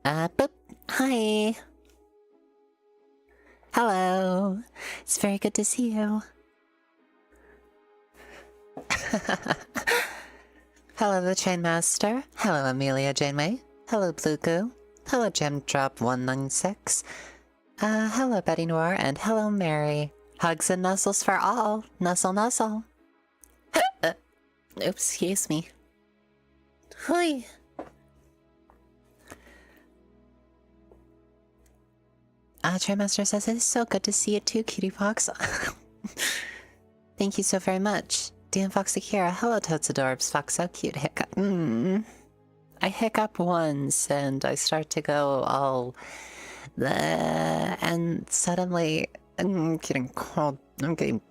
Boop. Hi. Hello. It's very good to see you. Hello, the Chainmaster. Hello, Amelia Janeway. Hello, Blue Goo. Hello, Gemdrop196. Hello, Betty Noir, and hello, Mary. Hugs and nuzzles for all. Nuzzle, nuzzle. Oops, excuse me. Hui. Chainmaster says, it is so good to see you too, Cutiefox. Thank you so very much. DM Fox Akira, hello Toads Adorbs, Fox so cute, hiccup. I hiccup once and I start to go all and suddenly I'm getting cold. I'm getting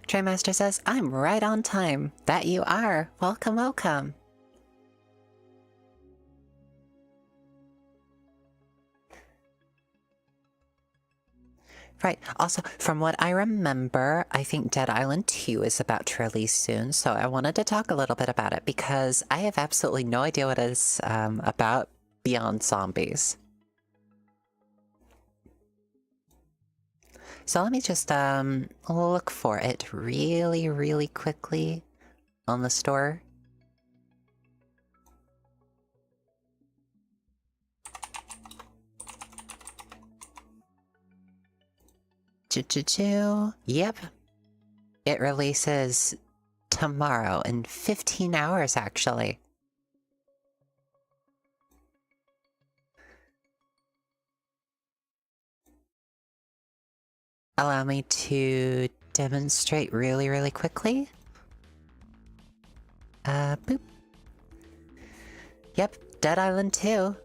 Trainmaster says, I'm right on time. That you are. Welcome, welcome. Right. Also, from what I remember, I think Dead Island 2 is about to release soon, so I wanted to talk a little bit about it because I have absolutely no idea what it is about beyond zombies. So let me just look for it really, really quickly on the store. Yep. It releases tomorrow in 15 hours, actually. Allow me to demonstrate really, really quickly. Boop. Yep, Dead Island 2.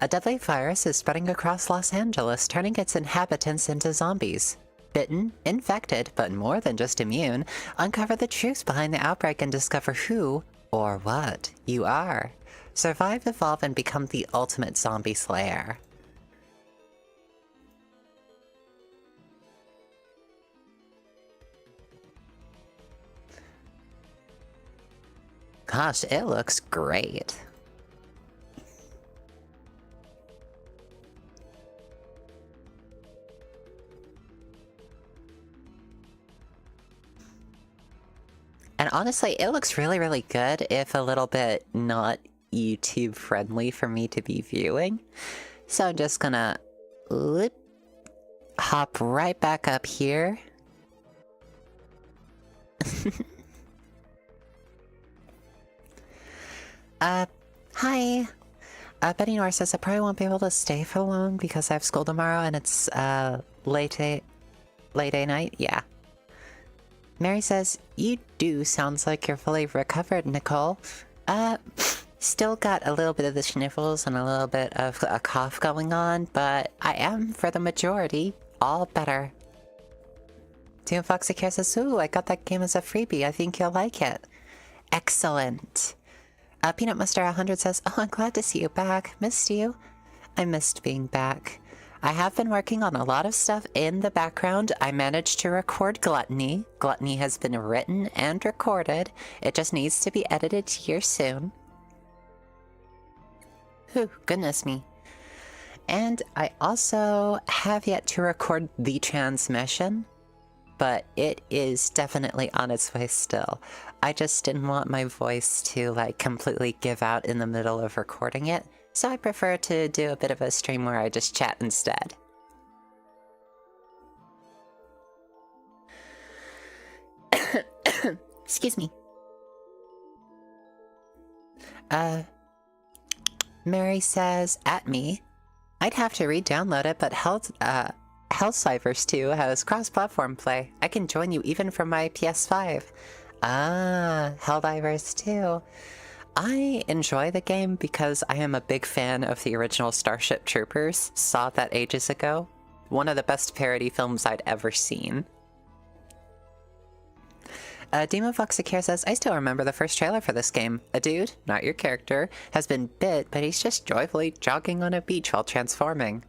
A deadly virus is spreading across Los Angeles, turning its inhabitants into zombies. Bitten, infected, but more than just immune, uncover the truth behind the outbreak and discover who, or what, you are. Survive, evolve, and become the ultimate zombie slayer. Gosh, it looks great. And honestly, it looks really, really good, if a little bit not YouTube friendly for me to be viewing. So I'm just gonna hop right back up here. Hi. Betty Noir says I probably won't be able to stay for long because I have school tomorrow and it's late day night. Yeah. Mary says, you do sounds like you're fully recovered, Nicole. Still got a little bit of the sniffles and a little bit of a cough going on, but I am, for the majority, all better. Team Foxy Care says, ooh, I got that game as a freebie. I think you'll like it. Excellent. Peanut Mustard 100 says, oh, I'm glad to see you back. Missed you. I missed being back. I have been working on a lot of stuff in the background. I managed to record Gluttony. Gluttony has been written and recorded. It just needs to be edited here soon. Whew, goodness me. And I also have yet to record the transmission, but it is definitely on its way still. I just didn't want my voice to like completely give out in the middle of recording it. So I prefer to do a bit of a stream where I just chat instead. Excuse me. Mary says, at me. I'd have to re-download it, but Helldivers 2 has cross-platform play. I can join you even from my PS5. Ah, Helldivers 2. I enjoy the game because I am a big fan of the original Starship Troopers. Saw that ages ago. One of the best parody films I'd ever seen. Demon Fox Akira says, I still remember the first trailer for this game. A dude, not your character, has been bit, but he's just joyfully jogging on a beach while transforming.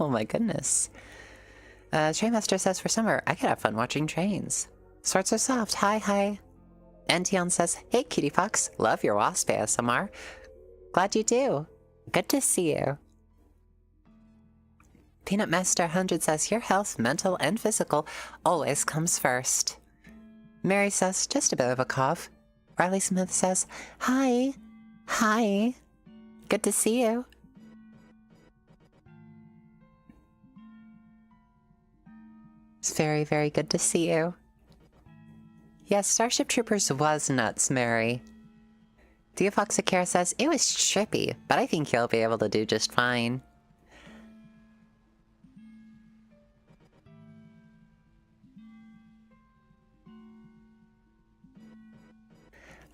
Oh my goodness. Trainmaster says, for summer, I could have fun watching trains. Swords are soft. Hi, hi. Antion says, hey, Cutiefox. Love your wasp ASMR. Glad you do. Good to see you. Peanut Master 100 says, your health, mental and physical, always comes first. Mary says, just a bit of a cough. Riley Smith says, hi. Hi. Good to see you. It's very, very good to see you. Yes, Starship Troopers was nuts, Mary. Cutiefox Akira says, it was trippy, but I think you'll be able to do just fine.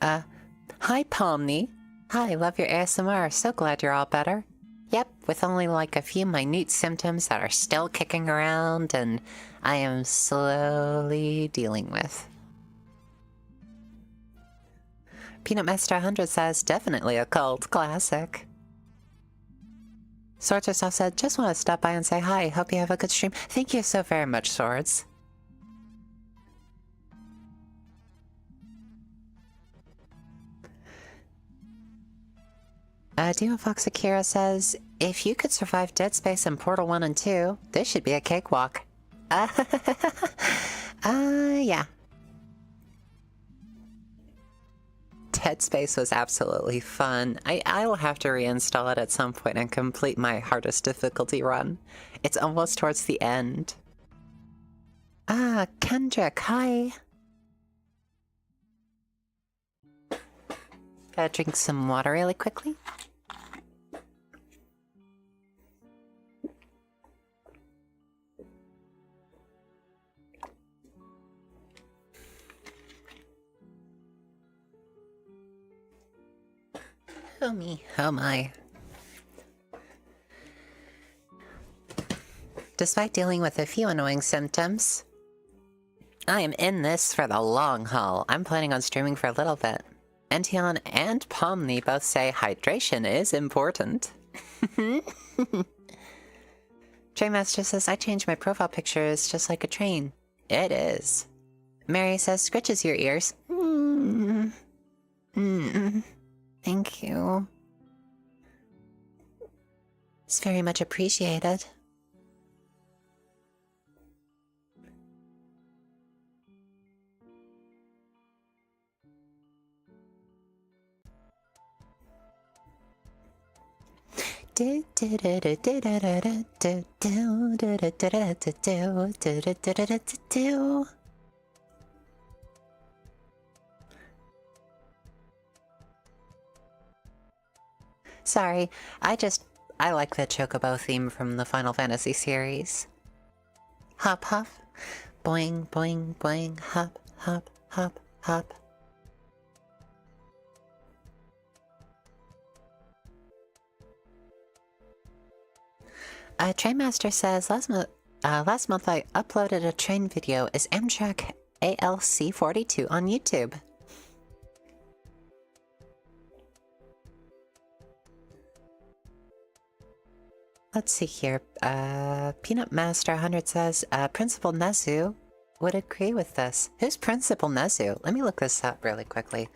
Hi, Pomni. Hi, love your ASMR. So glad you're all better. Yep, with only like a few minute symptoms that are still kicking around and I am slowly dealing with. Peanut Master 100 says, definitely a cult classic. Swords Herself said, just want to stop by and say hi. Hope you have a good stream. Thank you so very much, Swords. Cutiefox Akira says, if you could survive Dead Space and Portal 1 and 2, this should be a cakewalk. Yeah. Dead Space was absolutely fun. I will have to reinstall it at some point and complete my hardest difficulty run. It's almost towards the end. Kendrick, hi. Gotta drink some water really quickly. Oh me, oh my. Despite dealing with a few annoying symptoms, I am in this for the long haul. I'm planning on streaming for a little bit. Antion and Pomni both say hydration is important. Trainmaster says, I change my profile pictures just like a train. It is. Mary says, scratches your ears. Thank you. It's very much appreciated. Sorry, I like the Chocobo theme from the Final Fantasy series. Hop, hop. Boing, boing, boing. Hop, hop, hop, hop. Trainmaster says, last month I uploaded a train video as Amtrak ALC42 on YouTube. Let's see here. Peanut Master 100 says, Principal Nezu would agree with this. Who's Principal Nezu? Let me look this up really quickly.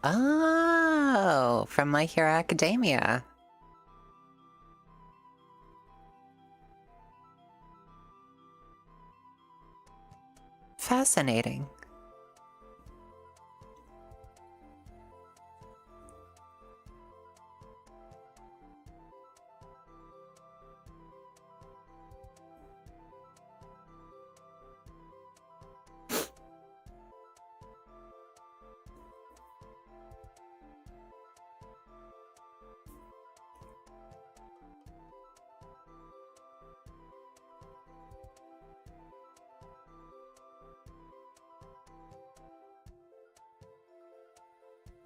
Oh, from My Hero Academia. Fascinating.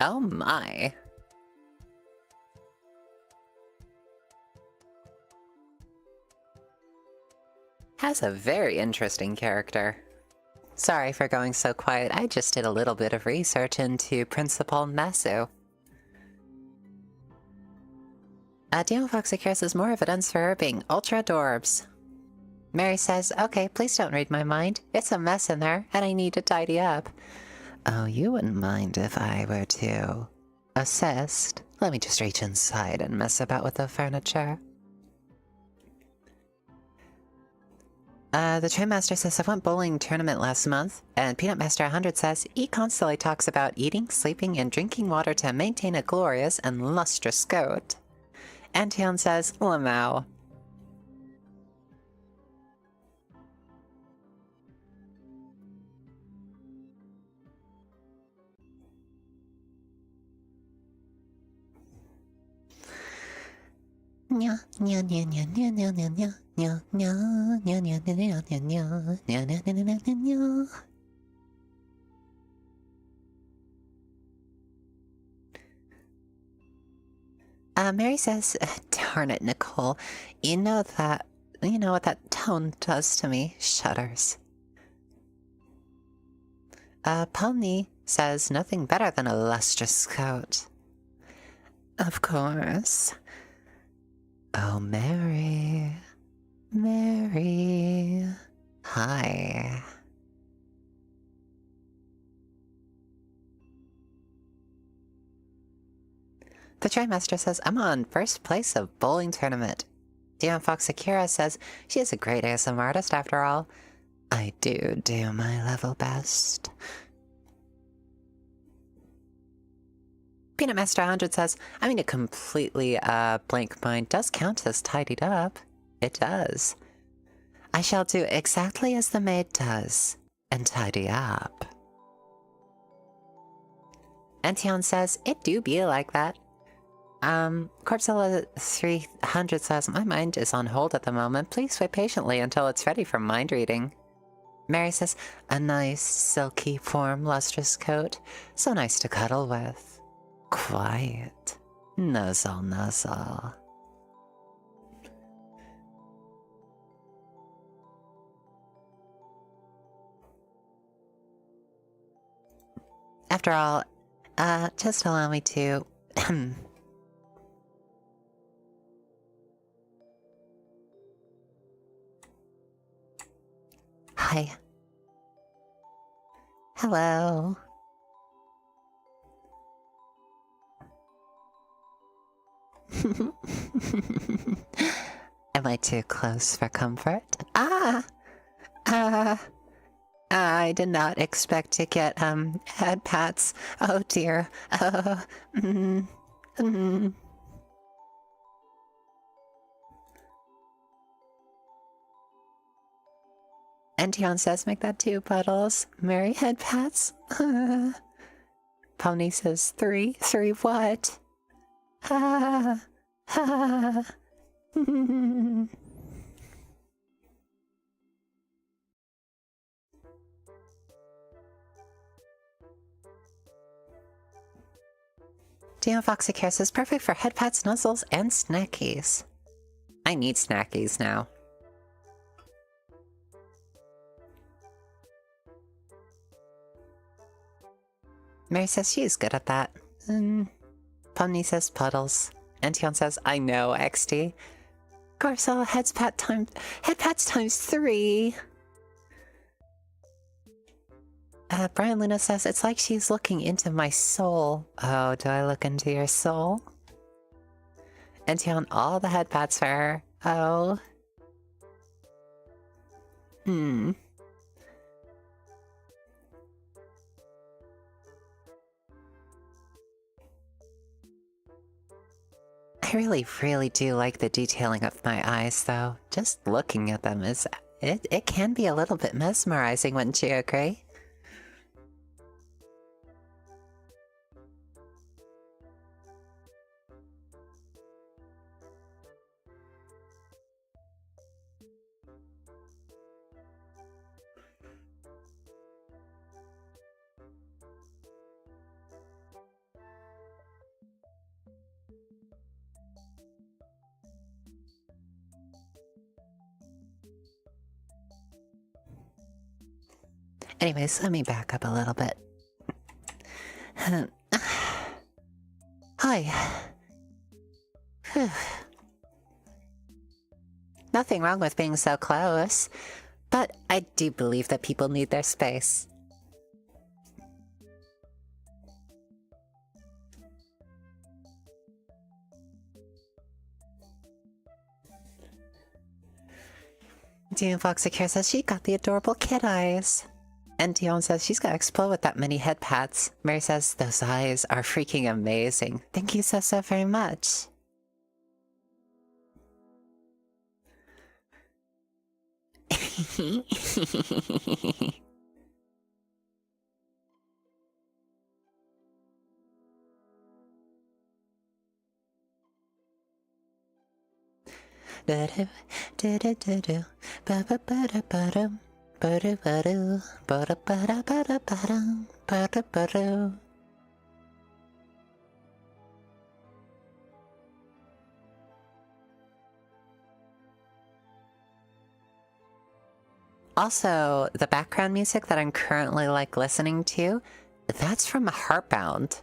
Oh my. Has a very interesting character. Sorry for going so quiet, I just did a little bit of research into Principal Nezu. Cutiefox secures is more evidence for her being ultra adorbs. Mary says, okay, please don't read my mind. It's a mess in there, and I need to tidy up. Oh, you wouldn't mind if I were to assist? Let me just reach inside and mess about with the furniture. The Train Master says, I went bowling tournament last month, and Peanut Master 100 says, he constantly talks about eating, sleeping, and drinking water to maintain a glorious and lustrous coat. Antion says, Lamau. Mary says, darn it, Nicole. You know what that tone does to me. Shudders. Pomni says, nothing better than a lustrous coat. Of course. Oh, Mary. Mary. Hi. The Trimaster says, I'm on first place of bowling tournament. Cutiefox Akira says, she is a great ASM artist after all. I do my level best. Peanut Master 100 says, I mean, a completely blank mind does count as tidied up. It does. I shall do exactly as the maid does, and tidy up. Antion says, it do be like that. Corpzilla 300 says, my mind is on hold at the moment. Please wait patiently until it's ready for mind reading. Mary says, a nice, silky, warm, lustrous coat. So nice to cuddle with. Quiet. Nuzzle, nuzzle. After all, just allow me to... Hi. Hello. Am I too close for comfort? I did not expect to get, head pats. Oh dear. Antion says, make that 2 puddles. Mary head pats. Pony says, 3. 3 what? Cutiefox says, perfect for head pats, nuzzles, and snackies. I need snackies now. Mary says she is good at that. Pony says puddles. Antion says, I know, XD. Garcelle, head pats times 3. Brian Luna says, it's like she's looking into my soul. Oh, do I look into your soul? Antion, all the head pats for her. Oh. I really, really do like the detailing of my eyes, though. Just looking at them it can be a little bit mesmerizing, wouldn't you agree? Anyways, let me back up a little bit. Hi. Nothing wrong with being so close, but I do believe that people need their space. Cutiefox says she got the adorable kid eyes. And Dion says she's gonna explode with that many head pats. Mary says those eyes are freaking amazing. Thank you so very much. Also, the background music that I'm currently listening to, that's from Heartbound.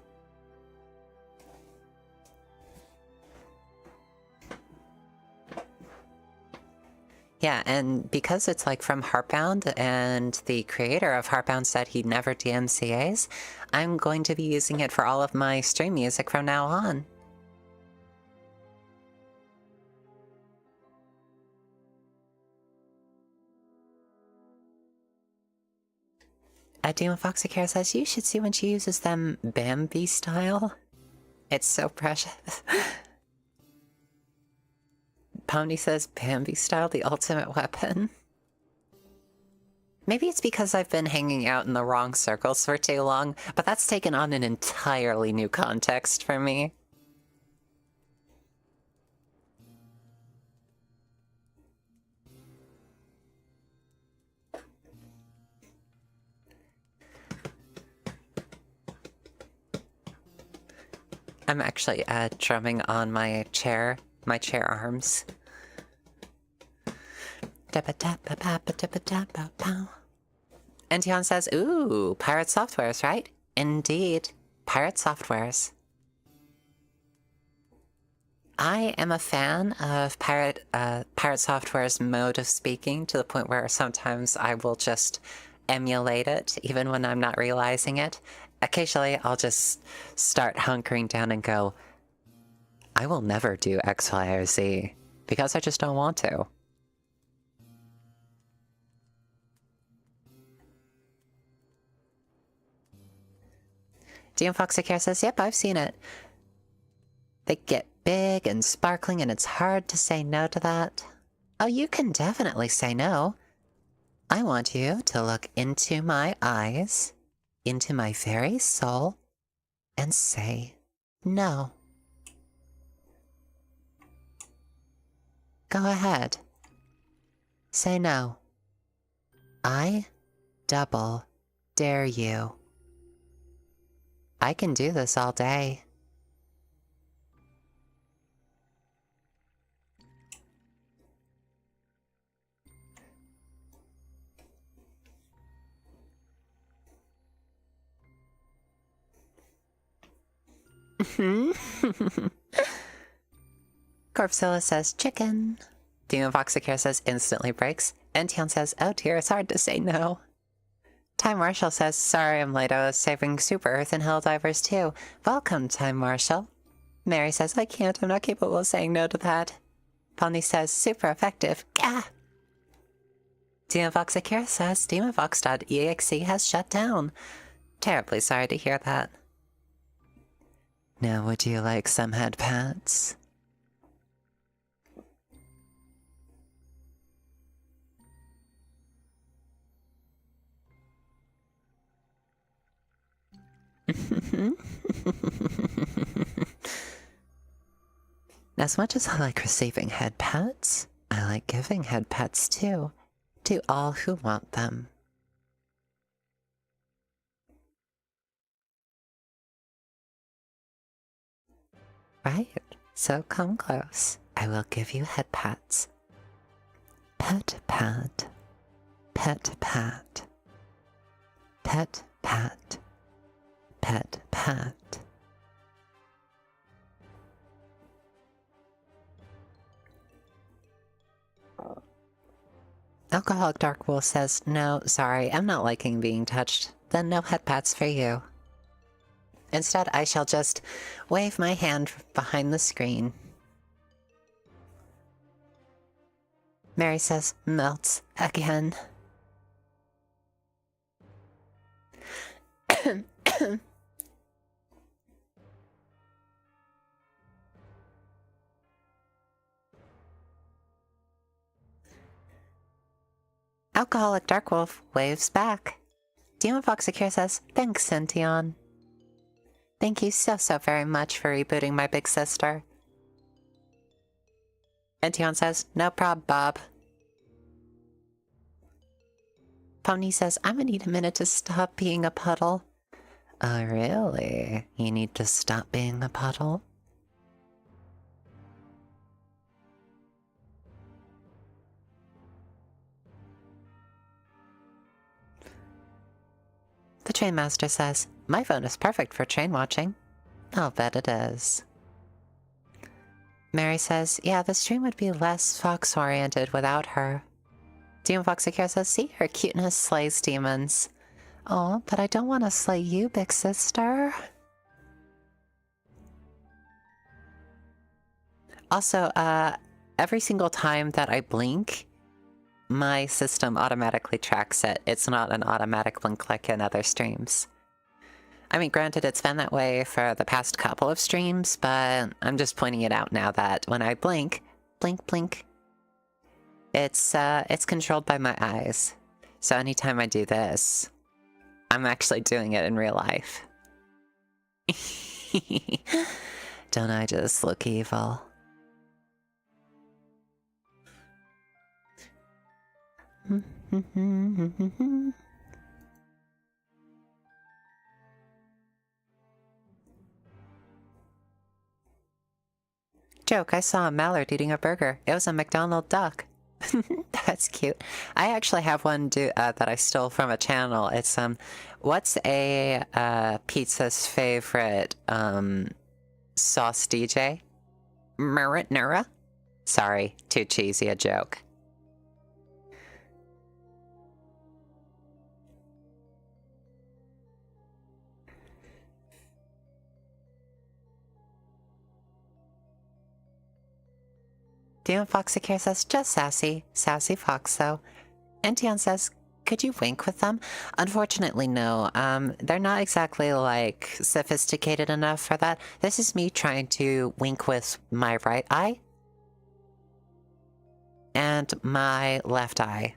Yeah, and because it's from Heartbound, and the creator of Heartbound said he never DMCAs, I'm going to be using it for all of my stream music from now on. Demon Foxicare says you should see when she uses them Bambi style. It's so precious. Pony says Bambi style, the ultimate weapon. Maybe it's because I've been hanging out in the wrong circles for too long, but that's taken on an entirely new context for me. I'm actually drumming on my chair arms. And Tian says, ooh, Pirate Softwares, right? Indeed, Pirate Softwares. I am a fan of Pirate Software's mode of speaking to the point where sometimes I will just emulate it, even when I'm not realizing it. Occasionally, I'll just start hunkering down and go, I will never do X, Y, or Z, because I just don't want to. DM Foxicare says, yep, I've seen it. They get big and sparkling, and it's hard to say no to that. Oh, you can definitely say no. I want you to look into my eyes, into my very soul, and say no. Go ahead. Say no. I double dare you. I can do this all day. Corpsilla says chicken. Demon Foxicare says instantly breaks. And Tian says, oh dear, it's hard to say no. Time Marshall says, sorry I'm late, I was saving Super Earth and Helldivers too. Welcome, Time Marshall. Mary says, I can't, I'm not capable of saying no to that. Pony says, super effective. Gah! Demon Foxicare says, demonfox.exe has shut down. Terribly sorry to hear that. Now would you like some head pats? As much as I like receiving head pats, I like giving head pats too, to all who want them. Right, so come close. I will give you head pats. Pet pat. Pet pat. Pet pat. Pet pat. Alcoholic Dark Wolf says, no, sorry, I'm not liking being touched. Then no headpats for you. Instead, I shall just wave my hand behind the screen. Mary says, melts again. Alcoholic Dark Wolf waves back. Demon Fox Secure says, thanks, Cyntion. Thank you so very much for rebooting my big sister. Cyntion says, no prob, Bob. Pony says, I'm gonna need a minute to stop being a puddle. Oh, really? You need to stop being a puddle? The Train Master says, my phone is perfect for train watching. I'll bet it is. Mary says, yeah, the stream would be less fox-oriented without her. Demon Fox Secure says, see, her cuteness slays demons. Oh, but I don't want to slay you, big sister. Also, every single time that I blink, my system automatically tracks it. It's not an automatic blink like in other streams. I mean, granted, it's been that way for the past couple of streams, but I'm just pointing it out now that when I blink, blink, blink, it's controlled by my eyes. So anytime I do this, I'm actually doing it in real life. Don't I just look evil? Joke, I saw a mallard eating a burger. It was a McDonald duck. That's cute. I actually have one that I stole from a channel. It's what's a pizza's favorite sauce DJ? Marinara? Sorry, too cheesy a joke. Demon Fox Secure says, just sassy. Sassy Fox, though. Antion says, could you wink with them? Unfortunately, no. They're not exactly, like, sophisticated enough for that. This is me trying to wink with my right eye and my left eye.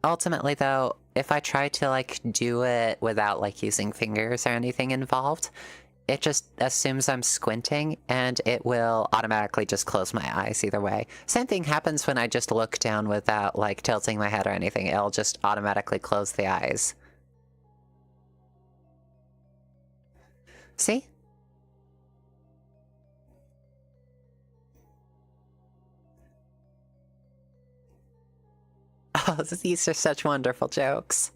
Ultimately, though, if I try to, like, do it without, like, using fingers or anything involved, it just assumes I'm squinting, and it will automatically just close my eyes either way. Same thing happens when I just look down without, like, tilting my head or anything. It'll just automatically close the eyes. See? Oh, these are such wonderful jokes.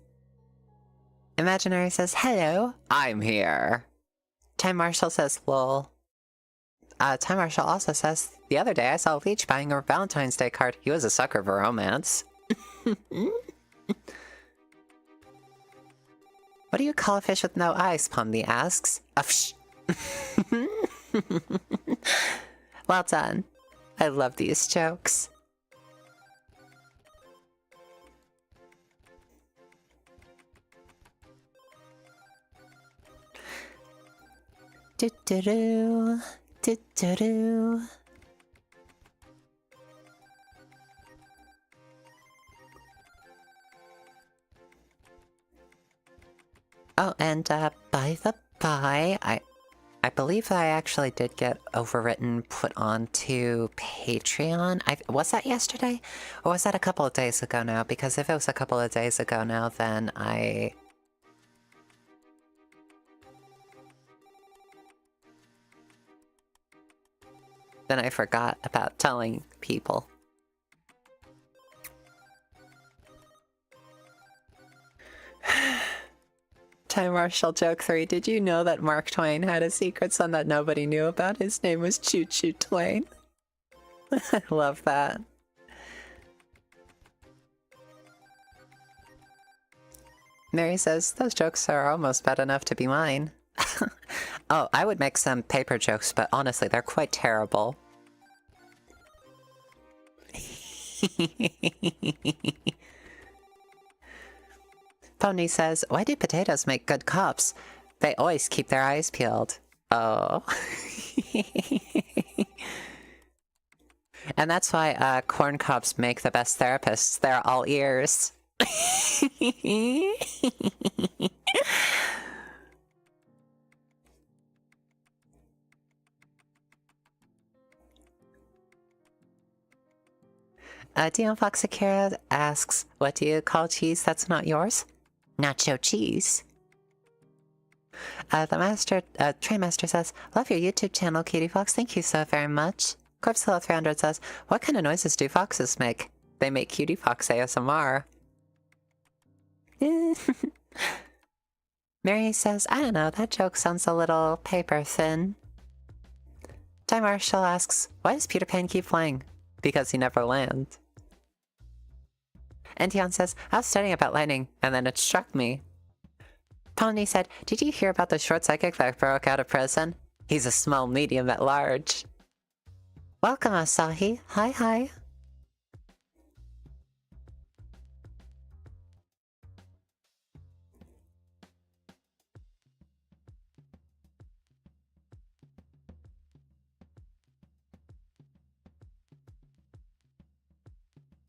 Imaginary says, hello, I'm here. Time Marshall says, lol. Time Marshall also says, the other day I saw Leech buying a Valentine's Day card. He was a sucker for romance. What do you call a fish with no eyes? Pomni asks. Well done. I love these jokes. Do-do-do, do-do-do. Oh, and by the by, I believe that I actually did get overwritten, put onto Patreon. Was that yesterday? Or was that a couple of days ago now? Because if it was a couple of days ago now, then I forgot about telling people. Time Marshall joke 3. Did you know that Mark Twain had a secret son that nobody knew about? His name was Choo Choo Twain. I love that. Mary says, those jokes are almost bad enough to be mine. Oh, I would make some paper jokes, but honestly, they're quite terrible. Pony says, why do potatoes make good cops? They always keep their eyes peeled. Oh. And that's why corn cobs make the best therapists. They're all ears. Cutiefox Akira asks, what do you call cheese that's not yours? Nacho cheese. The Train Master says, love your YouTube channel, Cutiefox. Thank you so very much. Corpsilla 300 says, what kind of noises do foxes make? They make Cutiefox ASMR. Mary says, I don't know, that joke sounds a little paper thin. Time Marshall asks, why does Peter Pan keep flying? Because he never lands. And Tion says, I was studying about lightning, and then it struck me. Pony said, did you hear about the short psychic that broke out of prison? He's a small medium at large. Welcome, Asahi. Hi, hi.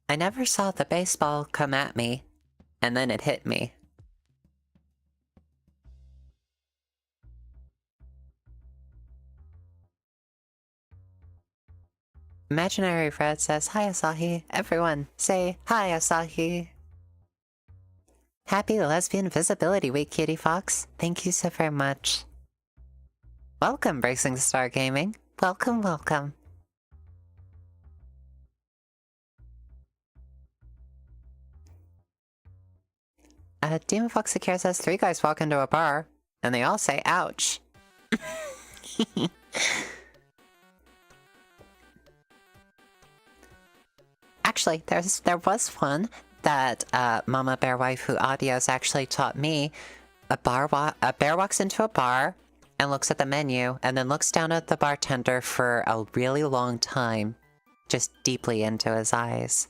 I never saw the baseball come at me, and then it hit me. Imaginary Fred says, hi Asahi. Everyone, say hi Asahi. Happy Lesbian Visibility Week, Cutiefox. Thank you so very much. Welcome, Bracing Star Gaming. Welcome, welcome. Demon Fox Akira says, 3 guys walk into a bar, and they all say, ouch. Actually, there was one that Mama Bear Waifu Audios actually taught me. A bear walks into a bar and looks at the menu, and then looks down at the bartender for a really long time, just deeply into his eyes.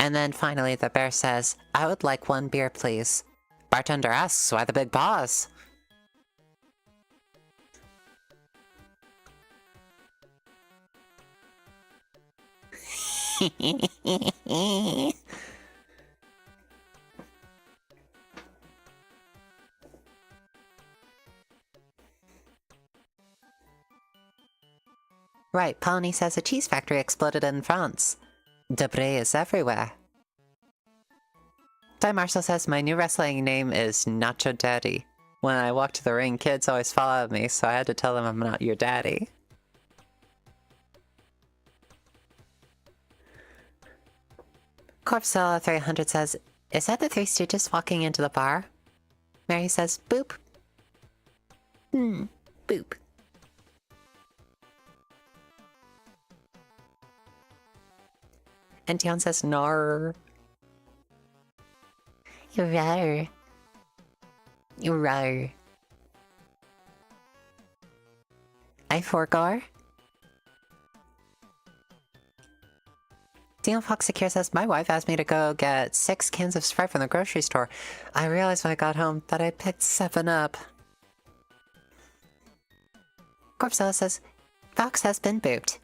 And then finally the bear says, I would like 1 beer, please. Bartender asks, why the big pause? Right, Polony says a cheese factory exploded in France. Debris is everywhere. Ty Marshall says, my new wrestling name is Nacho Daddy. When I walk to the ring, kids always followed me, so I had to tell them I'm not your daddy. Corpsella 300 says, is that the 3 Stooges walking into the bar? Mary says, boop. Boop. And Tion says, nar. Rar. Rar. I forgar. Demon Fox Secure says, my wife asked me to go get 6 cans of Sprite from the grocery store. I realized when I got home that I picked 7 up. Corpsella says, Fox has been booped.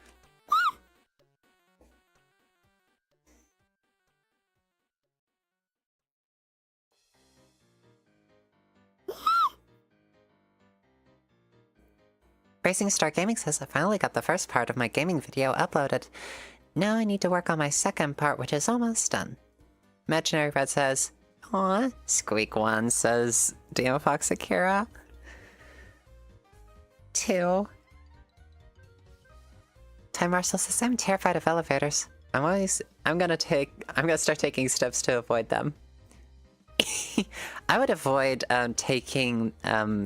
Racing Star Gaming says, I finally got the first part of my gaming video uploaded. Now I need to work on my second part, which is almost done. Imaginary Red says, aw, squeak 1, says Demon Fox Akira. 2. Time Marshall says, I'm terrified of elevators. I'm gonna start taking steps to avoid them. I would avoid taking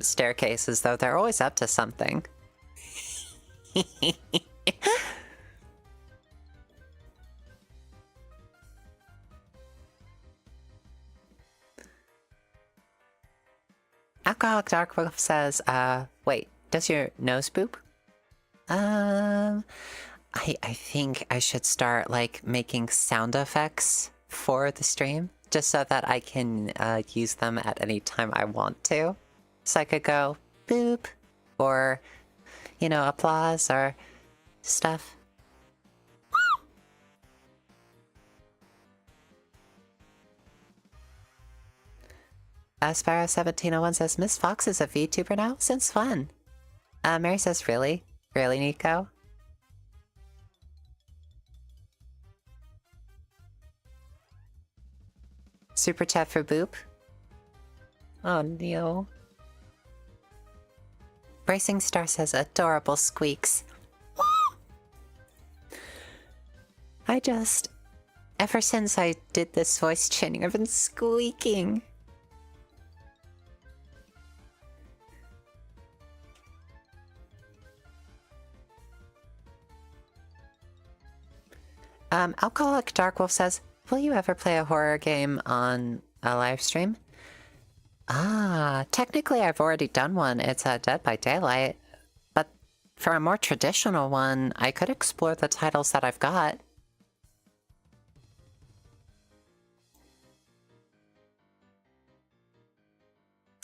staircases, though. They're always up to something. Alcoholic Dark Wolf says, wait, does your nose boop? I think I should start, like, making sound effects for the stream, just so that I can use them at any time I want to. So I could go, boop, or, you know, applause or stuff. Sparrow1701 says, Miss Fox is a VTuber now? Since when? Mary says, really? Really, Nico? Super chat for Boop? Oh no. Bracing Star says, adorable squeaks. Ever since I did this voice chanting, I've been squeaking. Alcoholic Darkwolf says, will you ever play a horror game on a live stream? Technically I've already done one. It's Dead by Daylight. But for a more traditional one, I could explore the titles that I've got.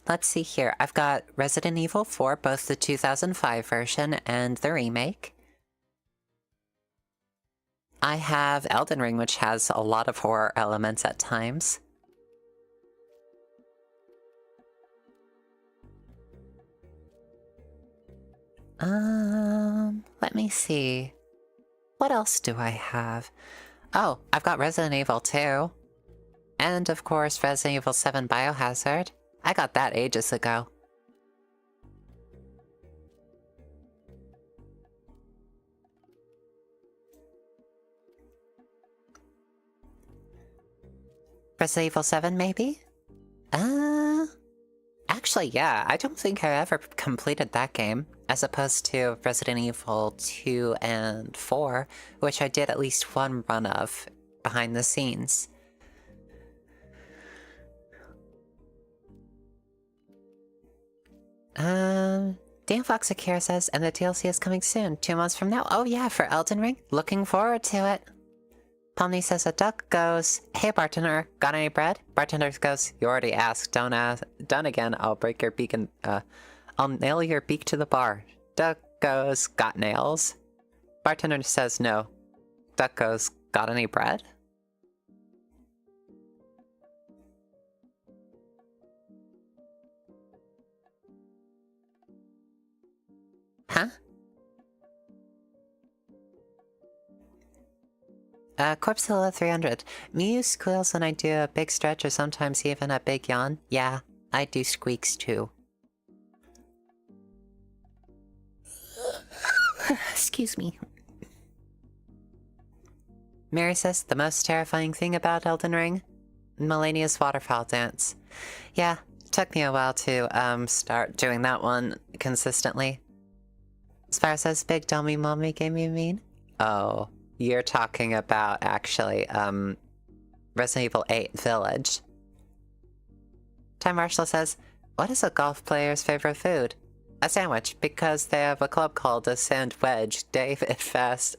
Let's see here. I've got Resident Evil 4, both the 2005 version and the remake. I have Elden Ring, which has a lot of horror elements at times. Let me see. What else do I have? Oh, I've got Resident Evil 2. And, of course, Resident Evil 7 Biohazard. I got that ages ago. Resident Evil 7, maybe? Actually, yeah, I don't think I ever completed that game, as opposed to Resident Evil 2 and 4, which I did at least one run of behind the scenes. Dan Fox Akira says, and the DLC is coming soon, 2 months from now. Oh yeah, for Elden Ring? Looking forward to it. Pomni says, a duck goes, hey bartender, got any bread? Bartender goes, you already asked, don't ask, done again, I'll break your beak and, I'll nail your beak to the bar. Duck goes, got nails? Bartender says, no. Duck goes, got any bread? Huh? Corpsilla 300. Mew squeals when I do a big stretch or sometimes even a big yawn. Yeah, I do squeaks too. Excuse me. Mary says, the most terrifying thing about Elden Ring? Melania's waterfall dance. Yeah, it took me a while to start doing that one consistently. Spire says, big dummy mommy gave me mean? Oh. You're talking about, actually, Resident Evil 8 Village. Time Marshall says, what is a golf player's favorite food? A sandwich, because they have a club called the Sand Wedge David Fast.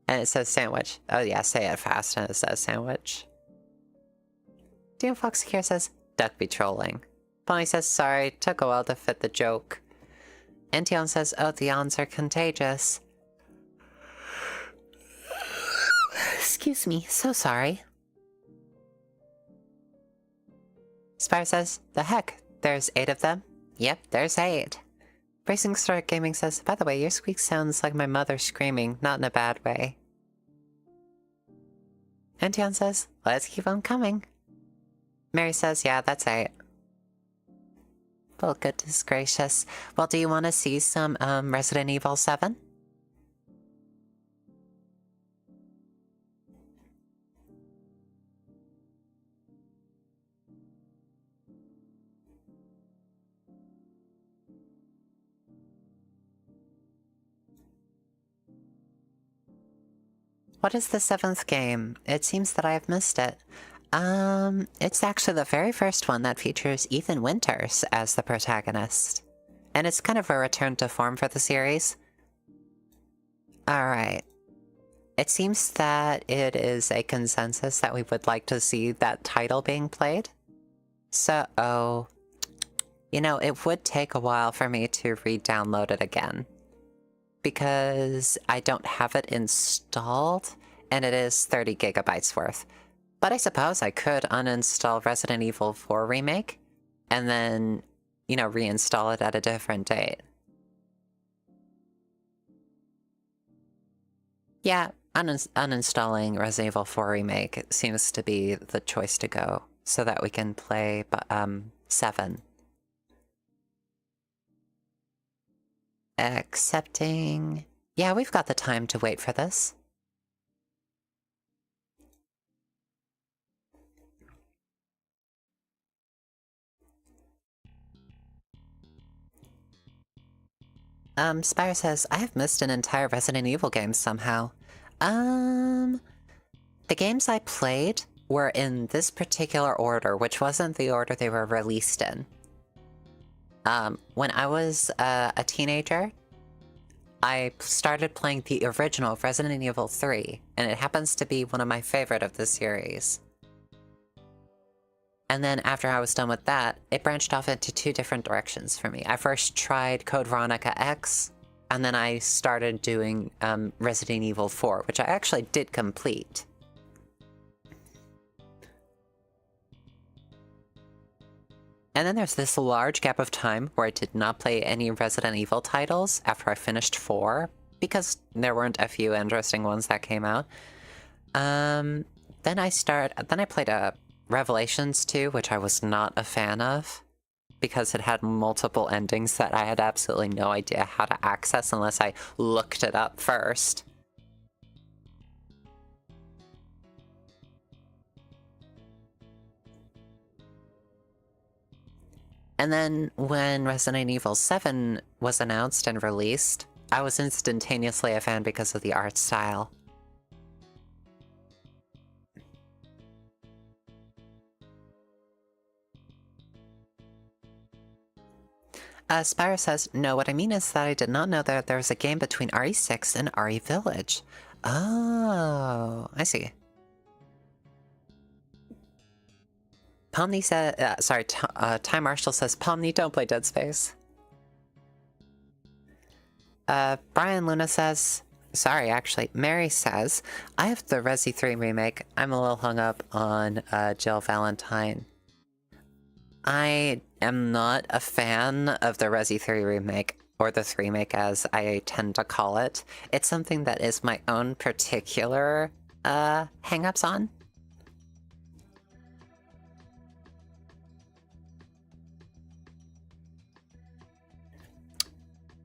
And it says sandwich. Oh yeah, say it fast and it says sandwich. Dean Fox here says, duck be trolling. Pony says, sorry, took a while to fit the joke. Antion says, oh, the yawns are contagious. Excuse me, so sorry. Spire says, the heck, there's 8 of them? Yep, there's 8. Racing Star Gaming says, by the way, your squeak sounds like my mother screaming, not in a bad way. Antion says, let's keep on coming. Mary says, yeah, that's 8. Well, goodness gracious. Well, do you want to see some Resident Evil 7? What is the 7th game? It seems that I have missed it. It's actually the very first one that features Ethan Winters as the protagonist. And it's kind of a return to form for the series. Alright. It seems that it is a consensus that we would like to see that title being played. So, you know, it would take a while for me to re-download it again. Because I don't have it installed, and it is 30 gigabytes worth. But I suppose I could uninstall Resident Evil 4 Remake, and then, you know, reinstall it at a different date. Yeah, uninstalling Resident Evil 4 Remake seems to be the choice to go, so that we can play 7. Accepting... Yeah, we've got the time to wait for this. Spire says, I have missed an entire Resident Evil game somehow. The games I played were in this particular order, which wasn't the order they were released in. When I was a teenager, I started playing the original Resident Evil 3, and it happens to be one of my favorite of the series. And then after I was done with that, it branched off into 2 different directions for me. I first tried Code Veronica X, and then I started doing Resident Evil 4, which I actually did complete. And then there's this large gap of time where I did not play any Resident Evil titles after I finished 4, because there weren't a few interesting ones that came out. Then I played Revelations 2, which I was not a fan of, because it had multiple endings that I had absolutely no idea how to access unless I looked it up first. And then when Resident Evil 7 was announced and released, I was instantaneously a fan because of the art style. Spire says, no, what I mean is that I did not know that there was a game between RE6 and RE Village. Oh, I see. Pomni said, Time Marshall says, Pomni, don't play Dead Space. Brian Luna says, sorry, actually, Mary says, I have the Resi 3 remake. I'm a little hung up on Jill Valentine. I am not a fan of the Resi 3 remake, or the 3 remake as I tend to call it. It's something that is my own particular hang-ups on.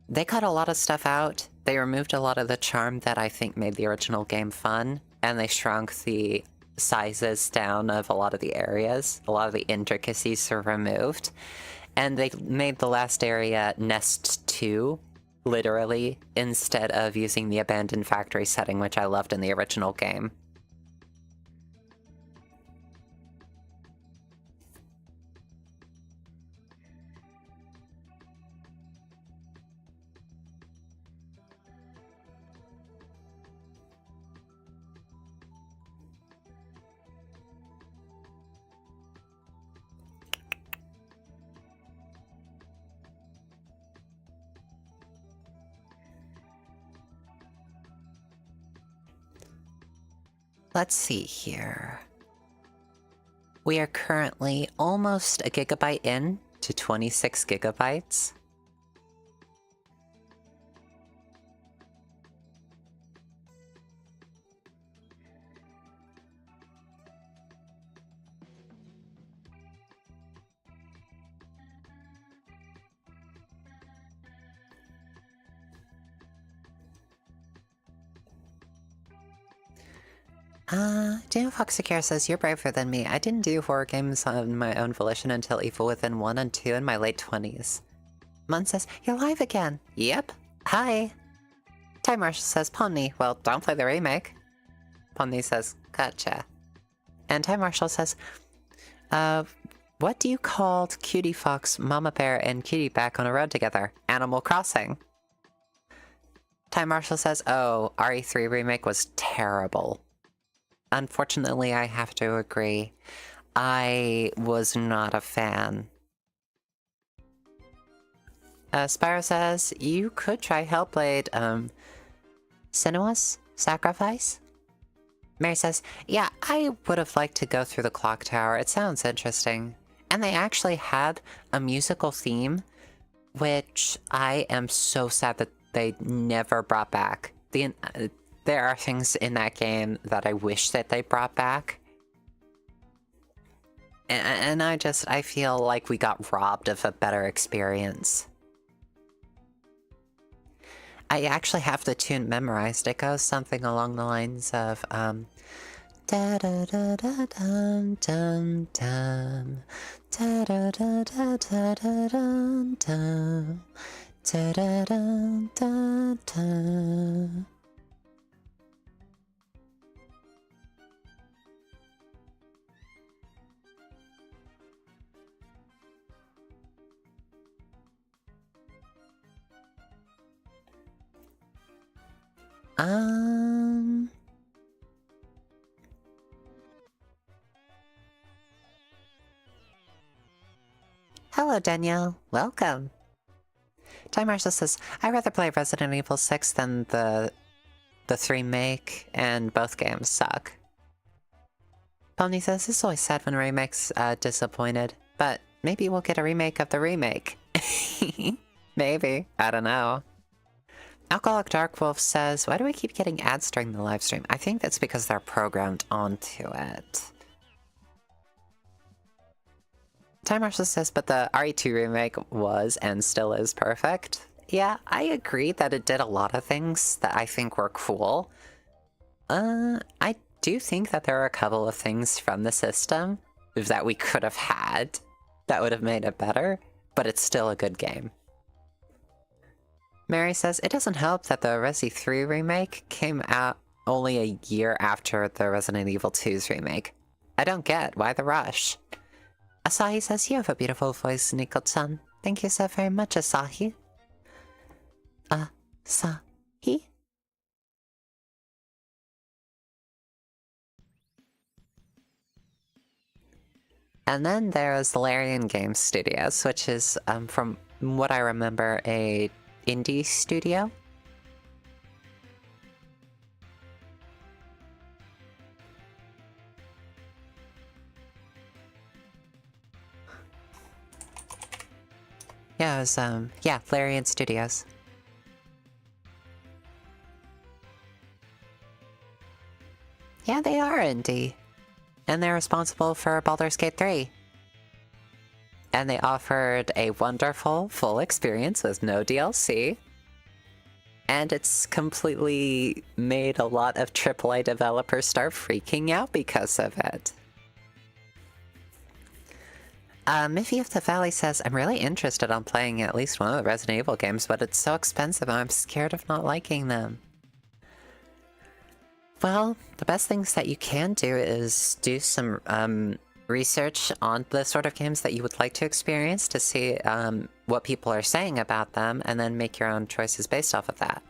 They cut a lot of stuff out. They removed a lot of the charm that I think made the original game fun, and they shrunk the sizes down of a lot of the areas. A lot of the intricacies are removed. And they made the last area Nest 2, literally, instead of using the abandoned factory setting, which I loved in the original game. Let's see here. We are currently almost a gigabyte in to 26 gigabytes. Cutiefox Secure says, you're braver than me. I didn't do horror games on my own volition until Evil Within 1 and 2 in my late 20s. Mun says, you're live again. Yep. Hi. Time Marshall says, Pomni. Well, don't play the remake. Pomni says, gotcha. And Time Marshall says, what do you call Cutiefox, Mama Bear, and Cutie back on a road together? Animal Crossing. Time Marshall says, oh, RE3 Remake was terrible. Unfortunately, I have to agree. I was not a fan. Spyro says, you could try Hellblade, Sinuous Sacrifice? Mary says, yeah, I would have liked to go through the clock tower. It sounds interesting. And they actually had a musical theme, which I am so sad that they never brought back. There are things in that game that I wish that they brought back. And I feel like we got robbed of a better experience. I actually have the tune memorized. It goes something along the lines of, da da da da dum dum dum, da da da da da da dum dum, da da da da da. Hello, Danielle. Welcome. Time Marshall says, I'd rather play Resident Evil 6 than the 3 make, and both games suck. Pony says, it's always sad when remakes disappointed, but maybe we'll get a remake of the remake. Maybe. I don't know. Alcoholic Dark Wolf says, why do we keep getting ads during the live stream? I think that's because they're programmed onto it. Time Marshall says, but the RE2 remake was and still is perfect. Yeah, I agree that it did a lot of things that I think were cool. I do think that there are a couple of things from the system that we could have had that would have made it better, but it's still a good game. Mary says, it doesn't help that the Resi 3 remake came out only a year after the Resident Evil 2's remake. I don't get why the rush. Asahi says, you have a beautiful voice, Nico-chan. Thank you so very much, Asahi. Asahi? And then there's Larian Game Studios, which is, from what I remember, a indie studio. Yeah, it was, yeah, Larian Studios. Yeah, they are indie. And they're responsible for Baldur's Gate 3. And they offered a wonderful, full experience with no DLC. And it's completely made a lot of AAA developers start freaking out because of it. Miffy of the Valley says, I'm really interested on playing at least one of the Resident Evil games, but it's so expensive and I'm scared of not liking them. Well, the best things that you can do is do some research on the sort of games that you would like to experience to see what people are saying about them, and then make your own choices based off of that.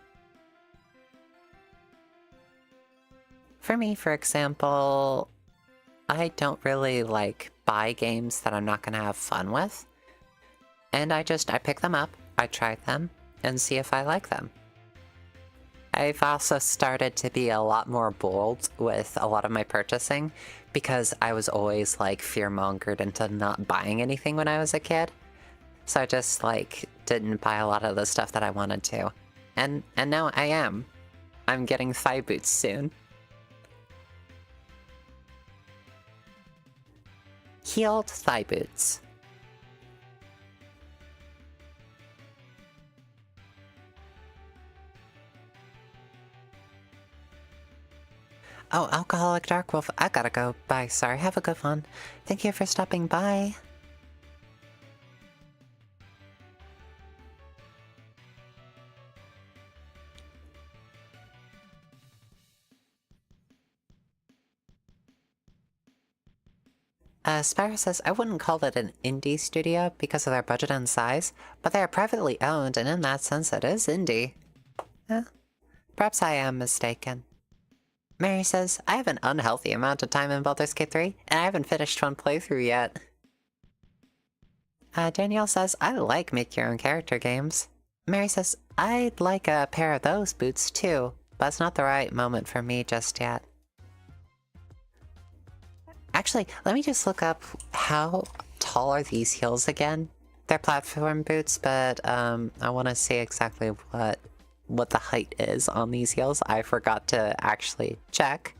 For me, for example, I don't really buy games that I'm not going to have fun with. And I pick them up, I try them, and see if I like them. I've also started to be a lot more bold with a lot of my purchasing because I was always fear-mongered into not buying anything when I was a kid. So I just didn't buy a lot of the stuff that I wanted to. And now I am. I'm getting thigh boots soon. Heeled thigh boots. Oh, Alcoholic Dark Wolf, I gotta go. Bye. Sorry, have a good one. Thank you for stopping by. Spyro says, I wouldn't call it an indie studio because of their budget and size, but they are privately owned, and in that sense it is indie. Perhaps I am mistaken. Mary says, I have an unhealthy amount of time in Baldur's Gate 3, and I haven't finished one playthrough yet. Danielle says, I like make-your-own-character games. Mary says, I'd like a pair of those boots too, but it's not the right moment for me just yet. Actually, let me just look up how tall are these heels again? They're platform boots, but I want to see exactly what the height is on these heels. I forgot to actually check.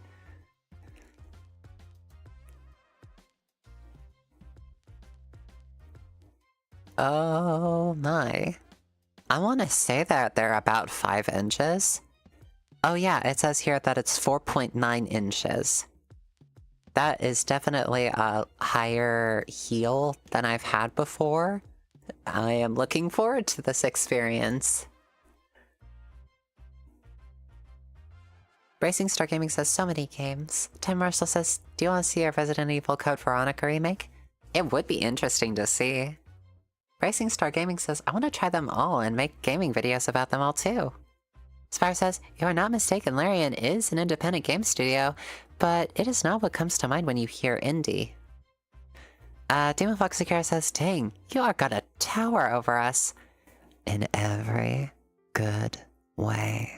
Oh my. I want to say that they're about 5 inches. Oh yeah, it says here that it's 4.9 inches. That is definitely a higher heel than I've had before. I am looking forward to this experience. Racing Star Gaming says, so many games. Tim Marshall says, do you want to see a Resident Evil Code Veronica remake? It would be interesting to see. Racing Star Gaming says, I want to try them all and make gaming videos about them all too. Spire says, you are not mistaken, Larian is an independent game studio, but it is not what comes to mind when you hear indie. Demon Fox Sakura says, dang, you are gonna tower over us. In every good way.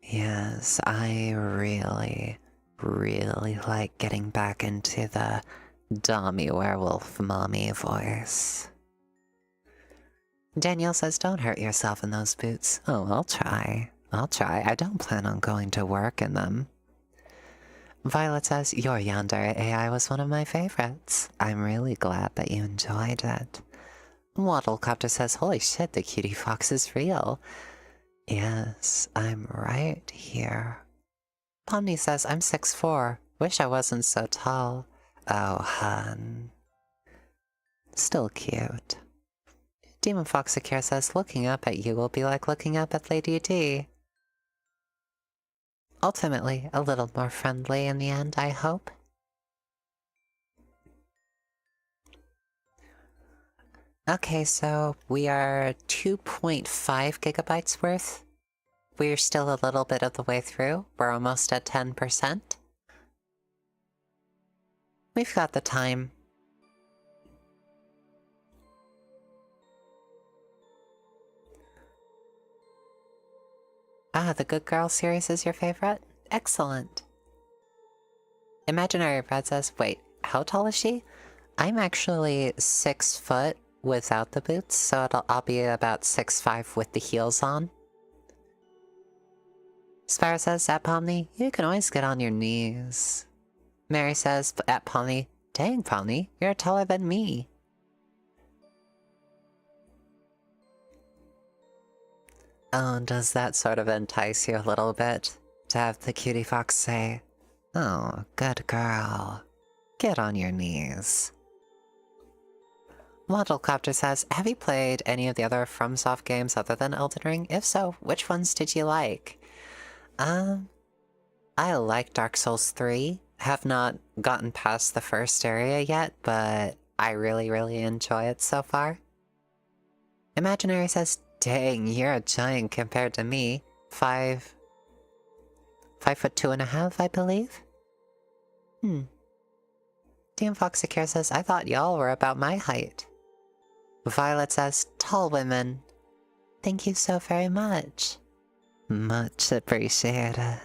Yes, I really like getting back into the Dommy Werewolf Mommy voice. Danielle says, don't hurt yourself in those boots. Oh, I'll try. I don't plan on going to work in them. Violet says, your Yandere AI was one of my favorites. I'm really glad that you enjoyed it. Waddlecopter says, holy shit, the Cutiefox is real. Yes, I'm right here. Pomni says, I'm 6'4". Wish I wasn't so tall. Oh, hun. Still cute. Demon Fox Akira says, looking up at you will be like looking up at Lady D. Ultimately, a little more friendly in the end, I hope. Okay, so we are 2.5 gigabytes worth. We're still a little bit of the way through. We're almost at 10%. We've got the time. Ah, the Good Girl series is your favorite? Excellent. Imaginary Brad says, wait, how tall is she? I'm actually 6 foot without the boots, so I'll be about 6'5" with the heels on. Spyro says, at Pomni, you can always get on your knees. Mary says, at Pomni, dang Pomni, you're taller than me. Oh, does that sort of entice you a little bit? To have the Cutiefox say, oh, good girl. Get on your knees. Waddlecopter says, have you played any of the other FromSoft games other than Elden Ring? If so, which ones did you like? I like Dark Souls 3. Have not gotten past the first area yet, but I really enjoy it so far. Imaginary says, dang, you're a giant compared to me. 5'2.5", I believe? Dan Fox Secure says, I thought y'all were about my height. Violet says, tall women. Thank you so very much. Much appreciated.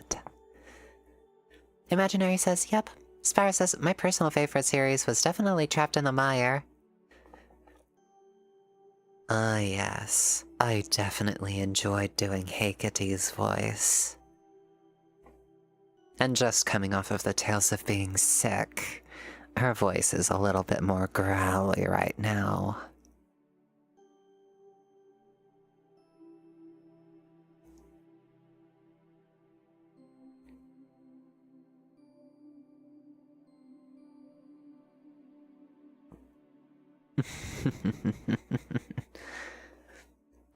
Imaginary says, yep. Spyro says, my personal favorite series was definitely Trapped in the Mire. Ah, yes. I definitely enjoyed doing Hecate's voice. And just coming off of the tales of being sick, her voice is a little bit more growly right now.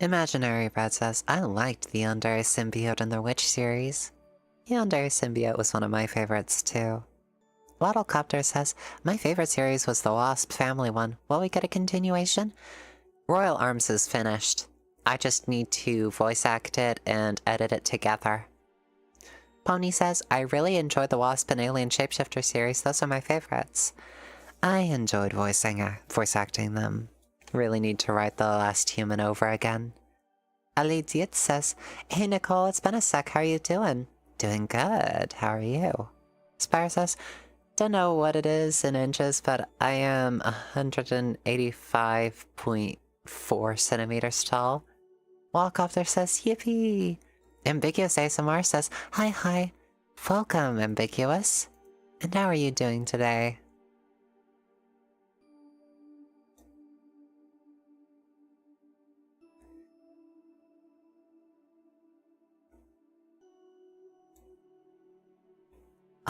Imaginary Brad says, I liked the Yandere symbiote in the Witch series. Yandere symbiote was one of my favorites too. Waddlecopter says, my favorite series was the Wasp family one. Will we get a continuation? Royal Arms is finished. I just need to voice act it and edit it together. Pony says, I really enjoyed the Wasp and Alien Shapeshifter series. Those are my favorites. I enjoyed voice acting them. Really need to write The Last Human over again. Ali Dietz says, hey Nicole, it's been a sec. How are you doing? Doing good. How are you? Spire says, don't know what it is in inches, but I am 185.4 centimeters tall. Walkopter says, yippee! Ambiguous ASMR says, hi. Welcome, Ambiguous. And how are you doing today?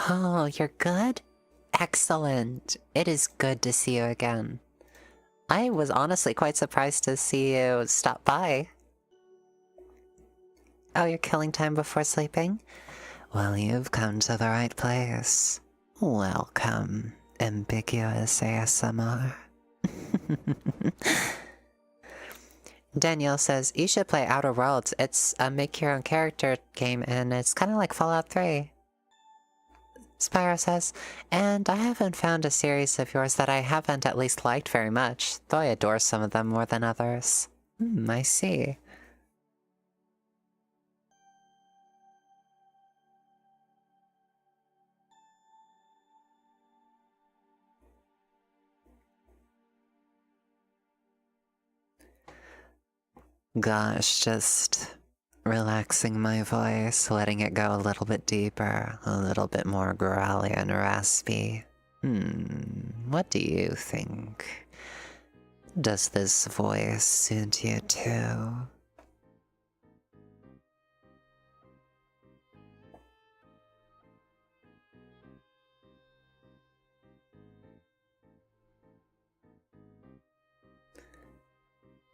Oh, you're good? Excellent. It is good to see you again. I was honestly quite surprised to see you stop by. Oh, you're killing time before sleeping? Well, you've come to the right place. Welcome, Ambiguous ASMR. Danielle says, you should play Outer Worlds. It's a make-your-own-character game, and it's kind of like Fallout 3. Spyro says, and I haven't found a series of yours that I haven't at least liked very much, though I adore some of them more than others. I see. Gosh, just relaxing my voice, letting it go a little bit deeper, a little bit more growly and raspy. What do you think? Does this voice suit you too?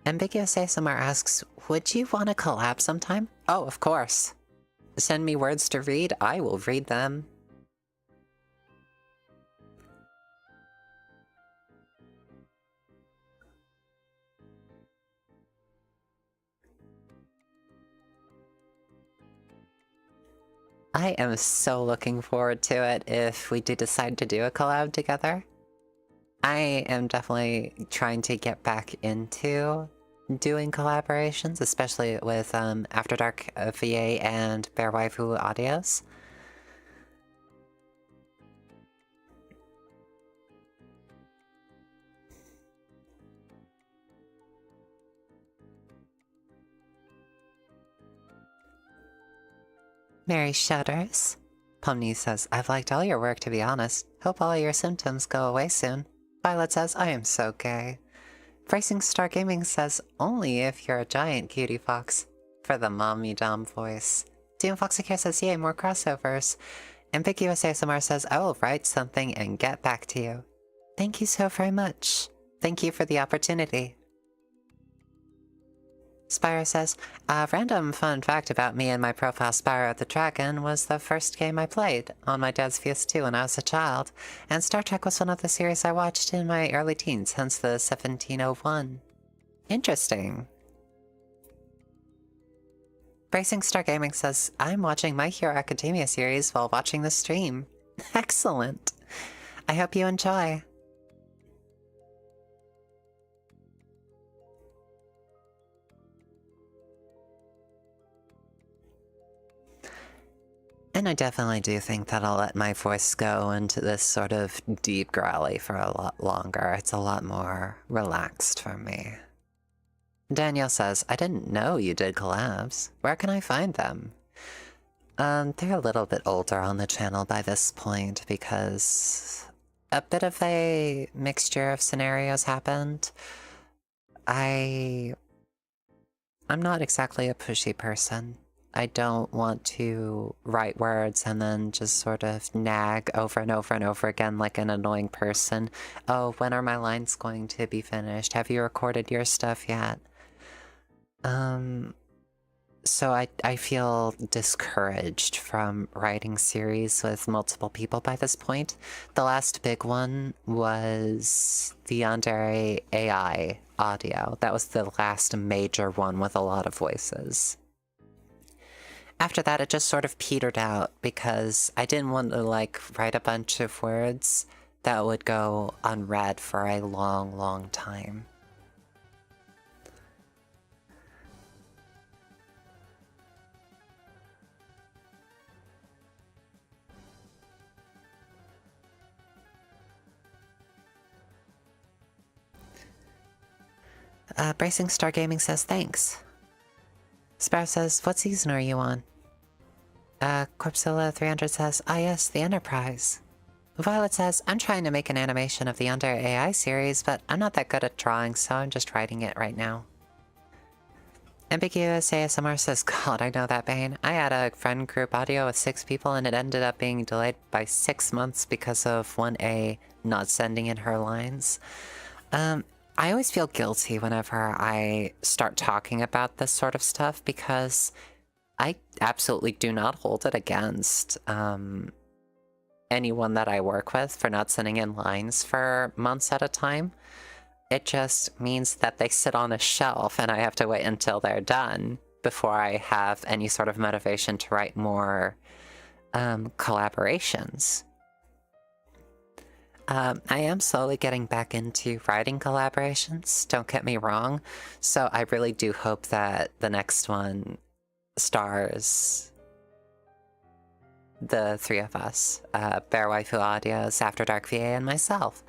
Ambiguous ASMR asks, would you want to collab sometime? Oh, of course. Send me words to read, I will read them. I am so looking forward to it if we do decide to do a collab together. I am definitely trying to get back into doing collaborations, especially with After Dark VA and Bear Waifu Audios. Mary shudders. Pomni says, I've liked all your work, to be honest. Hope all your symptoms go away soon. Violet says, I am so gay. Bracing Star Gaming says, only if you're a giant Cutiefox. For the mommy dom voice. Doom Foxicare says, yay, more crossovers. Ambiguous ASMR says, I will write something and get back to you. Thank you so very much. Thank you for the opportunity. Spyro says, a random fun fact about me and my profile Spyro the Dragon was the first game I played on my dad's PS2 when I was a child, and Star Trek was one of the series I watched in my early teens, hence the 1701. Interesting. Bracing Star Gaming says, I'm watching My Hero Academia series while watching the stream. Excellent. I hope you enjoy. And I definitely do think that I'll let my voice go into this sort of deep growly for a lot longer. It's a lot more relaxed for me. Danielle says, I didn't know you did collabs. Where can I find them? They're a little bit older on the channel by this point because a bit of a mixture of scenarios happened. I'm not exactly a pushy person. I don't want to write words and then just sort of nag over and over and over again like an annoying person. Oh, when are my lines going to be finished? Have you recorded your stuff yet? So I feel discouraged from writing series with multiple people by this point. The last big one was the Yandere AI audio. That was the last major one with a lot of voices. After that, it just sort of petered out because I didn't want to, like, write a bunch of words that would go unread for a long, long time. Bracing Star Gaming says thanks. Sparrow says, what season are you on? Corpsilla 300 says, ah yes, the Enterprise. Violet says, I'm trying to make an animation of the Under AI series, but I'm not that good at drawing, so I'm just writing it right now. Ambiguous ASMR says, God, I know that pain. I had a friend group audio with 6 people and it ended up being delayed by 6 months because of 1A not sending in her lines. I always feel guilty whenever I start talking about this sort of stuff because I absolutely do not hold it against anyone that I work with for not sending in lines for months at a time. It just means that they sit on a shelf and I have to wait until they're done before I have any sort of motivation to write more collaborations. I am slowly getting back into writing collaborations, don't get me wrong, so I really do hope that the next one stars the 3 of us, Bear Waifu Audios, After Dark VA, and myself.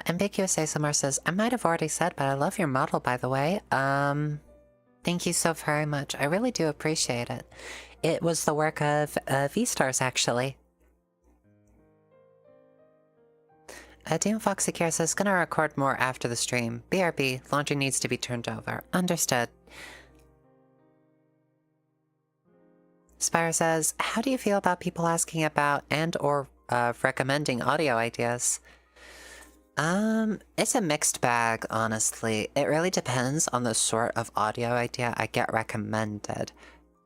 Ambiguous ASMR says, I might have already said, but I love your model, by the way. Thank you so very much. I really do appreciate it. It was the work of V-Stars, actually. Demon Fox Akira says, gonna record more after the stream. BRB, laundry needs to be turned over. Understood. Spire says, how do you feel about people asking about and or recommending audio ideas? It's a mixed bag, honestly. It really depends on the sort of audio idea I get recommended.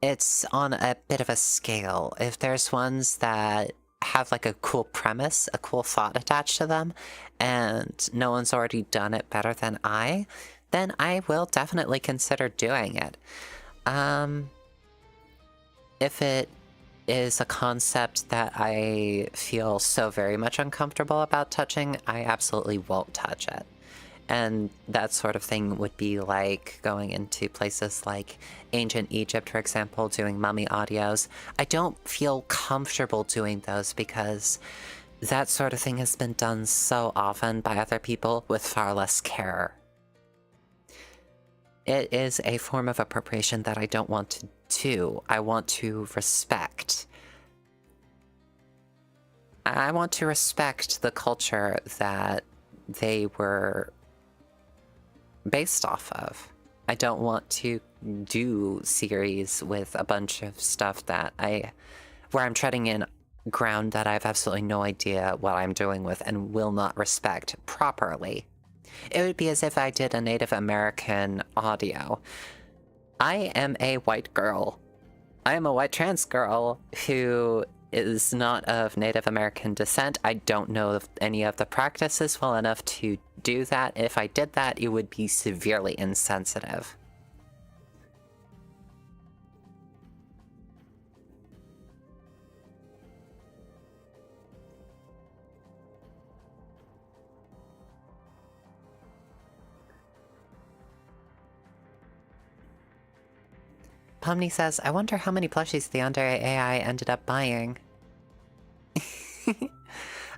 It's on a bit of a scale. If there's ones that have like a cool premise, a cool thought attached to them, and no one's already done it better than I, then I will definitely consider doing it. If it is a concept that I feel so very much uncomfortable about touching, I absolutely won't touch it. And that sort of thing would be like going into places like ancient Egypt, for example, doing mummy audios. I don't feel comfortable doing those because that sort of thing has been done so often by other people with far less care. It is a form of appropriation that I don't want to do. I want to respect. I want to respect the culture that they were based off of. I don't want to do series with a bunch of stuff that where I'm treading in ground that I have absolutely no idea what I'm doing with and will not respect properly. It would be as if I did a Native American audio. I am a white girl. I am a white trans girl who is not of Native American descent. I don't know any of the practices well enough to do that. If I did that, it would be severely insensitive. Pomni says, I wonder how many plushies the Yandere AI ended up buying.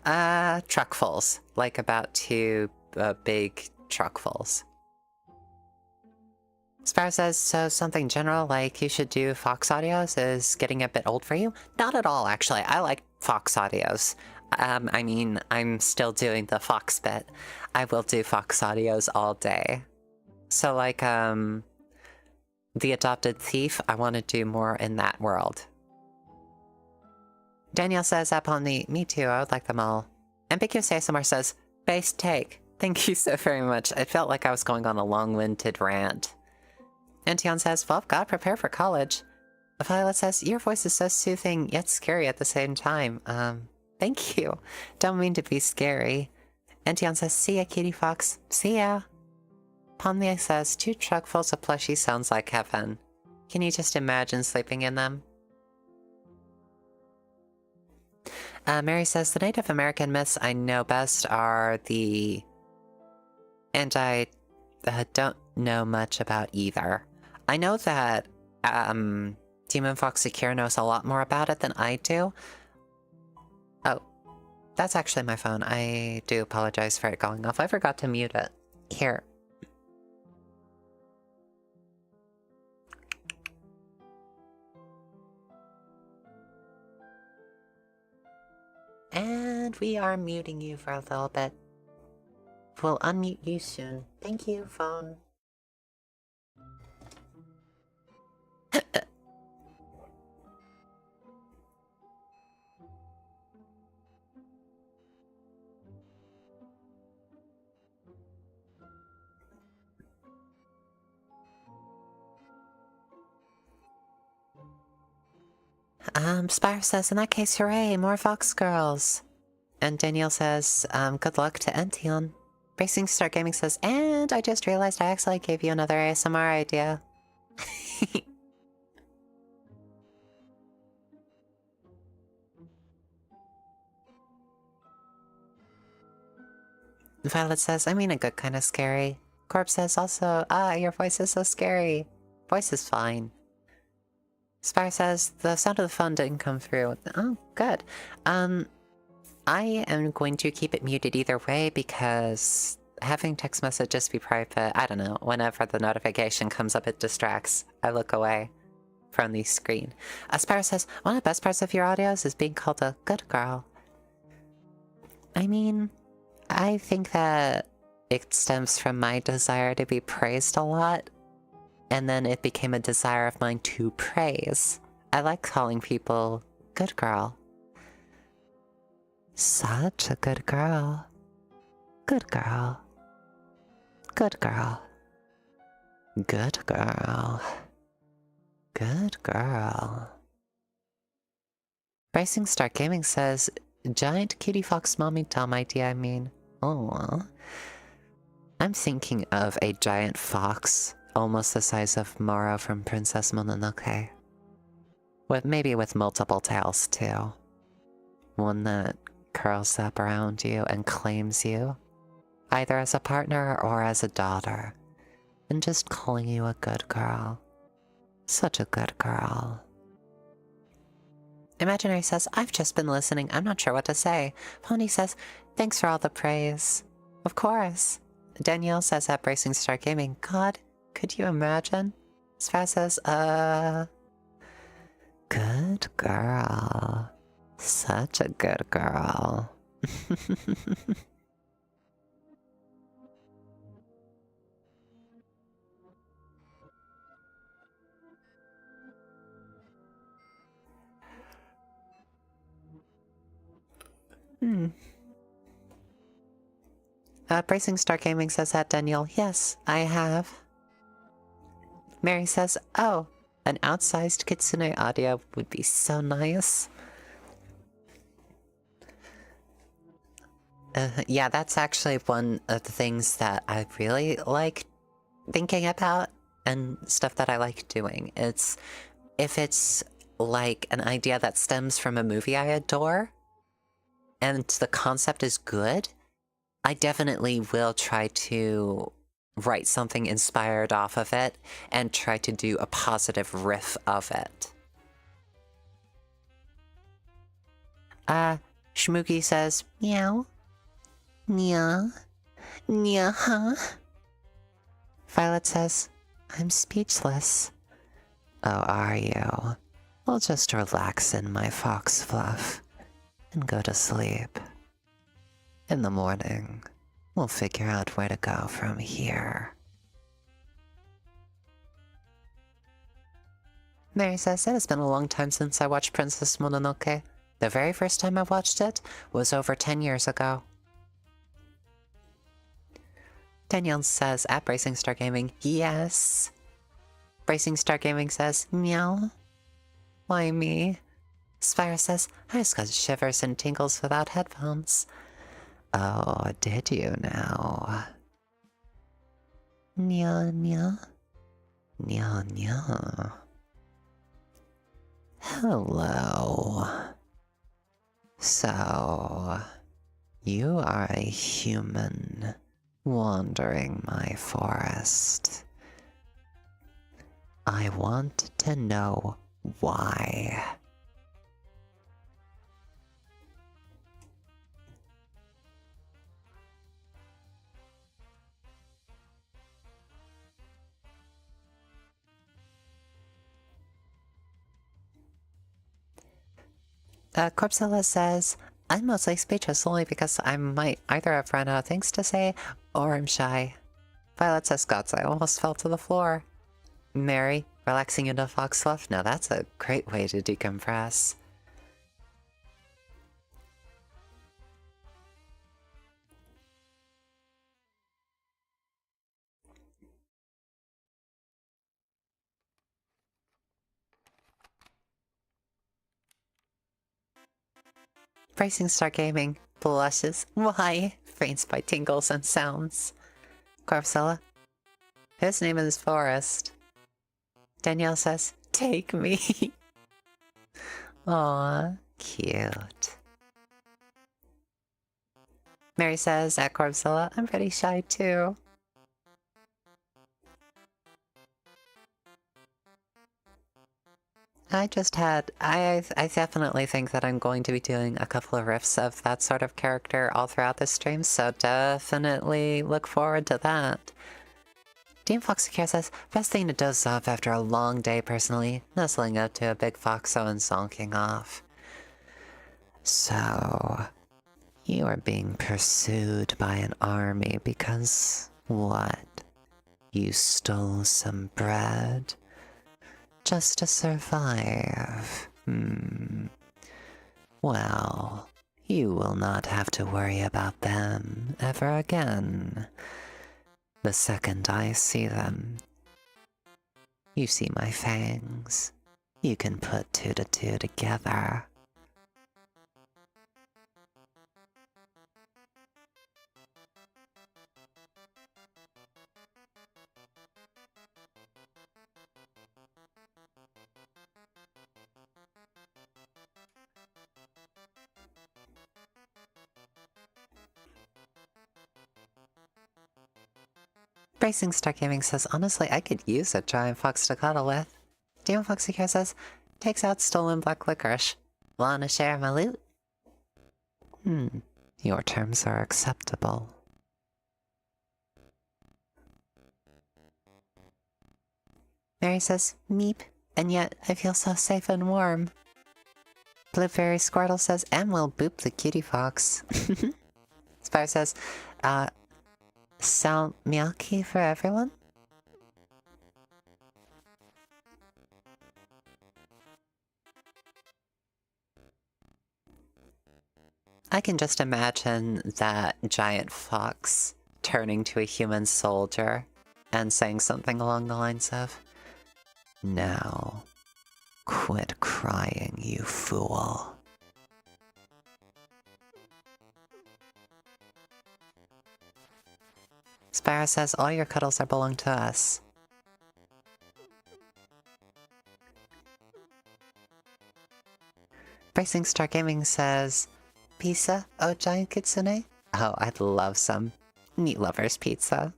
Truckfuls. Like about 2 big truckfuls. Sparrow says, so something general like you should do Fox audios is getting a bit old for you? Not at all, actually. I like Fox audios. I mean, I'm still doing the Fox bit. I will do Fox audios all day. So like, The Adopted Thief, I want to do more in that world. Danielle says, upon the me too, I would like them all. Ambiguous ASMR says, base take. Thank you so very much. It felt like I was going on a long-winded rant. Antion says, well, God, prepare for college. Violet says, your voice is so soothing yet scary at the same time. Thank you. Don't mean to be scary. Antion says, see ya, Cutiefox. See ya. Pomnia says, 2 truckfuls of plushies sounds like heaven. Can you just imagine sleeping in them? Mary says, the Native American myths I know best are the... And I don't know much about either. I know that Demon Fox Secure knows a lot more about it than I do. Oh, that's actually my phone. I do apologize for it going off. I forgot to mute it. Here. And we are muting you for a little bit. We'll unmute you soon. Thank you, phone. Spire says, in that case, hooray, more Fox girls. And Danielle says, good luck to Ention. Racing Star Gaming says, and I just realized I actually gave you another ASMR idea. Violet says, I mean a good kind of scary. Corp says also, your voice is so scary. Voice is fine. Spire says, the sound of the phone didn't come through. Oh, good. I am going to keep it muted either way because having text messages be private, I don't know, whenever the notification comes up, it distracts. I look away from the screen. Spire says, one of the best parts of your audios is being called a good girl. I mean, I think that it stems from my desire to be praised a lot. And then it became a desire of mine to praise. I like calling people good girl. Such a good girl. Good girl. Good girl. Good girl. Good girl. Racing Star Gaming says, giant Cutiefox mommy Tom idea, I mean. Oh. I'm thinking of a giant fox. Almost the size of Mara from Princess Mononoke. Maybe with multiple tails, too. One that curls up around you and claims you, either as a partner or as a daughter, and just calling you a good girl. Such a good girl. Imaginary says, I've just been listening, I'm not sure what to say. Pony says, thanks for all the praise. Of course. Danielle says at Bracing Star Gaming, God, could you imagine? Sfaz says, good girl. Such a good girl. Bracing Star Gaming says that, Danielle. Yes, I have. Mary says, oh, an outsized Kitsune audio would be so nice. Yeah, that's actually one of the things that I really like thinking about and stuff that I like doing. It's if it's like an idea that stems from a movie I adore and the concept is good, I definitely will try to write something inspired off of it and try to do a positive riff of it. Shmooky says, meow. Nya. Nya, huh? Violet says, I'm speechless. Oh, are you? I'll just relax in my fox fluff and go to sleep. In the morning, we'll figure out where to go from here. Mary says, it has been a long time since I watched Princess Mononoke. The very first time I watched it was over 10 years ago. Danielle says, at Bracing Star Gaming, yes. Bracing Star Gaming says, meow. Why me? Spire says, I just got shivers and tingles without headphones. Oh, did you now? Nya nya. Nya nya. Hello. So, you are a human wandering my forest. I want to know why. Corpsella says, I'm mostly speechless only because I might either have run out of things to say or I'm shy. Violet says, Gods, I almost fell to the floor. Mary, relaxing into fox fluff? Now that's a great way to decompress. Bracing Star Gaming blushes. Why? Faints by tingles and sounds. Corpsella. His name is Forest. Danielle says, take me. Aw, cute. Mary says, at Corpsella, I'm pretty shy too. I definitely think that I'm going to be doing a couple of riffs of that sort of character all throughout the stream, so definitely look forward to that. Dean Foxicare says, best thing to doze off after a long day personally, nuzzling up to a big foxo and zonking off. So, you are being pursued by an army because, what? You stole some bread? Just to survive. Well, you will not have to worry about them ever again. The second I see them, you see my fangs. You can put 2 to 2 together. Bracing Star Gaming says, honestly, I could use a giant fox to cuddle with. Demon Foxy Care says, takes out stolen black licorice. Wanna share my loot? Your terms are acceptable. Mary says, meep, and yet I feel so safe and warm. Blueberry Squirtle says, and we'll boop the Cutiefox. Spire says, salmiakki for everyone? I can just imagine that giant fox turning to a human soldier and saying something along the lines of, now, quit crying, you fool. Spyro says, all your cuddles are belong to us. Bracing Star Gaming says, pizza? Oh, giant kitsune? Oh, I'd love some meat lovers pizza.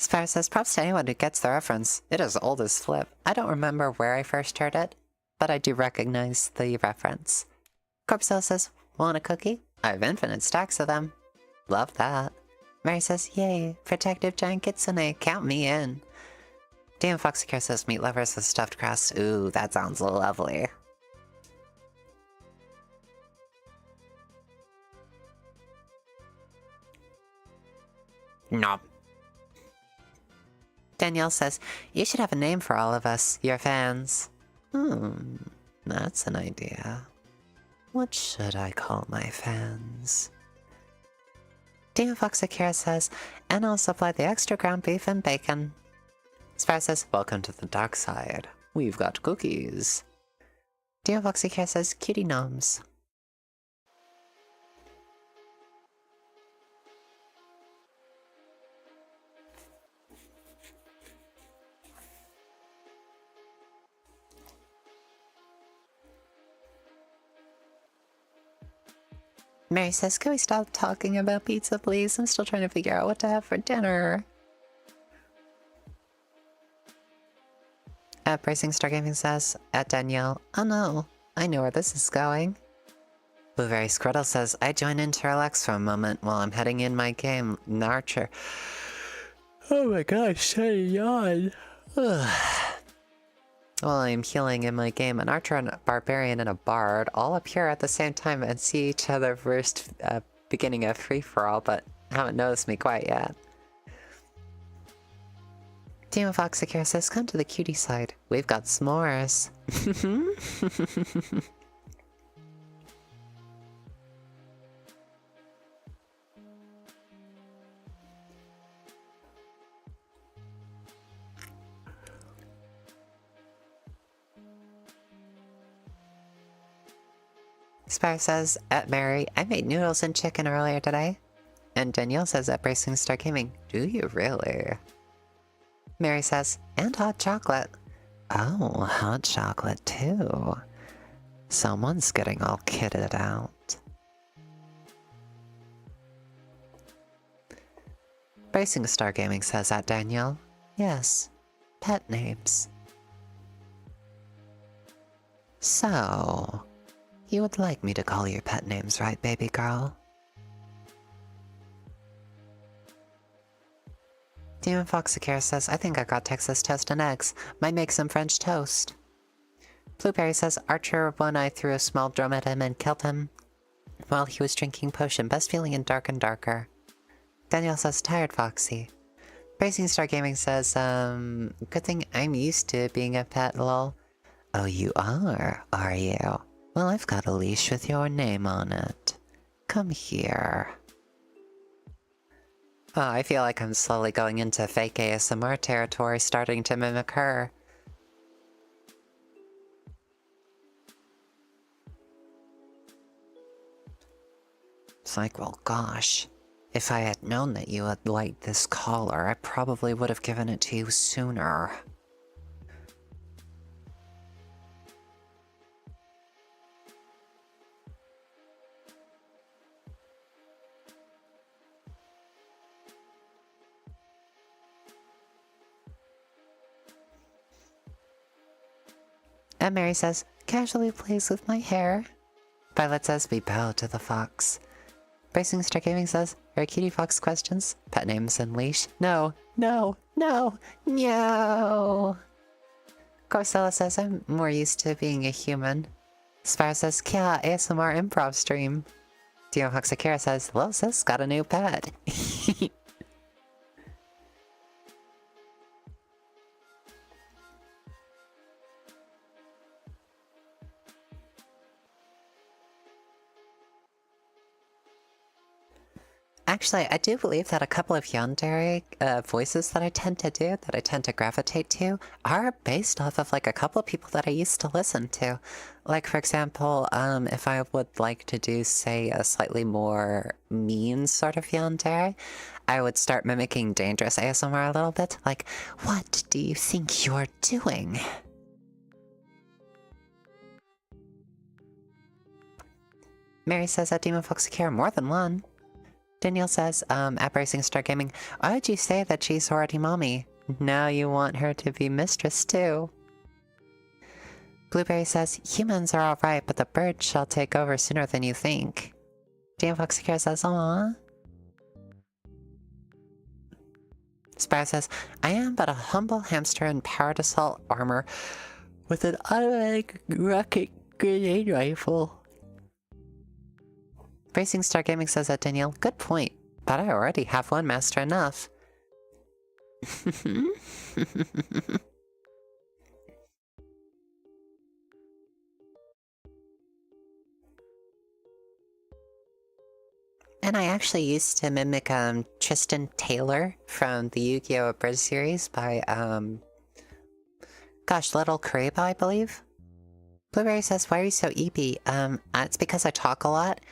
Spire says, props to anyone who gets the reference. It is old as flip. I don't remember where I first heard it, but I do recognize the reference. Corpusella says, want a cookie? I have infinite stacks of them. Love that. Mary says, yay, protective giant kitsune, count me in. Dan Foxycare says, meat lovers with stuffed crust. Ooh, that sounds lovely. Nope. Danielle says, you should have a name for all of us, your fans. That's an idea. What should I call my fans? Dan Foxycare says, and I'll supply the extra ground beef and bacon. Spire says, welcome to the dark side. We've got cookies. Dan Foxycare says, cutie gnomes. Mary says, can we stop talking about pizza, please? I'm still trying to figure out what to have for dinner. Bracing Stargaming says, at Danielle, oh no, I know where this is going. Blueberry Squirtle says, I join in to relax for a moment while I'm heading in my game, Archer. Oh my gosh, such a yawn. While I'm healing in my game, an archer, a barbarian, and a bard all appear at the same time and see each other first, beginning a free-for-all, but haven't noticed me quite yet. Demon Foxycare says, come to the cutie side. We've got s'mores. Spire says, at Mary, I made noodles and chicken earlier today. And Danielle says at Bracing Star Gaming, do you really? Mary says, and hot chocolate. Oh, hot chocolate too. Someone's getting all kitted out. Bracing Star Gaming says at Danielle, yes, pet names. So, you would like me to call your pet names, right, baby girl? Demon Foxycare says, I think I got Texas toast and eggs. Might make some French toast. Blueberry says, Archer One Eye threw a small drum at him and killed him while he was drinking potion, best feeling in dark and darker. Danielle says, tired Foxy. Bracing Star Gaming says, good thing I'm used to being a pet, lol. Oh, you are you? Well, I've got a leash with your name on it. Come here. Oh, I feel like I'm slowly going into fake ASMR territory, starting to mimic her. It's like, well, gosh. If I had known that you would like this collar, I probably would have given it to you sooner. And Mary says, casually plays with my hair. Violet says, we bow to the fox. Bracing Star Gaming says, are Cutiefox questions? Pet names and leash? No, no, no, no. Corcella says, I'm more used to being a human. Spire says, Kia, ASMR improv stream. Dio Hoxakira says, well, sis, got a new pet. Actually, I do believe that a couple of yandere voices that I tend to do, that I tend to gravitate to, are based off of like a couple of people that I used to listen to. Like, for example, if I would like to do, say, a slightly more mean sort of yandere, I would start mimicking dangerous ASMR a little bit. Like, what do you think you're doing? Mary says that Demon Fox care more than one. Danielle says, at Bracing Star Gaming, why would you say that she's already mommy? Now you want her to be mistress too. Blueberry says, humans are alright, but the birds shall take over sooner than you think. Demon Fox care says, aww. Spire says, I am but a humble hamster in powered assault armor with an automatic rocket grenade rifle. Bracing Star Gaming says that Danielle, good point, but I already have one master enough. And I actually used to mimic Tristan Taylor from the Yu-Gi-Oh! Abridged series by gosh, Little Kariba, I believe. Blueberry says, why are you so eepy? It's because I talk a lot.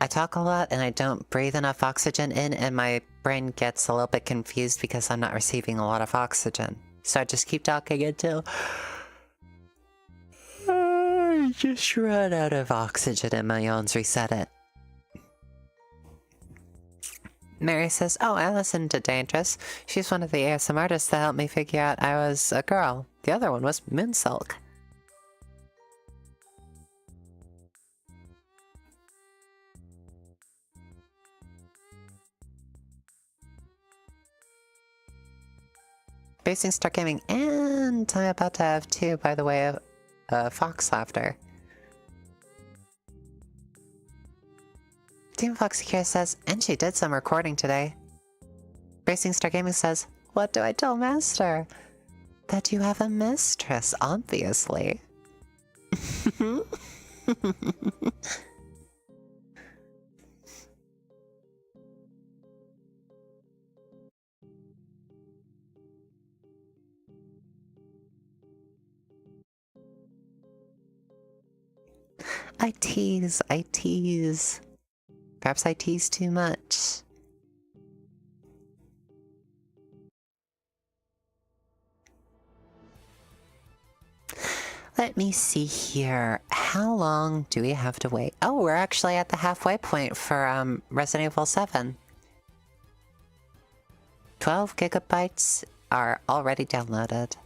I talk a lot and I don't breathe enough oxygen in, and my brain gets a little bit confused because I'm not receiving a lot of oxygen. So I just keep talking until I just run out of oxygen and my yawns reset it. Mary says, oh, I listened to Dangerous. She's one of the ASM artists that helped me figure out I was a girl. The other one was Moonsilk. Basing Star Gaming, and I'm about to have two, by the way, of Fox Laughter. Team Foxy Care says, and she did some recording today. Bracing Star Gaming says, what do I tell Master? That you have a mistress, obviously. I tease. Perhaps I tease too much. Let me see here. How long do we have to wait? Oh, we're actually at the halfway point for Resident Evil 7. 12 gigabytes are already downloaded.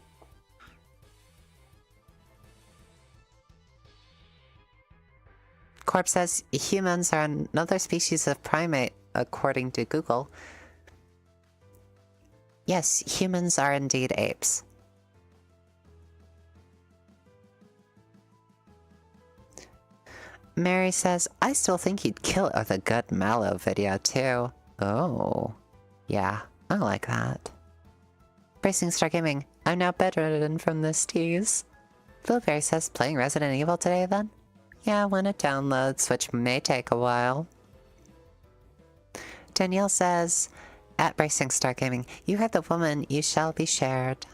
Corp says humans are another species of primate, according to Google. Yes, humans are indeed apes. Mary says, I still think you'd kill it with a good Mallow video too. Oh, yeah, I like that. Bracing Star Gaming, I'm now bedridden from this tease. Blueberry says, playing Resident Evil today then? Yeah, when it downloads, which may take a while. Danielle says, at Bracing Star Gaming, you heard the woman, you shall be shared.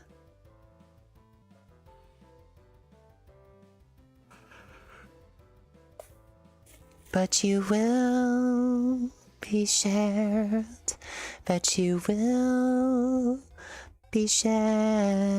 But you will be shared. But you will be shared.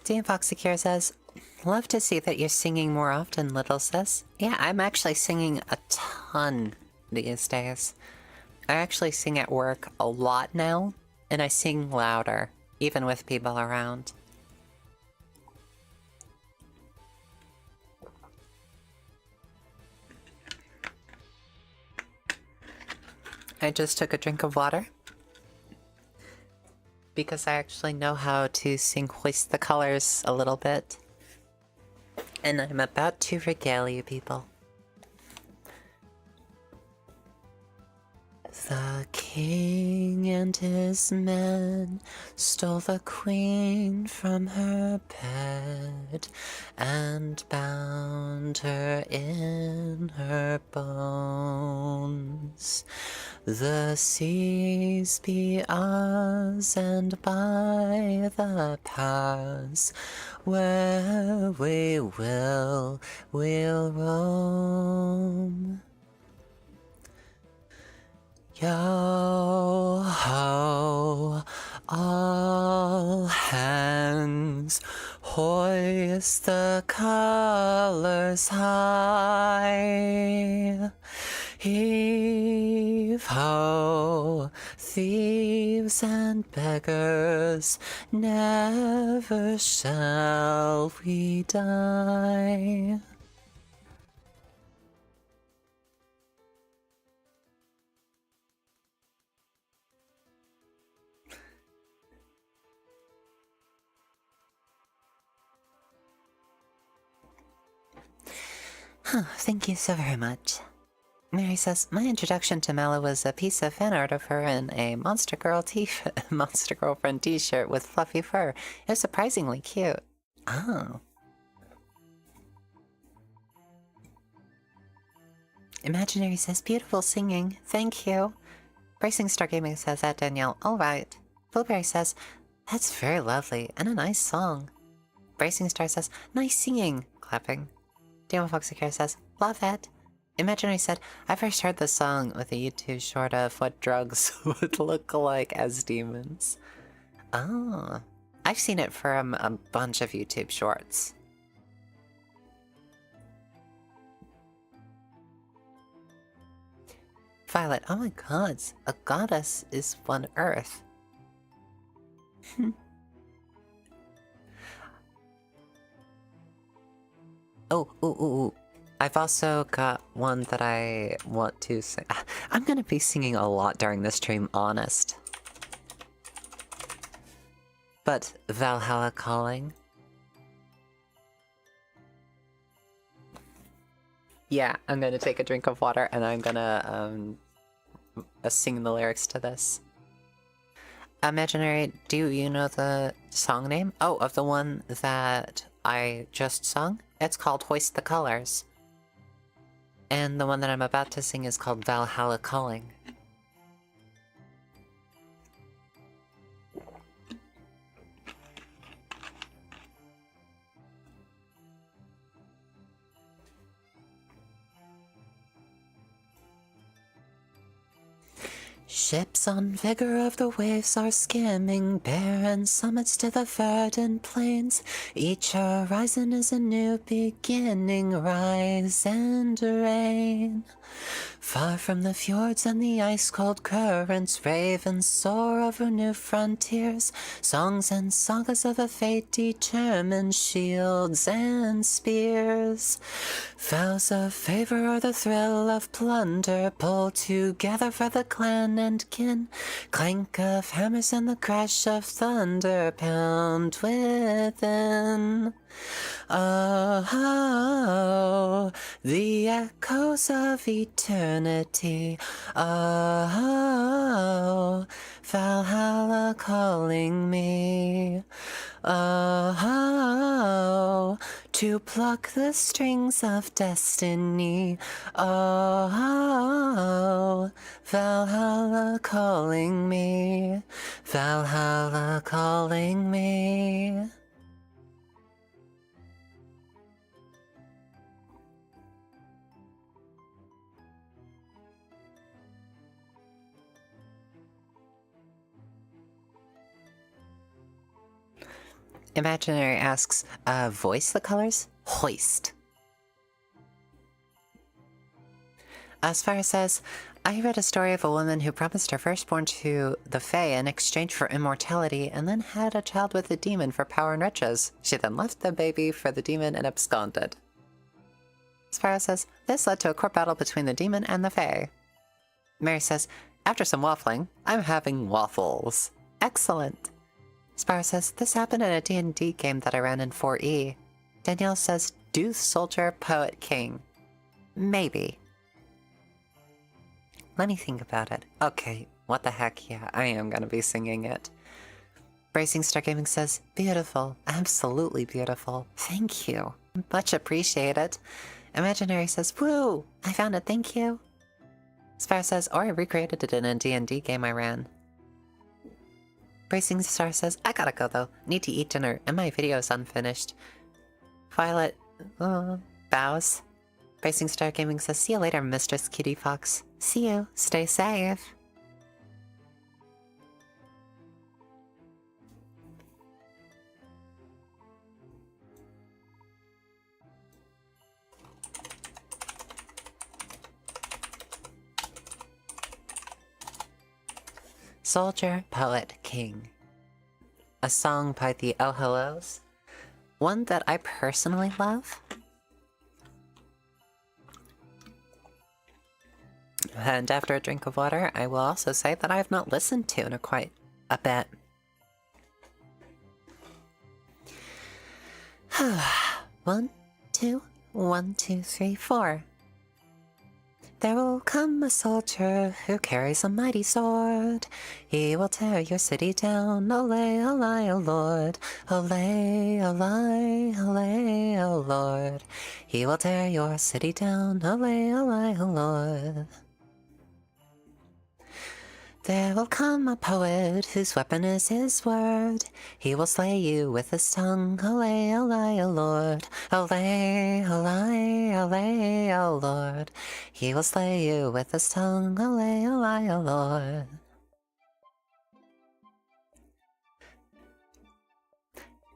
Dean Foxicure says, love to see that you're singing more often, little sis. Yeah, I'm actually singing a ton these days. I actually sing at work a lot now, and I sing louder, even with people around. I just took a drink of water. Because I actually know how to sing Hoist the Colors a little bit. And I'm about to regale you people. The king and his men stole the queen from her bed and bound her in her bones. The seas be ours, and by the paths where we will, we'll roam. Yo ho, all hands, hoist the colors high. Heave ho, thieves and beggars, never shall we die. Thank you so very much. Mary says, my introduction to Mela was a piece of fan art of her in a Monster Girlfriend t-shirt with fluffy fur. It was surprisingly cute. Oh. Imaginary says, beautiful singing. Thank you. Bracing Star Gaming says that, Danielle. Alright. Blueberry says, that's very lovely and a nice song. Bracing Star says, nice singing. Clapping. Demon Foxicare says, love it. Imaginary said, I first heard this song with a YouTube short of what drugs would look like as demons. Oh. I've seen it from a bunch of YouTube shorts. Violet, oh my god, a goddess is one earth. Oh. I've also got one that I want to sing. I'm gonna be singing a lot during this stream, honest. But Valhalla Calling. Yeah, I'm gonna take a drink of water and I'm gonna sing the lyrics to this. Imaginary, do you know the song name? Oh, of the one that I just sung? It's called Hoist the Colors. And the one that I'm about to sing is called Valhalla Calling. Ships on vigor of the waves are skimming barren summits to the verdant plains. Each horizon is a new beginning, rise and rain. Far from the fjords and the ice-cold currents, ravens soar over new frontiers. Songs and sagas of a fate determined, shields and spears. Vows of favor or the thrill of plunder, pull together for the clan and kin. Clank of hammers and the crash of thunder pound within. Oh, the echoes of eternity. Oh, Valhalla calling me. Oh, to pluck the strings of destiny. Oh, Valhalla calling me. Valhalla calling me. Imaginary asks, voice the colors? Hoist. Aspire says, I read a story of a woman who promised her firstborn to the Fae in exchange for immortality and then had a child with a demon for power and riches. She then left the baby for the demon and absconded. Aspire says, this led to a court battle between the demon and the Fae. Mary says, After some waffling, I'm having waffles. Excellent. Spyro says, this happened in a D&D game that I ran in 4E. Danielle says, Deuce Soldier Poet King. Maybe. Let me think about it. Okay, what the heck, yeah, I am gonna be singing it. Bracing Star Gaming says, beautiful, absolutely beautiful. Thank you. Much appreciated. Imaginary says, woo, I found it, thank you. Spyro says, or I recreated it in a D&D game I ran. Bracing Star says, I gotta go though. Need to eat dinner, and my video's unfinished. Violet, bows. Bracing Star Gaming says, see you later, Mistress Cutiefox. See you. Stay safe. Soldier, Poet, King. A song by the Oh Hellos. One that I personally love. And after a drink of water, I will also say that I have not listened to in quite a bit. 1, 2, 1, 2, 3, 4. There will come a soldier who carries a mighty sword. He will tear your city down. Olay, olay, O Lord. Olay, olay, olay, O Lord. He will tear your city down. Olay, olay, O Lord. There will come a poet whose weapon is his word. He will slay you with his tongue. Olay, olay, O Lord. Olay, olay, olay, O Lord. He will slay you with his tongue. Olay, olay, O Lord.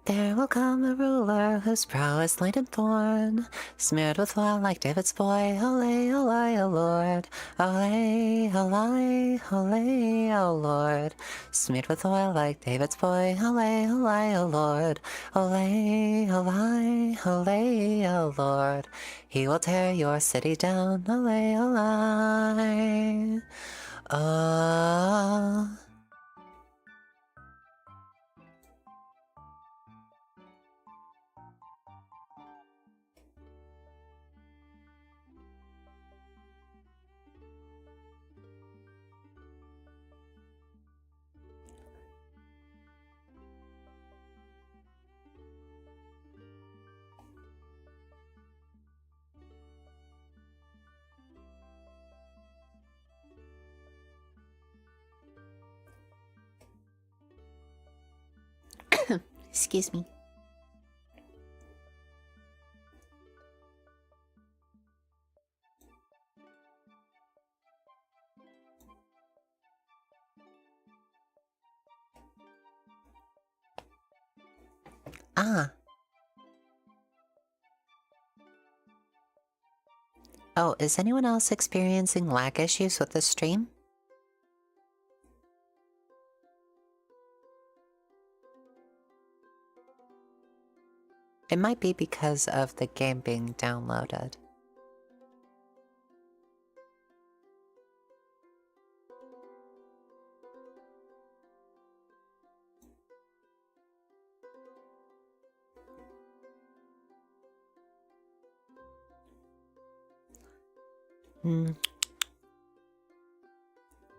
There will come a ruler whose brow is lined in thorn, smeared with oil like David's boy. Olay, olay, O Lord. Olay, olay, olay, O Lord. Smeared with oil like David's boy. Olay, olay, O Lord. Olay, olay, olay, O Lord. He will tear your city down. Olay, olay. Oh. Excuse me. Ah. Oh, is anyone else experiencing lag issues with the stream? It might be because of the game being downloaded.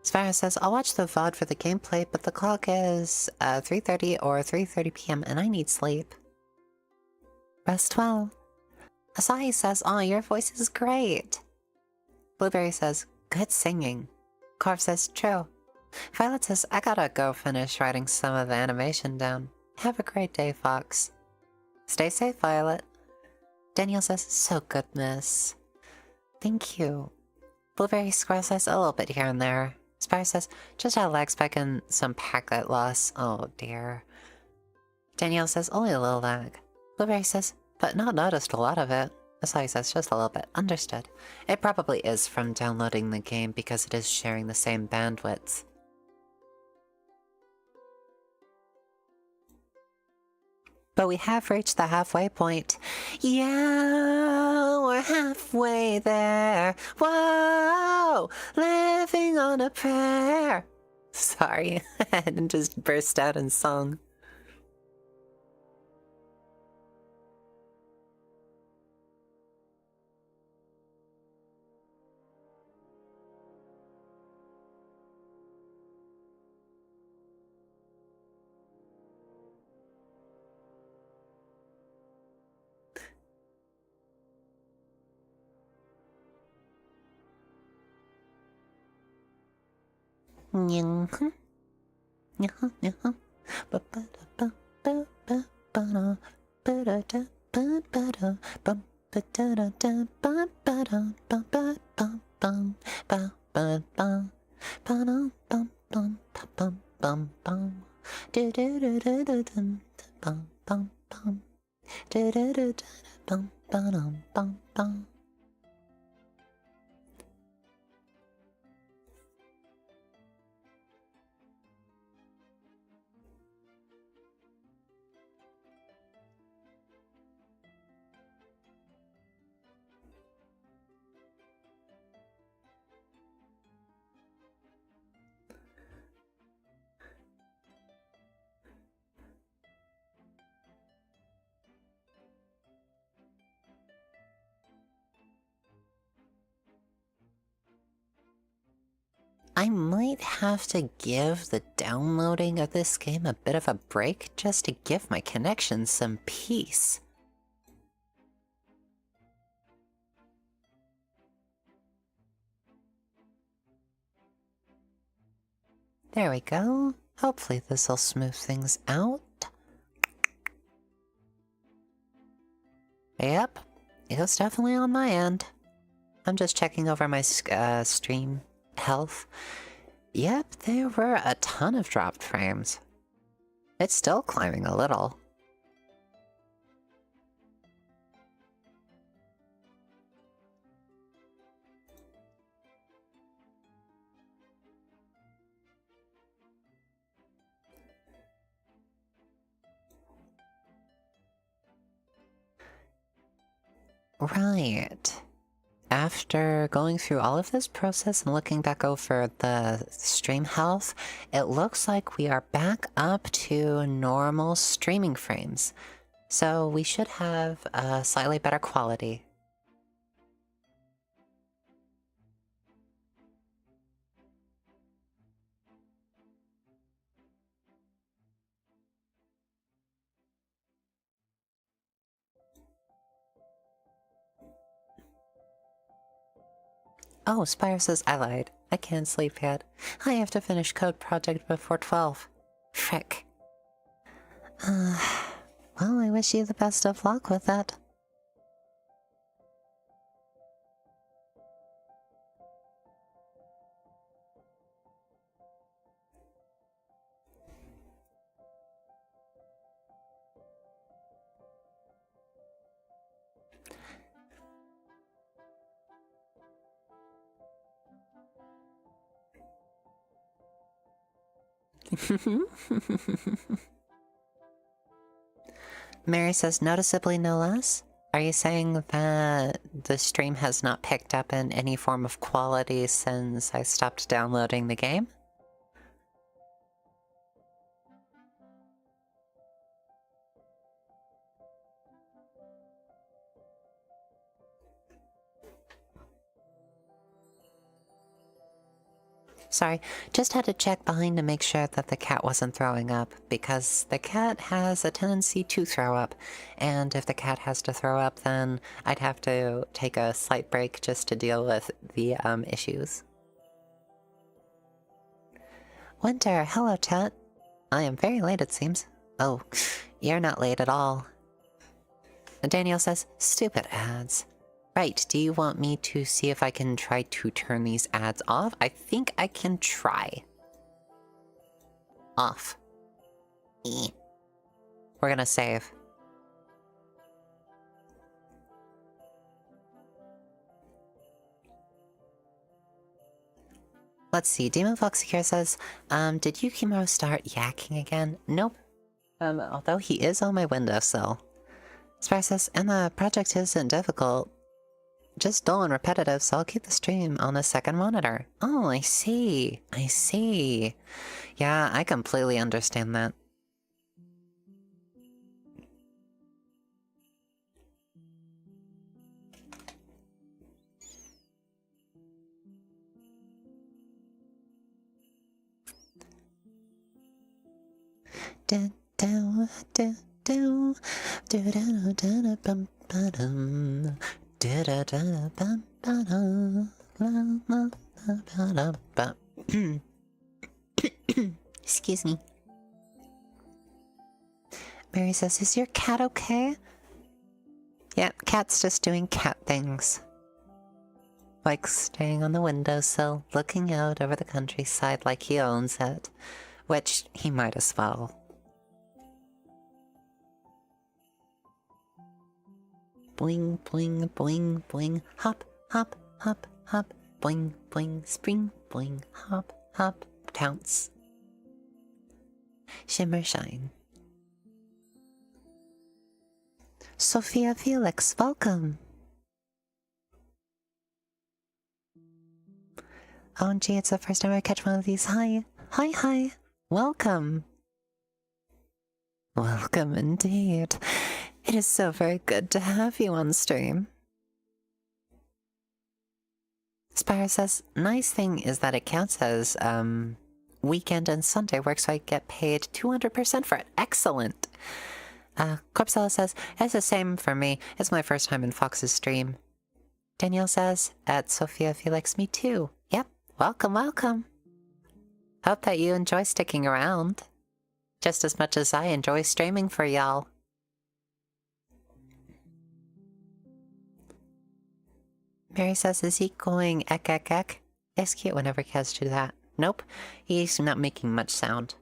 Spyro says, I'll watch the VOD for the gameplay, but the clock is 3:30 or 3:30 p.m. and I need sleep. Rest well. Asahi says, oh, your voice is great. Blueberry says, good singing. Corv says, true. Violet says, I gotta go finish writing some of the animation down. Have a great day, Fox. Stay safe, Violet. Daniel says, so good, miss. Thank you. Blueberry Squirrel says, a little bit here and there. Spyro says, just had a lag spike and some packet loss. Oh dear. Danielle says, only a little lag. Blueberry says, but not noticed a lot of it. Asahi says, just a little bit. Understood. It probably is from downloading the game because it is sharing the same bandwidth. But we have reached the halfway point. Yeah, we're halfway there. Whoa, living on a prayer. Sorry, and just burst out in song. I might have to give the downloading of this game a bit of a break just to give my connection some peace. There we go. Hopefully this'll smooth things out. Yep, it was definitely on my end. I'm just checking over my stream health. Yep, there were a ton of dropped frames. It's still climbing a little. Right. After going through all of this process and looking back over the stream health, it looks like we are back up to normal streaming frames. So we should have a slightly better quality. Oh, Spire says I lied. I can't sleep yet. I have to finish code project before 12. Frick. Well, I wish you the best of luck with that. Mary says noticeably no less? Are you saying that the stream has not picked up in any form of quality since I stopped downloading the game? Sorry, just had to check behind to make sure that the cat wasn't throwing up, because the cat has a tendency to throw up, and if the cat has to throw up, then I'd have to take a slight break just to deal with the issues. Winter, hello chat. I am very late it seems. Oh, you're not late at all. And Daniel says, stupid ads. Right, do you want me to see if I can try to turn these ads off? I think I can try. Off. We're gonna save. Let's see, Demon Fox here says, did Yukimura start yakking again? Nope. Although he is on my windowsill. Spire says, and the project isn't difficult. Just dull and repetitive, so I'll keep the stream on the second monitor. Oh, I see. I see. Yeah, I completely understand that. Do do do do do do do bum ba dum do do do bum ba dum la la ba dum. Excuse me. Mary says, "Is your cat okay?" Yeah, cat's just doing cat things. Like staying on the windowsill, looking out over the countryside like he owns it. Which he might as well. Boing, boing, boing, boing, hop, hop, hop, hop, boing, boing, spring, boing, hop, hop, pounce. Shimmer, shine. Sophia Felix, welcome. OMG, it's the first time I catch one of these. Hi, hi, hi. Welcome. Welcome indeed. It is so very good to have you on stream. Spire says, nice thing is that it counts as weekend and Sunday work, so I get paid 200% for it. Excellent. Corpsella says, it's the same for me. It's my first time in Fox's stream. Danielle says, at Sophia Felix, me too. Yep, welcome, welcome. Hope that you enjoy sticking around. Just as much as I enjoy streaming for y'all. Mary says, is he going ek ek ek? It's cute whenever cats do that. Nope, he's not making much sound.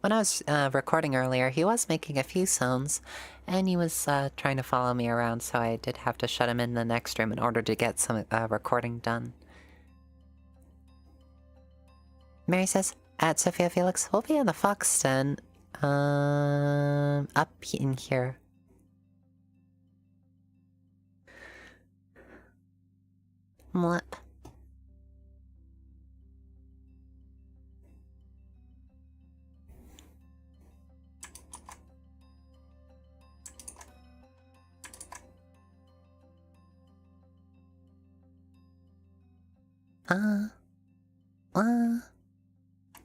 When I was recording earlier, he was making a few sounds, and he was trying to follow me around, so I did have to shut him in the next room in order to get some recording done. Mary says, at Sophia Felix, we'll be in the Fox Den, up in here. Mwep.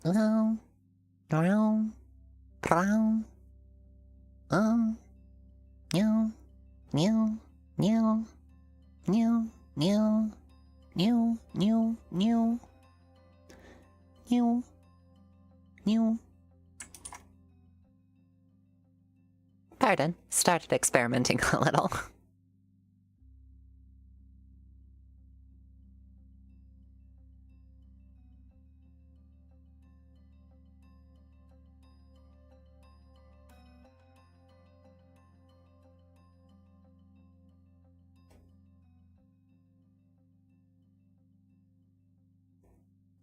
No, brown, brown, new, new, new, new, new, new, new, new, new, new. Pardon, started experimenting a little.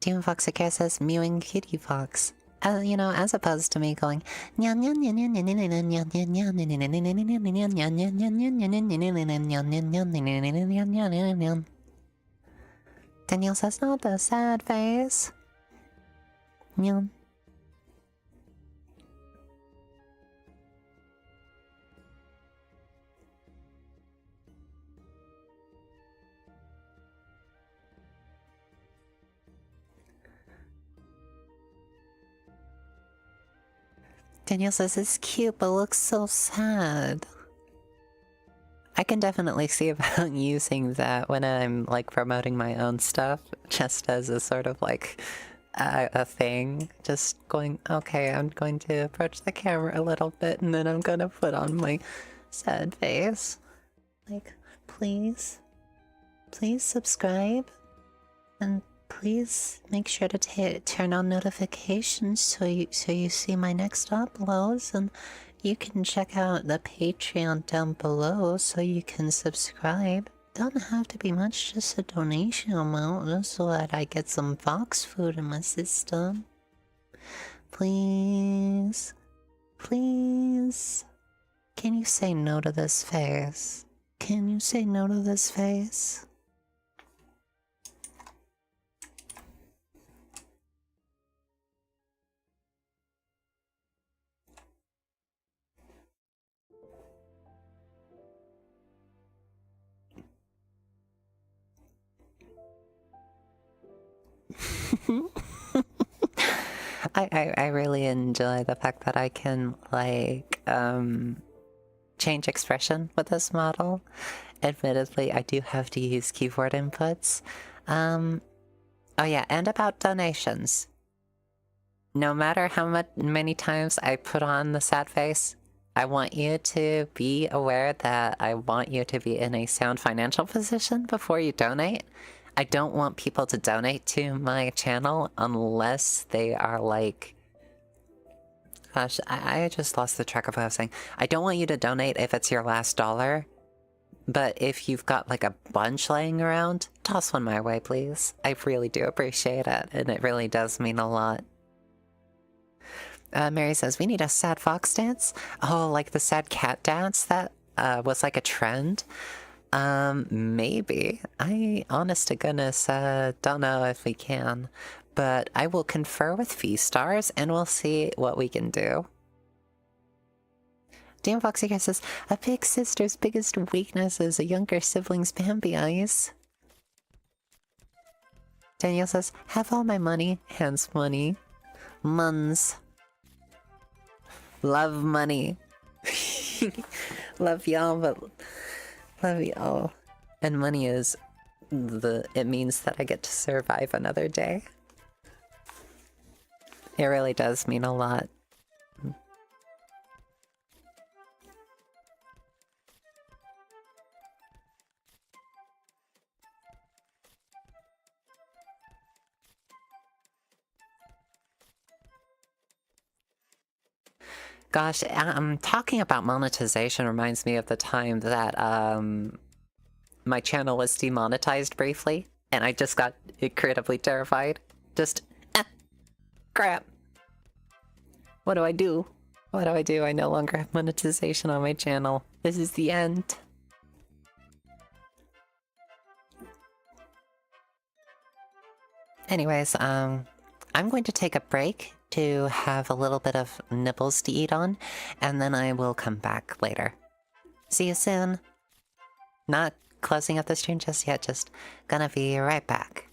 Cutiefox Akira says, mewing Cutiefox. You know, as opposed to me going, Danielle says, not the sad face. Danielle says, it's cute, but looks so sad. I can definitely see about using that when I'm, like, promoting my own stuff, just as a sort of, like, a thing. Just going, okay, I'm going to approach the camera a little bit, and then I'm gonna put on my sad face. Like, please subscribe, and please make sure to turn on notifications so you see my next uploads, and you can check out the Patreon down below so you can subscribe. Doesn't have to be much, just a donation amount, just so that I get some fox food in my system. Please. Please. Can you say no to this face? Can you say no to this face? I really enjoy the fact that I can, like, change expression with this model. Admittedly, I do have to use keyboard inputs. Oh yeah, and about donations. No matter how many times I put on the sad face, I want you to be aware that I want you to be in a sound financial position before you donate. I don't want people to donate to my channel unless they are like... Gosh, I just lost the track of what I was saying. I don't want you to donate if it's your last dollar, but if you've got like a bunch laying around, toss one my way, please. I really do appreciate it, and it really does mean a lot. Mary says, we need a sad fox dance? Oh, like the sad cat dance that was like a trend? Maybe. I, honest to goodness, don't know if we can. But I will confer with V-Stars and we'll see what we can do. Dan Foxy Guy says, a big sister's biggest weakness is a younger sibling's Bambi eyes. Daniel says, have all my money, hence money. Muns. Love money. Love y'all, but love y'all. And money is it means that I get to survive another day. It really does mean a lot. Gosh, talking about monetization reminds me of the time that my channel was demonetized briefly, and I just got incredibly terrified. Just, crap. What do I do? What do I do? I no longer have monetization on my channel. This is the end. Anyways, I'm going to take a break to have a little bit of nibbles to eat on, and then I will come back later. See you soon. Not closing up the stream just yet, just gonna be right back.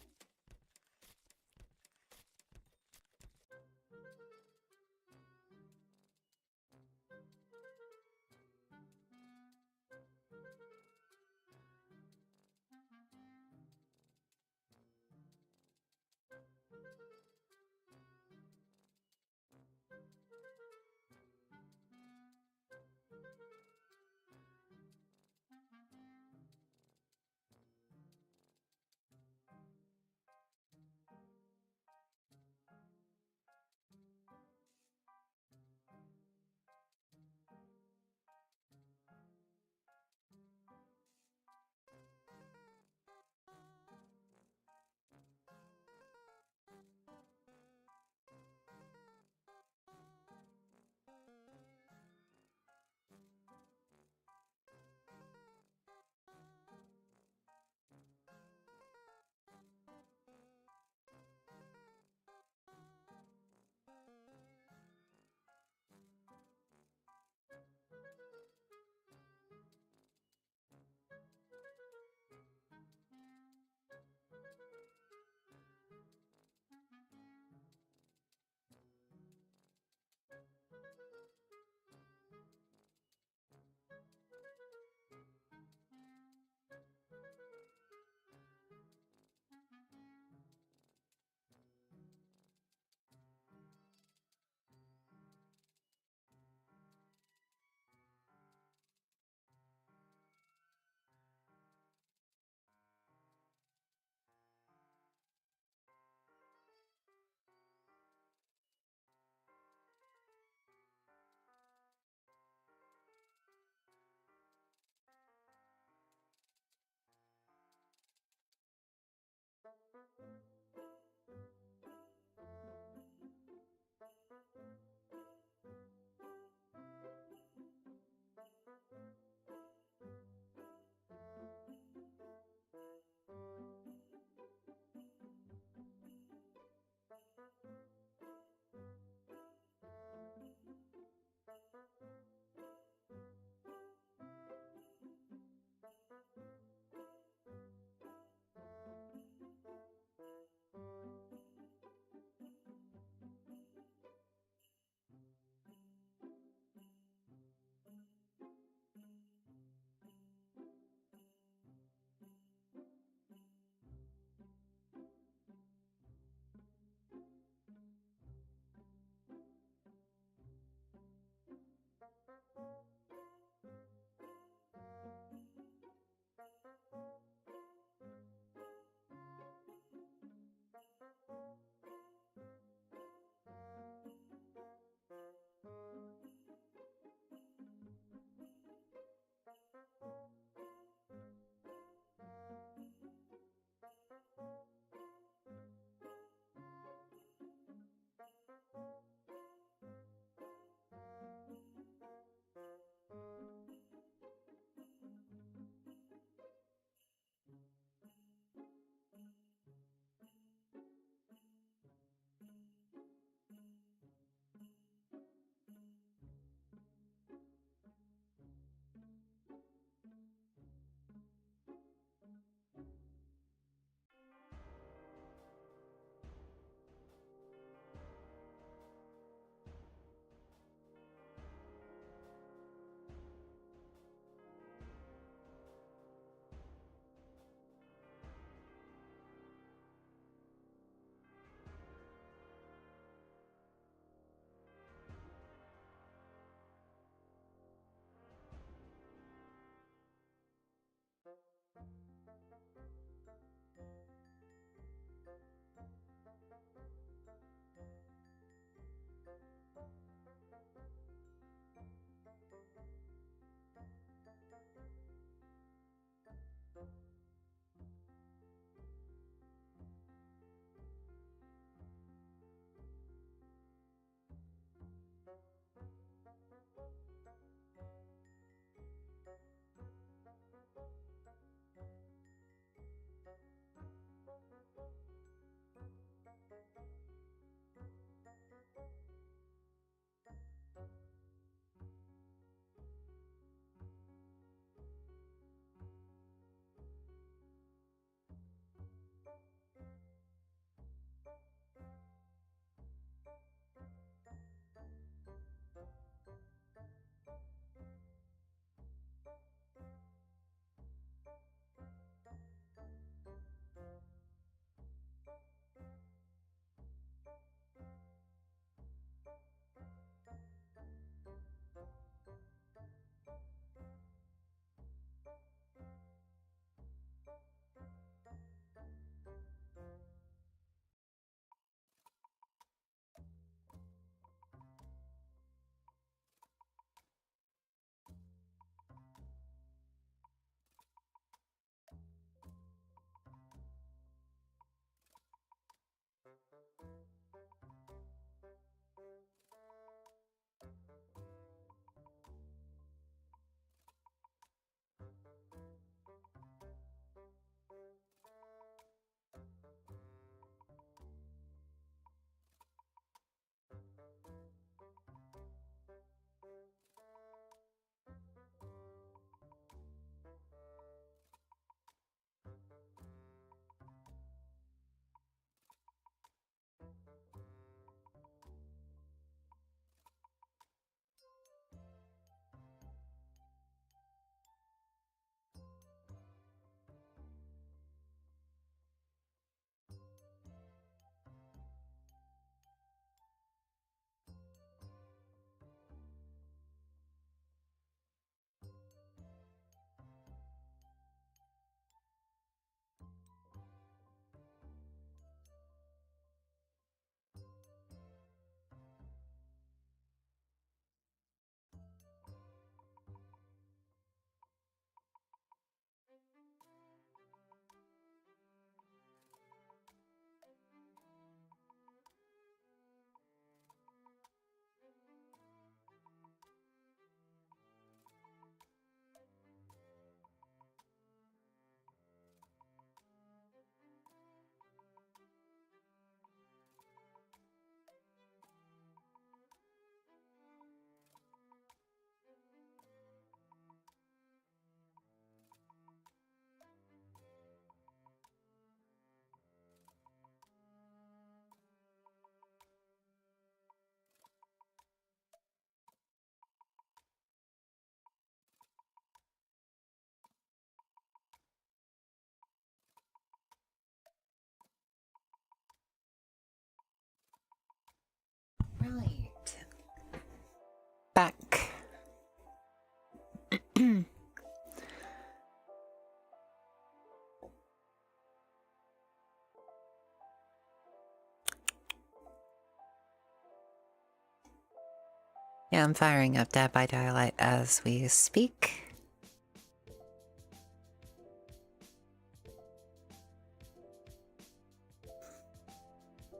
Yeah, I'm firing up Dead by Daylight as we speak.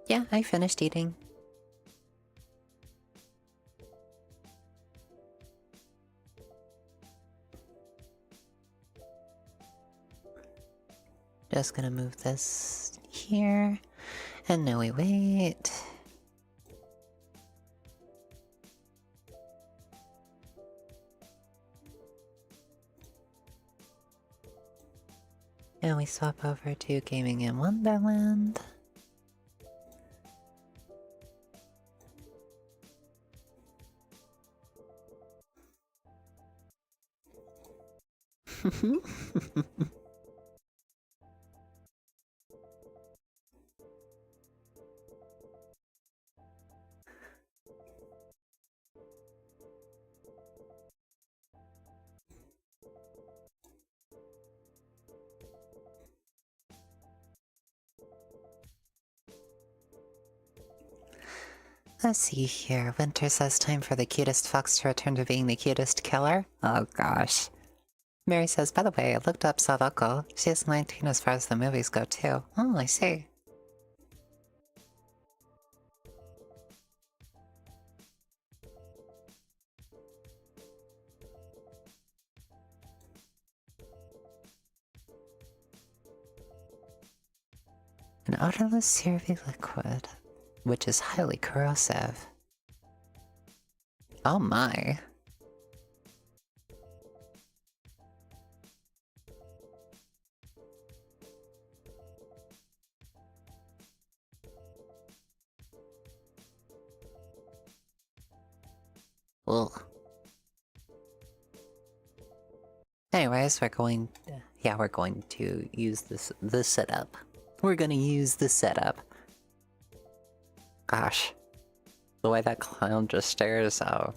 Yeah, I finished eating. Just gonna move this here. And now we wait. And we swap over to Gaming in Wonderland. Let's see here. Winter says time for the cutest fox to return to being the cutest killer. Oh gosh. Mary says, by the way, I looked up Sadako. She is 19 as far as the movies go too. Oh, I see. An odorless syrupy liquid, which is highly corrosive. Oh my. Ugh. Anyways, we're going to use the setup. We're gonna use the setup. Gosh. The way that clown just stares out.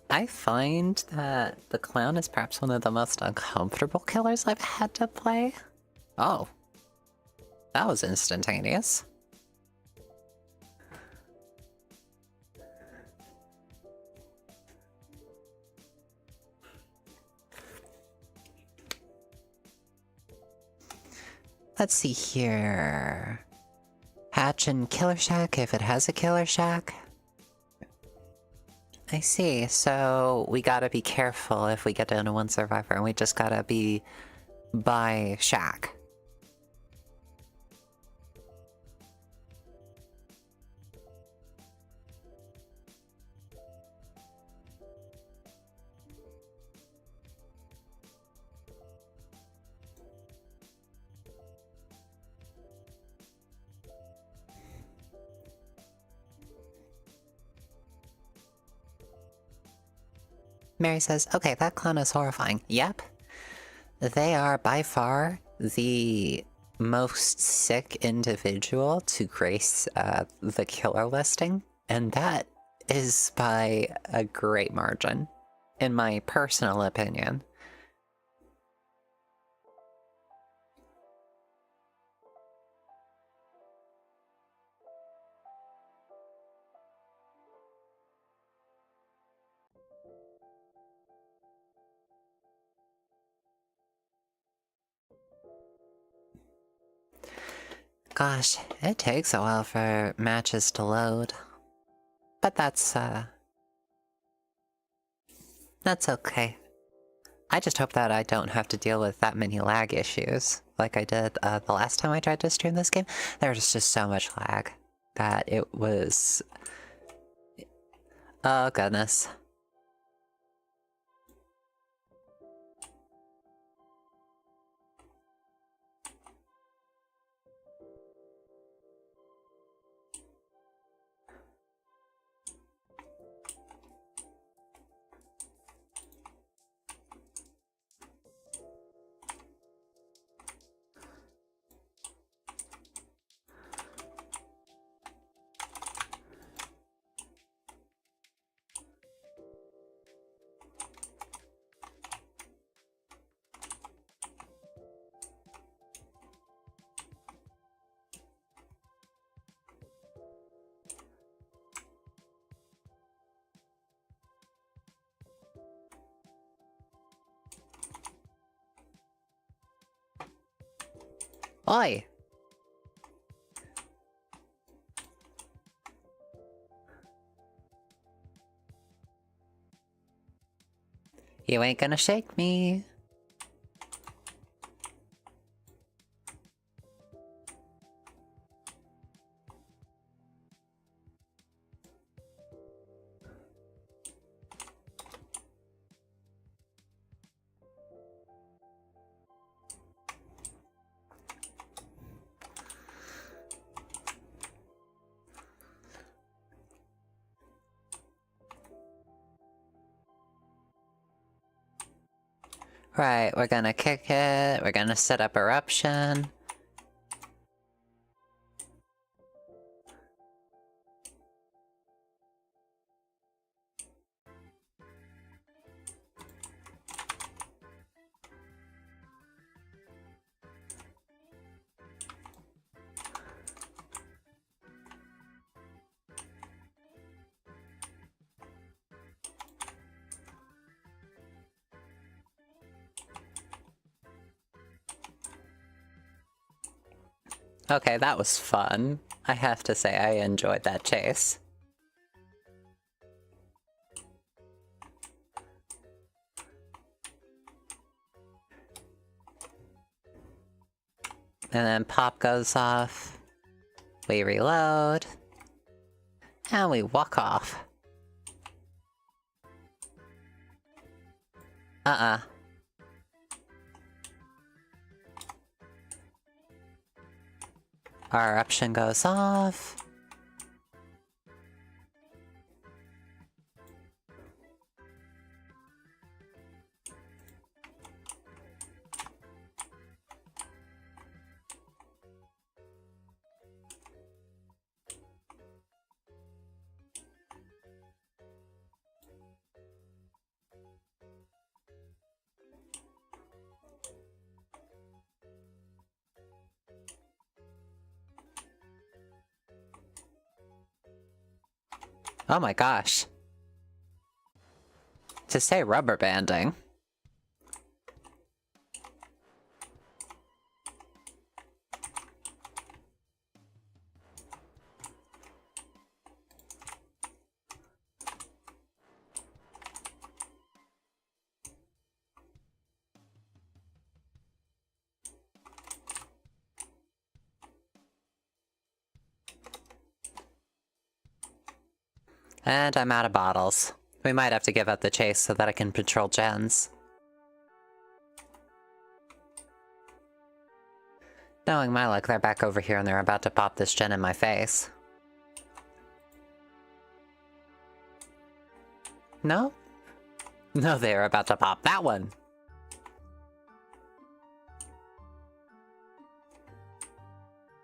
I find that the clown is perhaps one of the most uncomfortable killers I've had to play. Oh. That was instantaneous. Let's see here. Hatch and Killer Shack, if it has a Killer Shack. I see, so we gotta be careful if we get down to one survivor, and we just gotta be by Shack. Mary says, okay, that clown is horrifying. Yep. They are by far the most sick individual to grace the killer listing, and that is by a great margin, in my personal opinion. Gosh, it takes a while for matches to load. But that's okay. I just hope that I don't have to deal with that many lag issues like I did the last time I tried to stream this game. There was just so much lag that it was... Oh goodness. Oi! You ain't gonna shake me. Right, we're gonna kick it, we're gonna set up eruption. Okay, that was fun. I have to say I enjoyed that chase. And then pop goes off. We reload. And we walk off. Our eruption goes off. Oh my gosh. To say rubber banding. And I'm out of bottles. We might have to give up the chase so that I can patrol gens. Knowing my luck, they're back over here and they're about to pop this gen in my face. No? No, they're about to pop that one!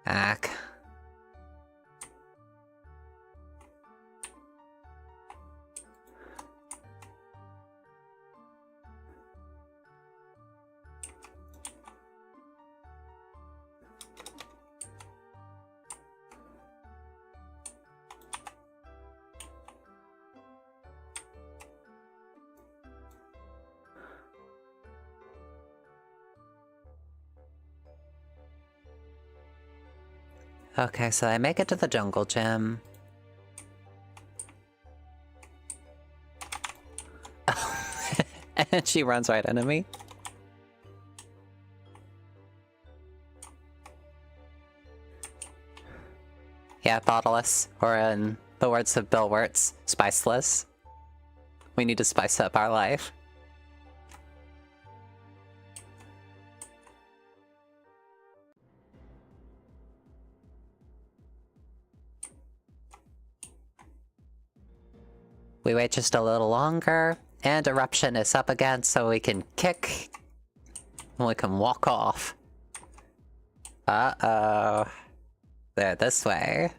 Ack. Okay, so I make it to the jungle gym. And she runs right into me. Yeah, bottleless, or in the words of Bill Wirtz, spiceless. We need to spice up our life. We wait just a little longer, and eruption is up again, so we can kick, and we can walk off. Uh-oh. They're this way.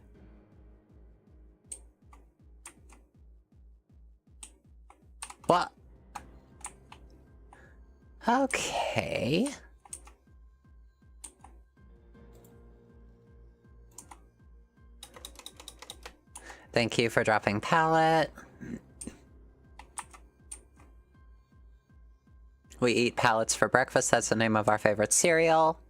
What? Okay. Thank you for dropping pallet. We eat pallets for breakfast, that's the name of our favorite cereal.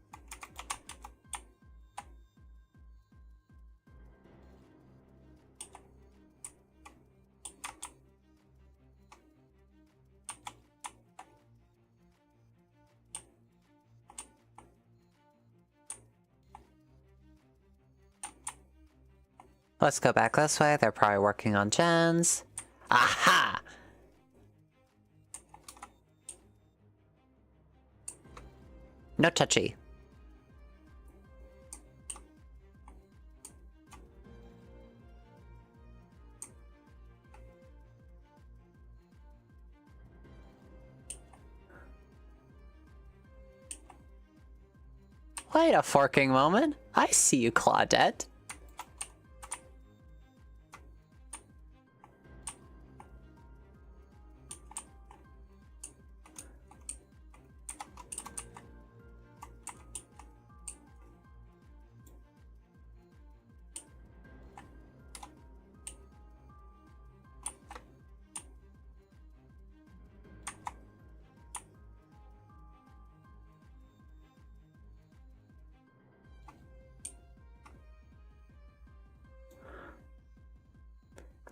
Let's go back this way. They're probably working on gens. Aha! No touchy. Wait a forking moment. I see you, Claudette.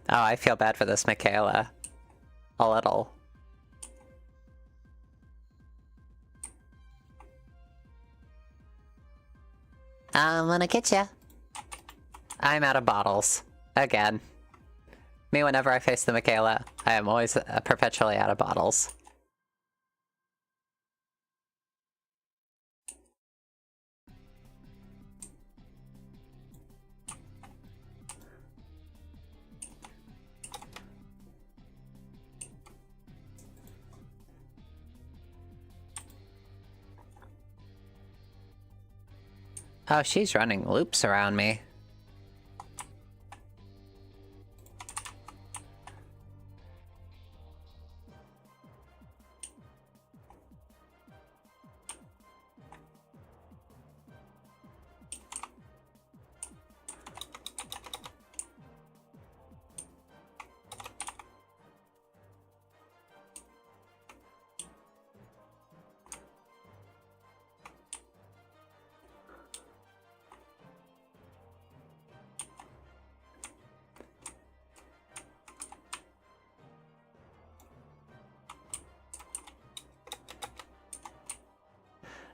Oh, I feel bad for this Michaela. A little. I'm gonna get ya. I'm out of bottles. Again. Me, whenever I face the Michaela, I am always perpetually out of bottles. Oh, she's running loops around me.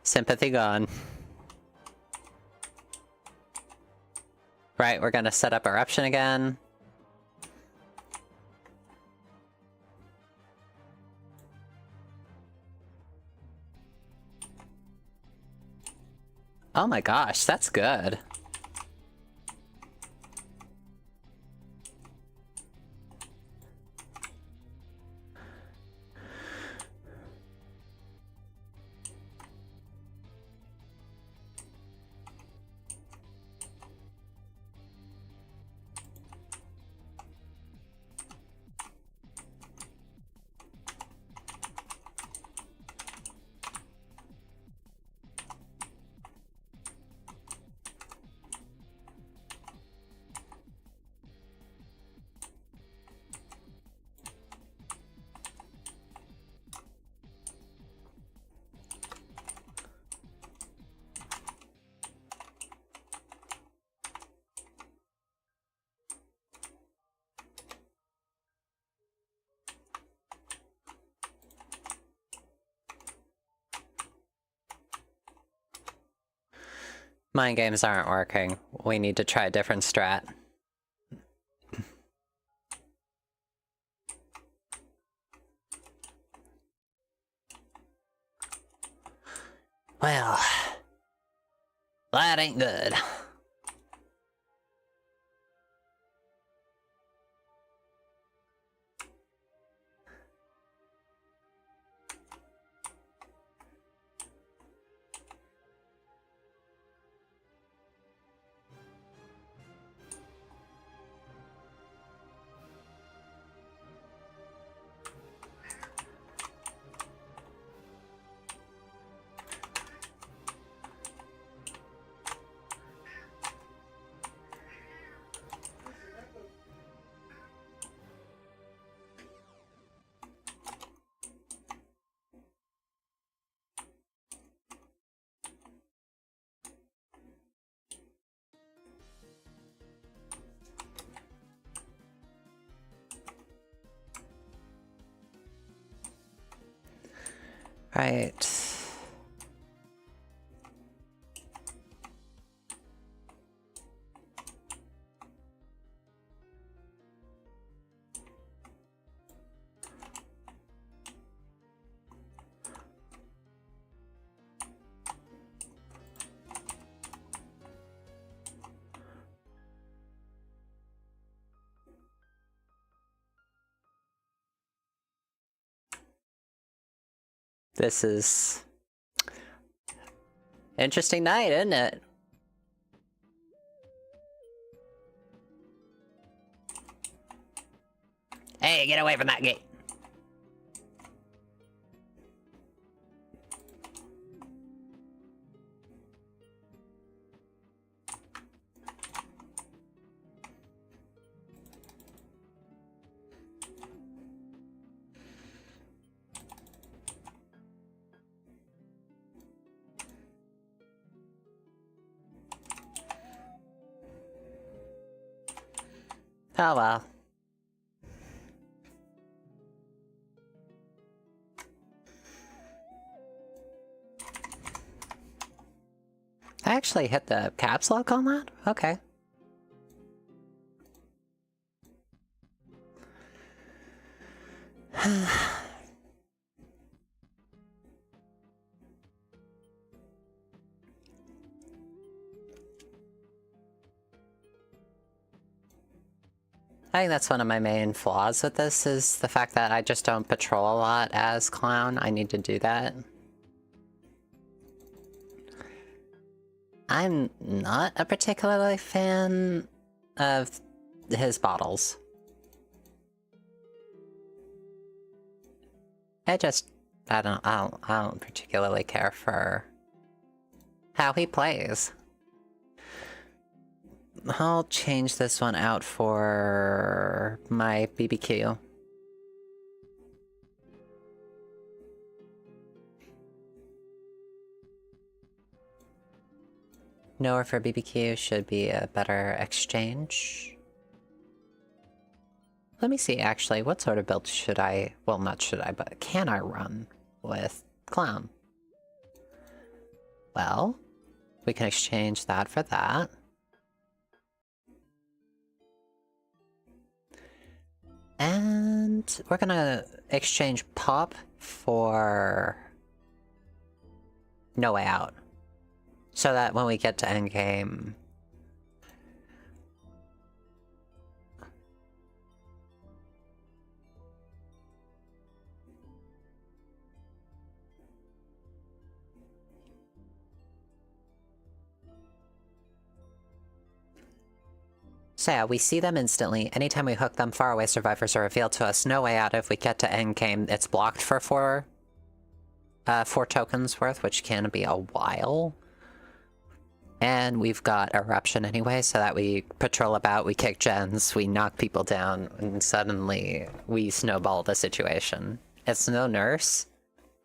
Sympathy gone. Right, we're gonna set up Eruption again. Oh my gosh, that's good. Mind games aren't working. We need to try a different strat. Well, that ain't good. Right. This is... interesting night, isn't it? Hey, get away from that gate! Oh well. I actually hit the caps lock on that? Okay. I think that's one of my main flaws with this, is the fact that I just don't patrol a lot as Clown. I need to do that. I'm not a particularly fan of his bottles. I don't particularly care for how he plays. I'll change this one out for my BBQ. Nowhere for BBQ should be a better exchange. Let me see, actually, what sort of build should I... well, not should I, but can I run with Clown? Well, we can exchange that for that. And we're gonna exchange Pop for No Way Out. So that when we get to endgame... So yeah, we see them instantly. Anytime we hook them, faraway survivors are revealed to us. No Way Out. If we get to endgame, it's blocked for 4 tokens worth, which can be a while. And we've got Eruption anyway, so that we patrol about, we kick gens, we knock people down, and suddenly we snowball the situation. It's no nurse,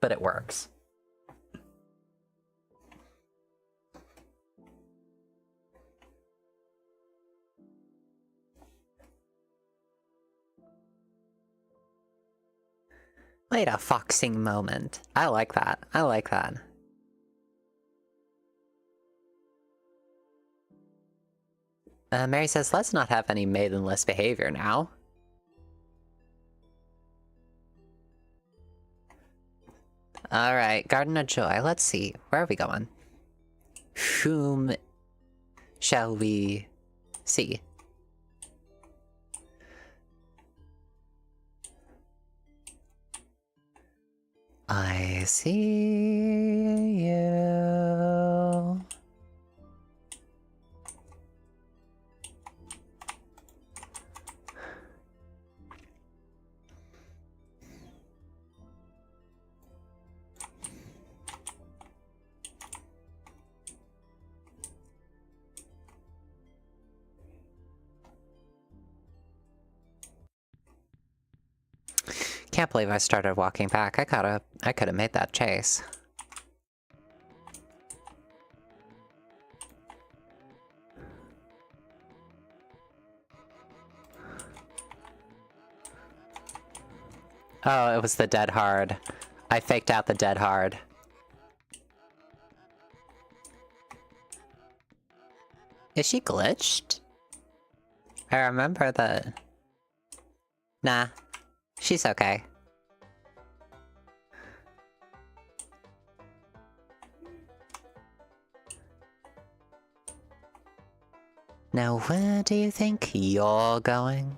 but it works. Wait, a foxing moment. I like that. I like that. Mary says, let's not have any maidenless behavior now. Alright, Garden of Joy. Let's see. Where are we going? Whom shall we see? I see you. Can't believe I started walking back. I could have made that chase. Oh, it was the dead hard. I faked out the dead hard. Is she glitched? I remember that. Nah. She's okay. Now where do you think you're going?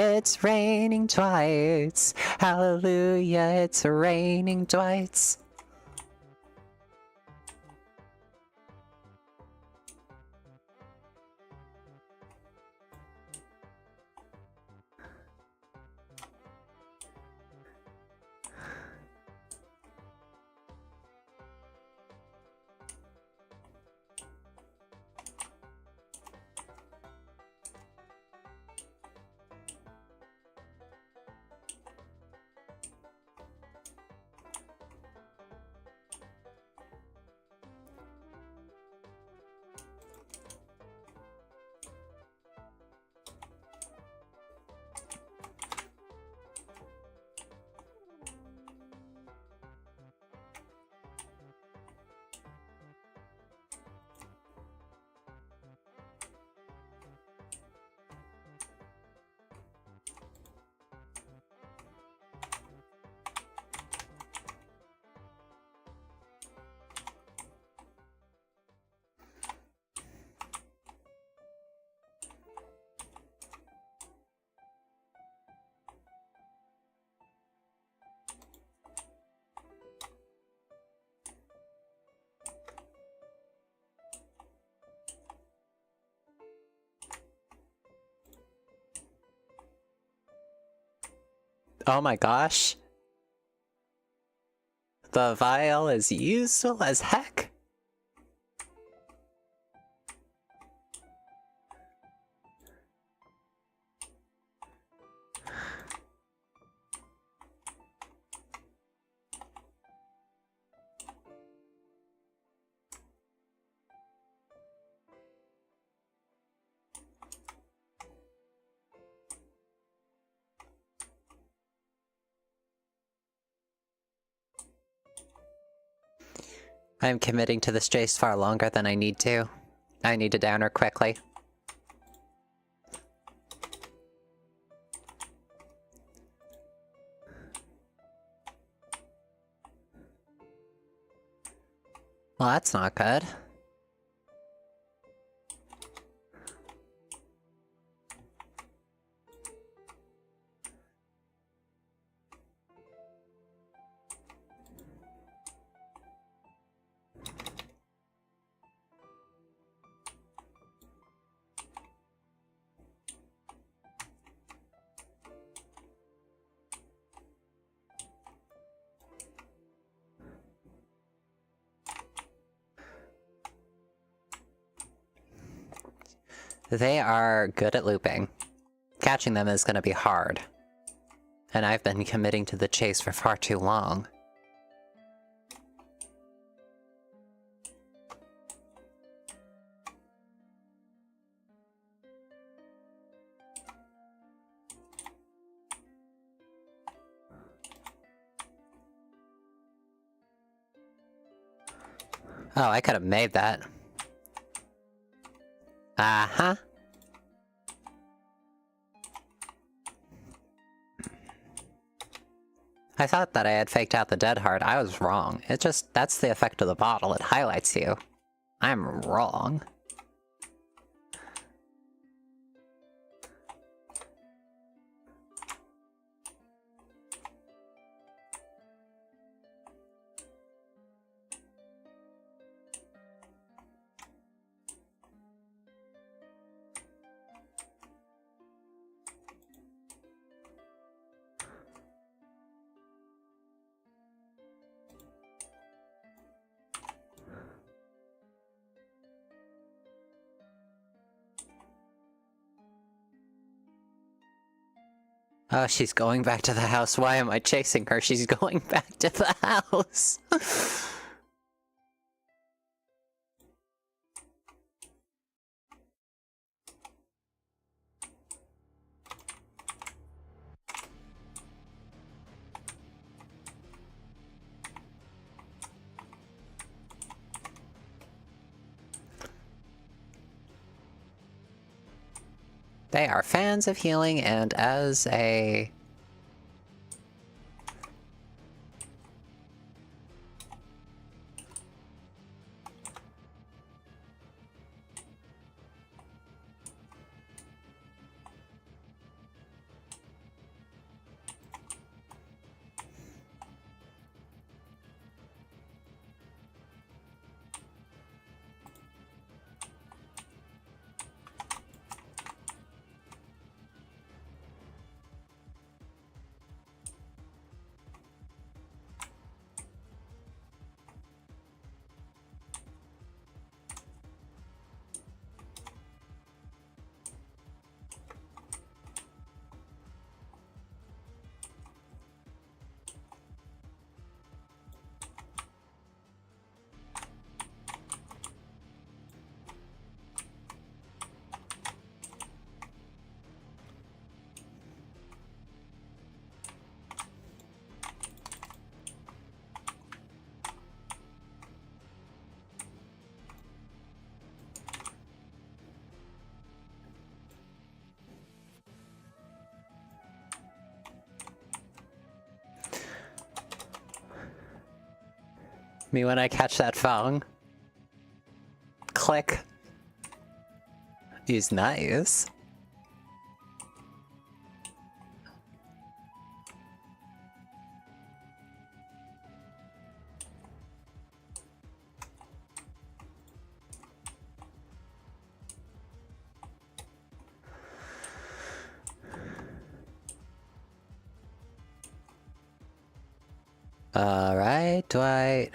It's raining twice. Hallelujah, it's raining twice. Oh my gosh. The vial is useful as heck. I'm committing to this chase far longer than I need to. I need to down her quickly. Well, that's not good. They are good at looping. Catching them is gonna be hard. And I've been committing to the chase for far too long. Oh, I could have made that. Uh-huh. I thought that I had faked out the dead heart. I was wrong. It just, that's the effect of the bottle. It highlights you. I'm wrong. Oh, she's going back to the house. Why am I chasing her? She's going back to the house. They are fans of healing, and as a... Me when I catch that phone. Click. He's nice. Alright, Dwight.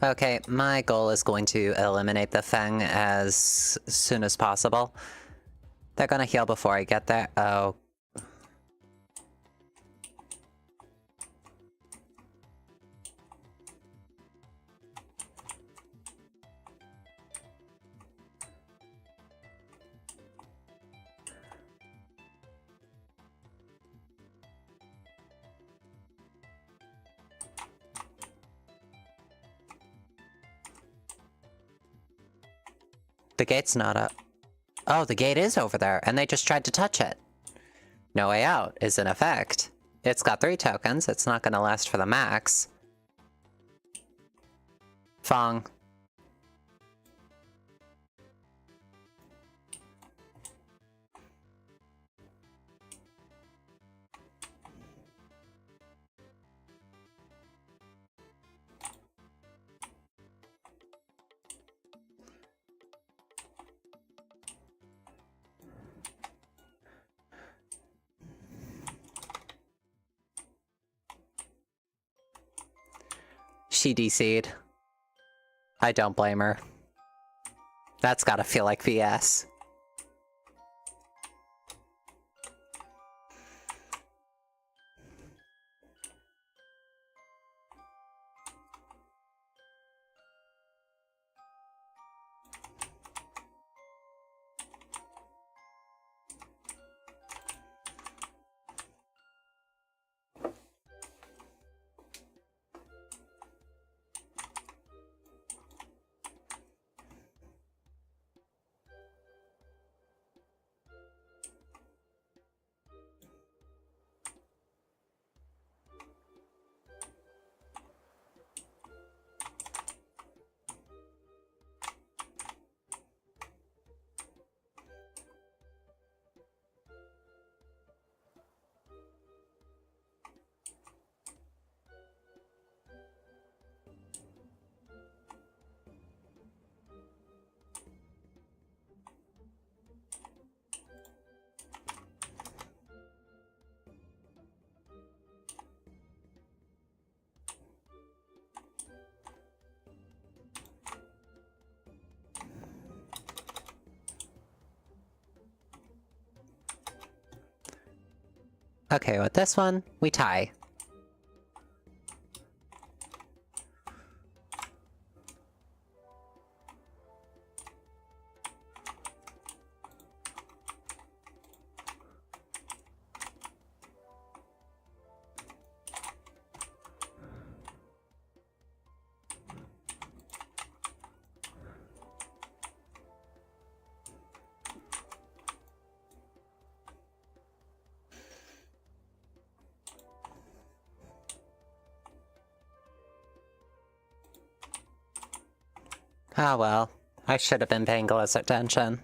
Okay, my goal is going to eliminate the Feng as soon as possible. They're gonna heal before I get there. Oh. The gate's not up. Oh, the gate is over there, and they just tried to touch it. No Way Out is in effect. It's got 3 tokens, it's not gonna last for the max. Fong. She DC'd. I don't blame her. That's gotta feel like VS. Okay, with this one, we tie. Ah well, I should have been paying close attention.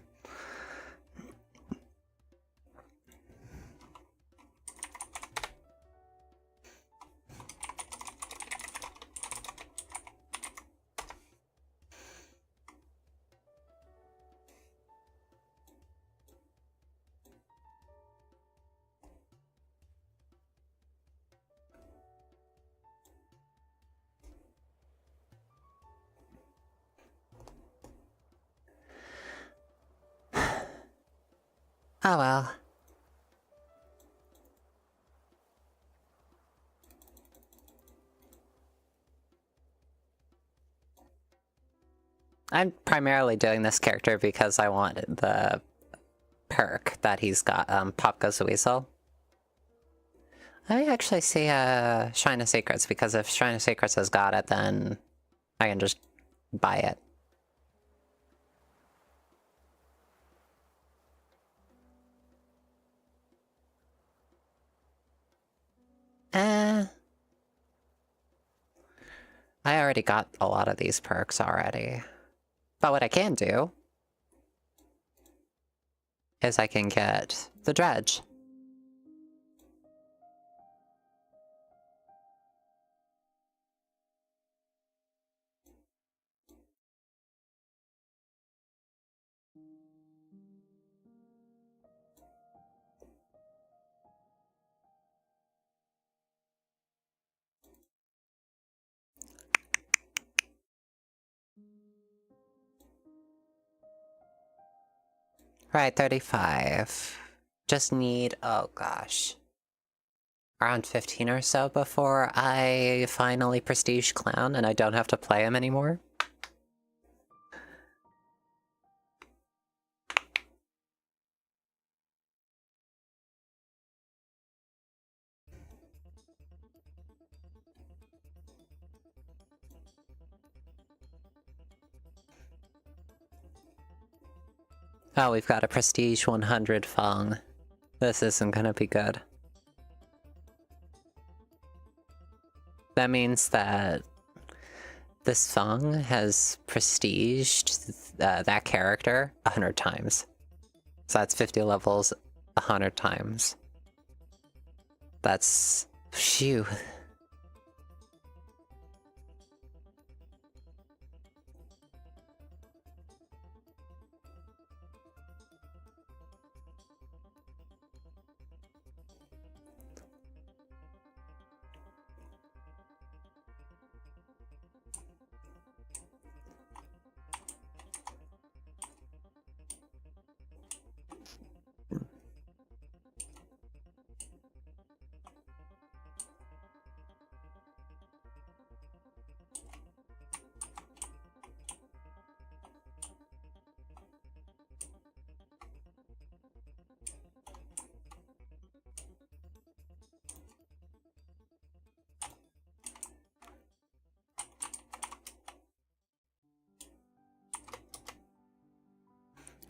Oh well. I'm primarily doing this character because I wanted the perk that he's got, Pop Goes the Weasel. I actually see Shrine of Secrets, because if Shrine of Secrets has got it, then I can just buy it. I already got a lot of these perks already. But what I can do is I can get the Dredge. Right, 35. Just need, oh gosh, around 15 or so before I finally Prestige Clown and I don't have to play him anymore. Oh, we've got a Prestige 100 Fong. This isn't gonna be good. That means that this Fong has prestiged that character 100 times. So that's 50 levels 100 times. That's... phew.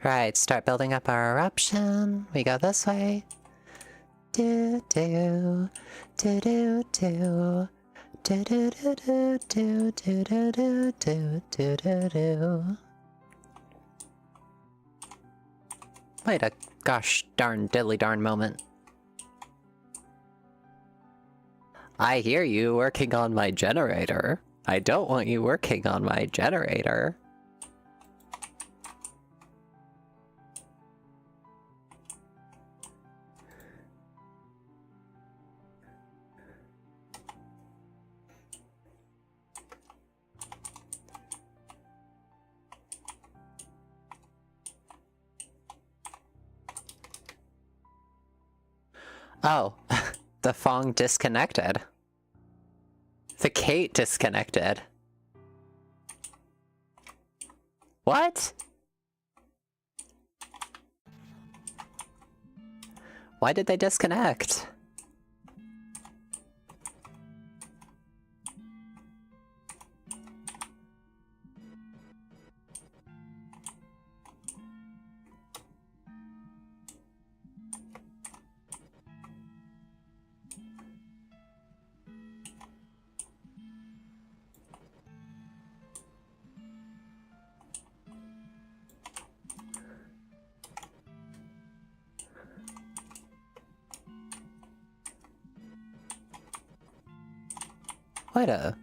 Right, start building up our eruption. We go this way. Do do do do do do do do do do do do do do do do. Wait a gosh darn diddly darn moment. I hear you working on my generator. I don't want you working on my generator. Oh, the Fong disconnected. The Kate disconnected. What? Why did they disconnect? Wait a...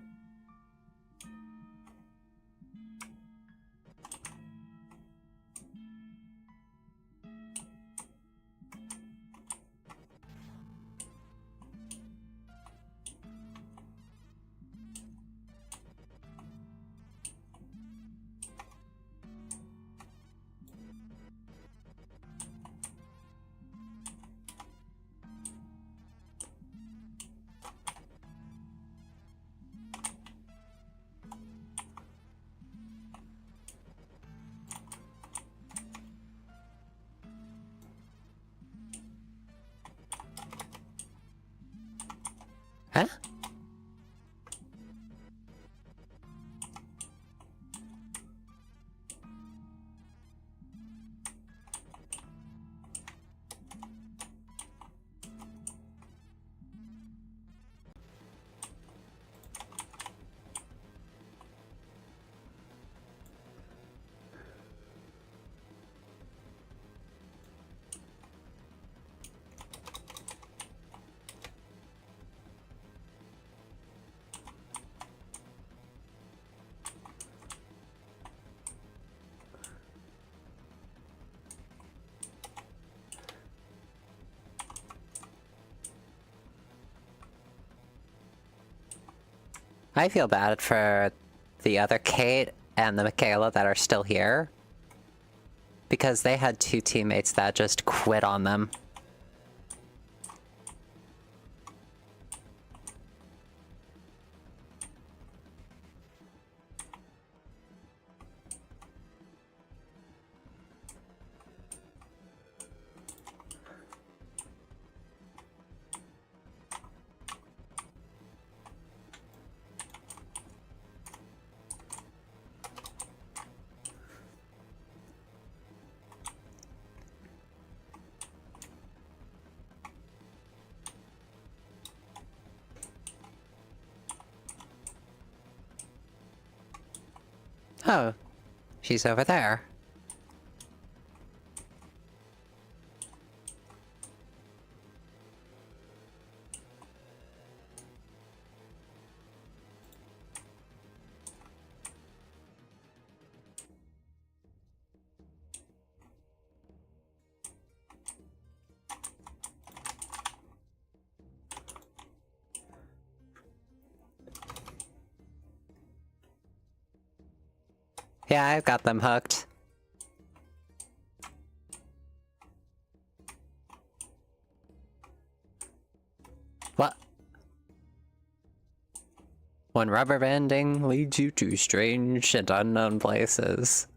Huh? I feel bad for the other Kate and the Michaela that are still here, because they had two teammates that just quit on them. Oh, she's over there. Yeah, I've got them hooked. What? When rubber banding leads you to strange and unknown places.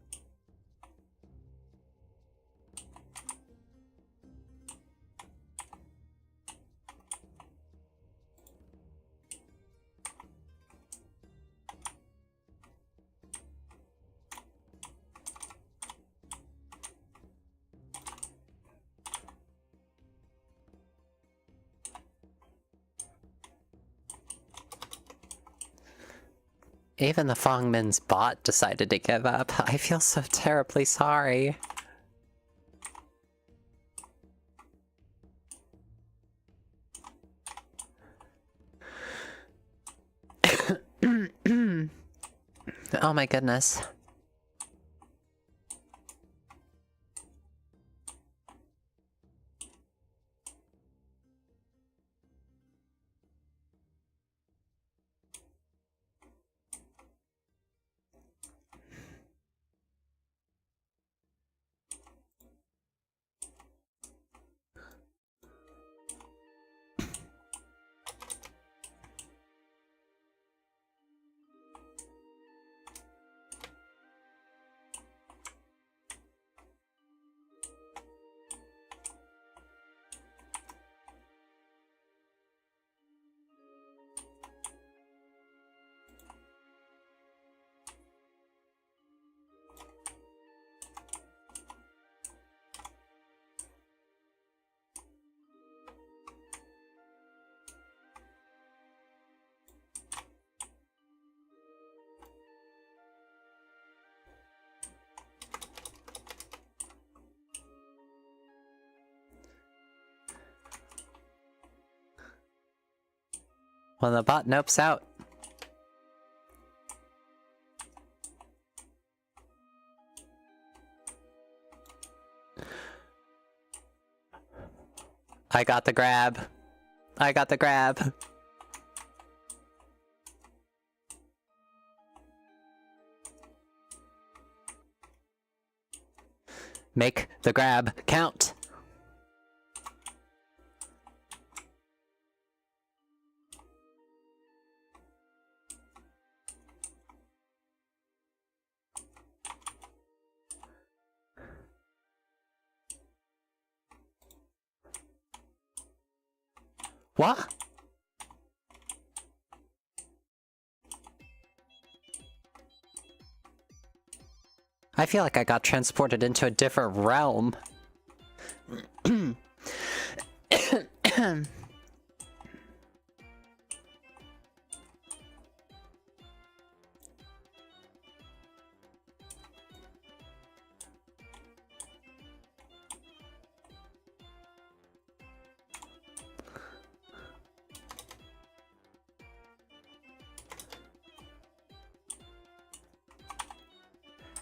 Even the Fongmin's bot decided to give up. I feel so terribly sorry. Oh my goodness. When the bot nopes out. I got the grab. I got the grab. Make the grab count. What? I feel like I got transported into a different realm.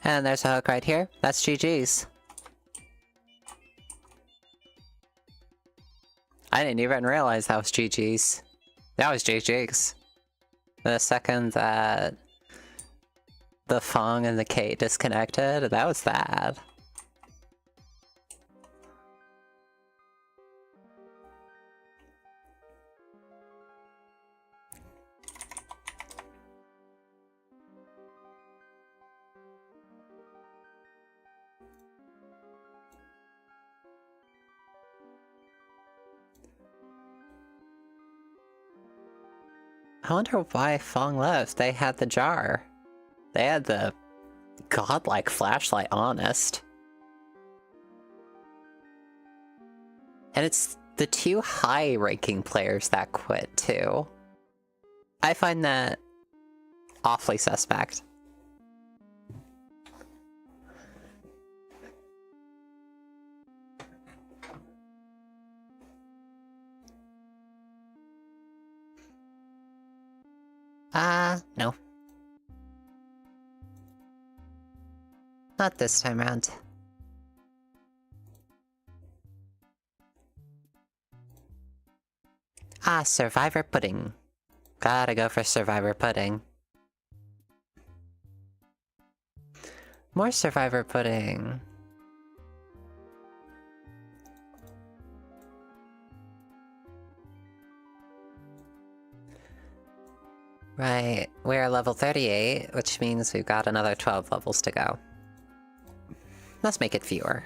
And there's a hook right here. That's GG's. I didn't even realize that was GG's. That was GG's. The second that the Fong and the Kate disconnected, that was bad. I wonder why Fong left. They had the jar. They had the godlike flashlight, honest. And it's the two high-ranking players that quit, too. I find that awfully suspect. No. Not this time around. Survivor pudding. Gotta go for Survivor pudding. More Survivor pudding. Right, we're level 38, which means we've got another 12 levels to go. Let's make it fewer.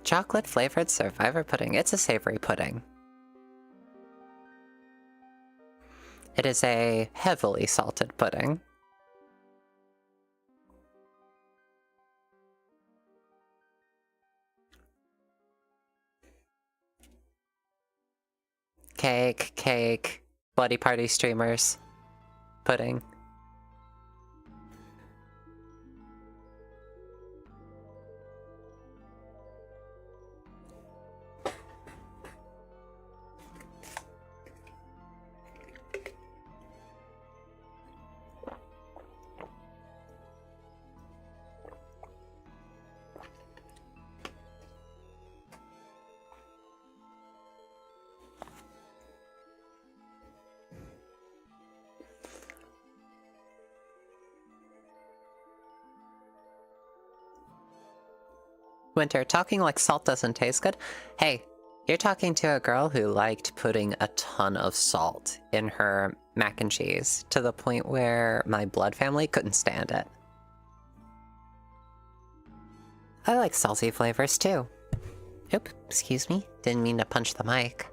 Chocolate-flavored Survivor pudding. It's a savory pudding. It is a heavily salted pudding. Cake, cake, bloody party streamers, pudding. Winter, talking like salt doesn't taste good? Hey, you're talking to a girl who liked putting a ton of salt in her mac and cheese, to the point where my blood family couldn't stand it. I like salty flavors too. Oop, excuse me, didn't mean to punch the mic.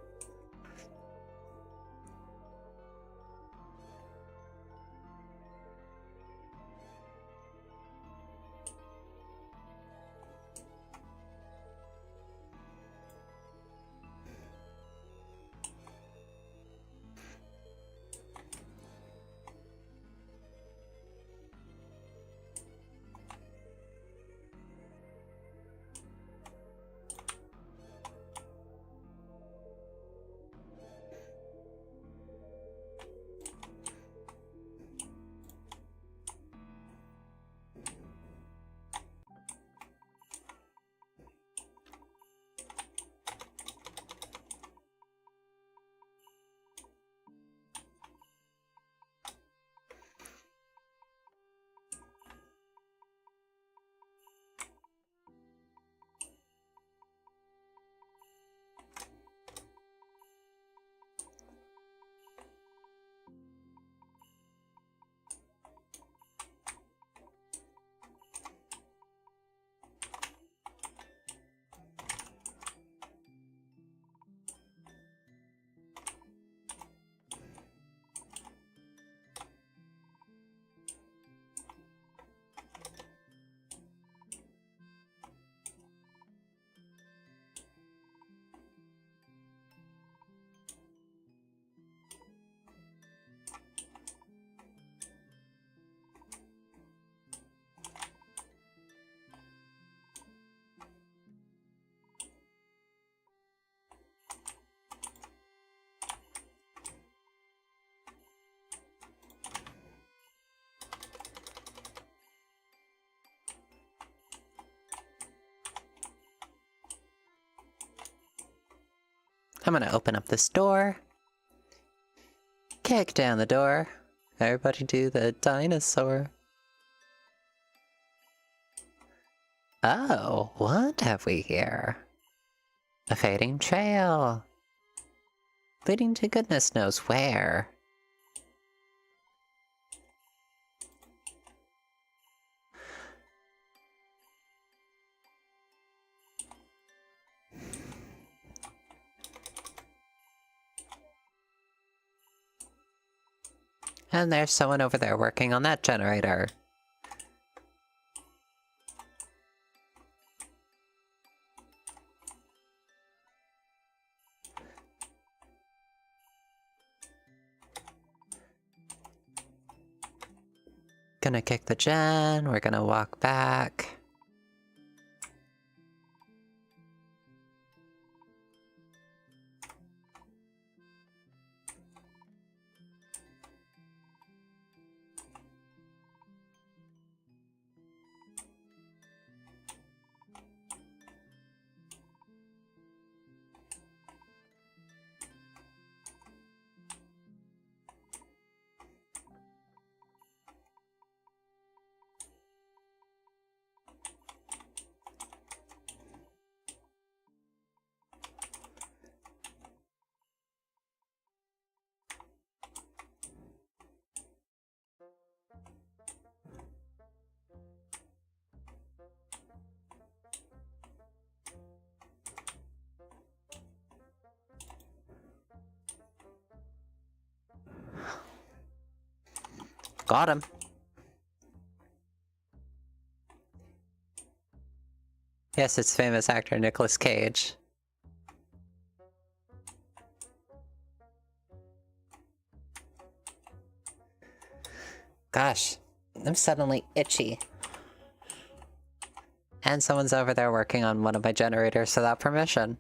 I'm gonna open up this door. Kick down the door. Everybody do the dinosaur. Oh, what have we here? A fading trail. Leading to goodness knows where. And there's someone over there working on that generator. Gonna kick the gen, we're gonna walk back. Got him. Yes, it's famous actor Nicolas Cage. Gosh, I'm suddenly itchy. And someone's over there working on one of my generators without permission.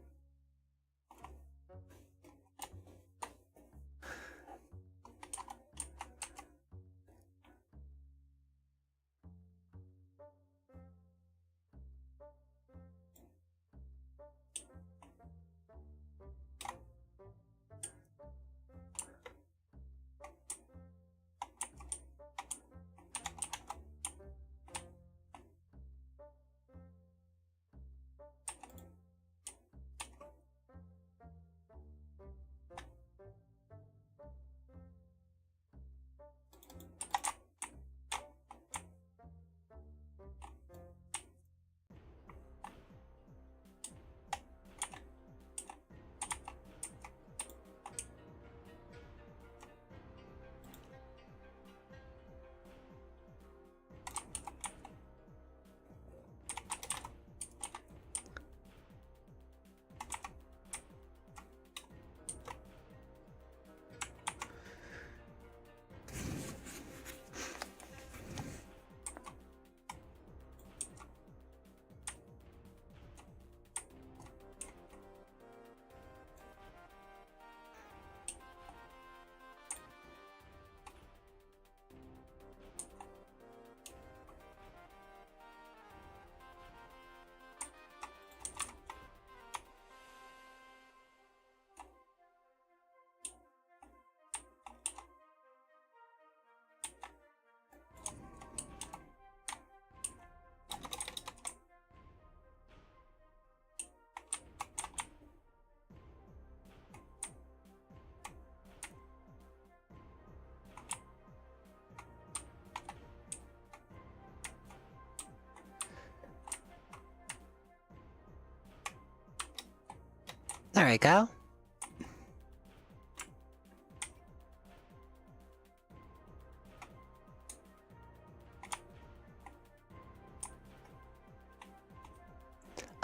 There we go.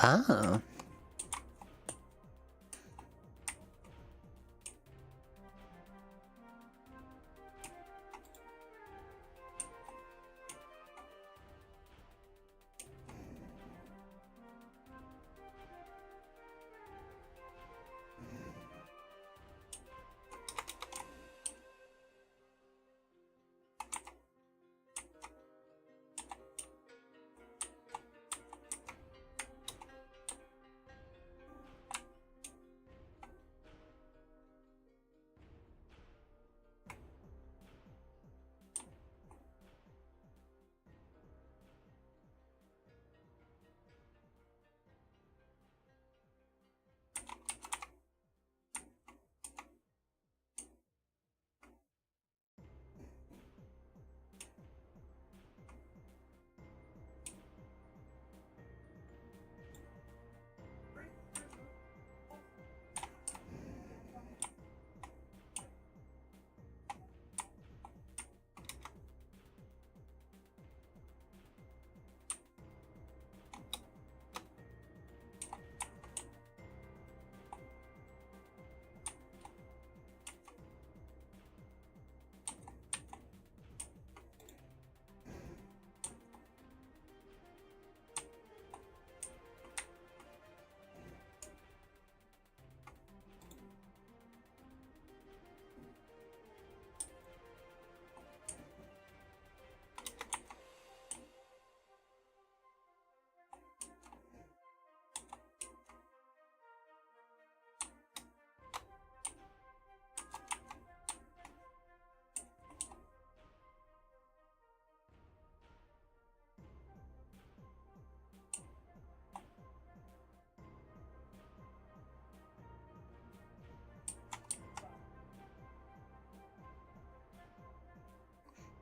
Oh.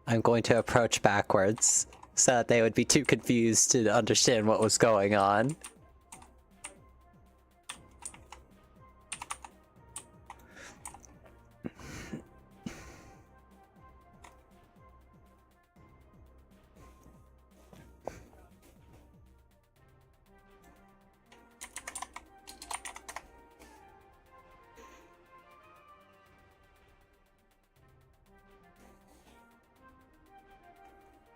I'm going to approach backwards so that they would be too confused to understand what was going on.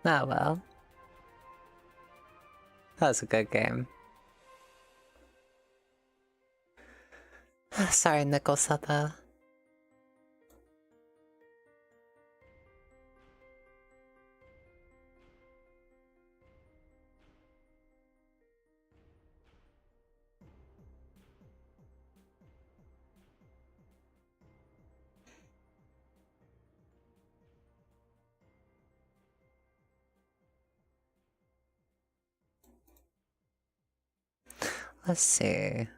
Oh well. That was a good game. Sorry, Nicholsata. Let's see.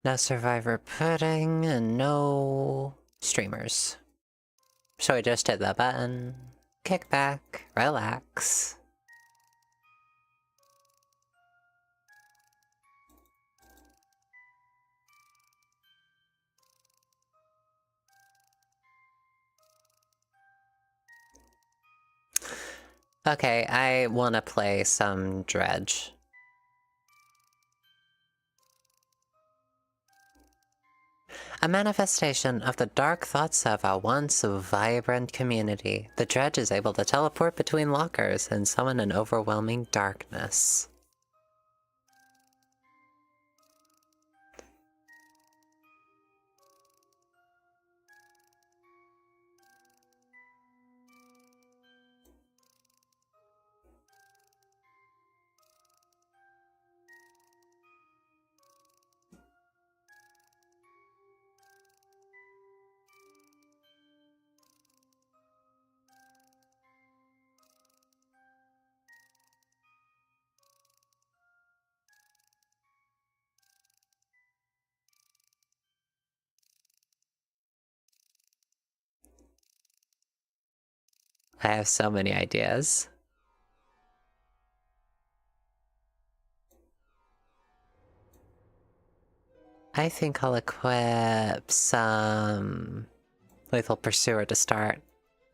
No Survivor Pudding and no streamers. So we just hit the button, kick back, relax. Okay, I want to play some Dredge. A manifestation of the dark thoughts of a once vibrant community, the Dredge is able to teleport between lockers and summon an overwhelming darkness. I have so many ideas. I think I'll equip some Lethal Pursuer to start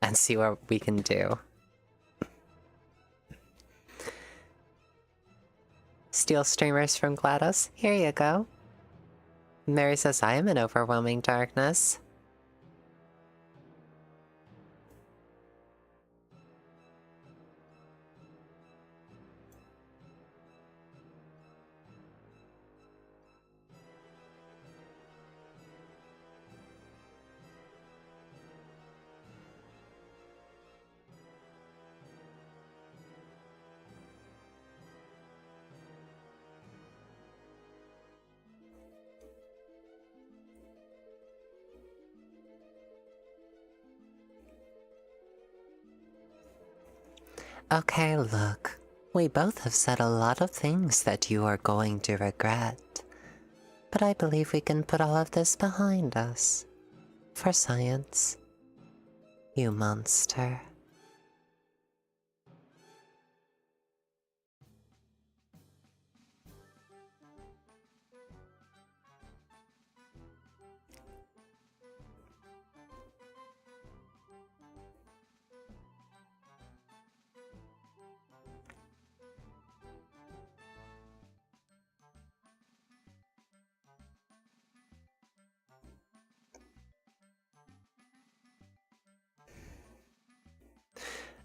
and see what we can do. Steal streamers from GLaDOS? Here you go. Mary says I am an overwhelming darkness. Okay, look. We both have said a lot of things that you are going to regret. But I believe we can put all of this behind us. For science. You monster.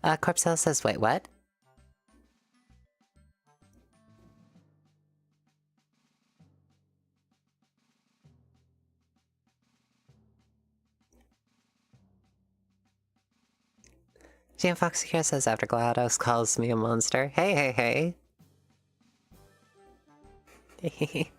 Corpsel says, wait, what? Cutiefox here says after GLaDOS calls me a monster. Hey, hey, hey.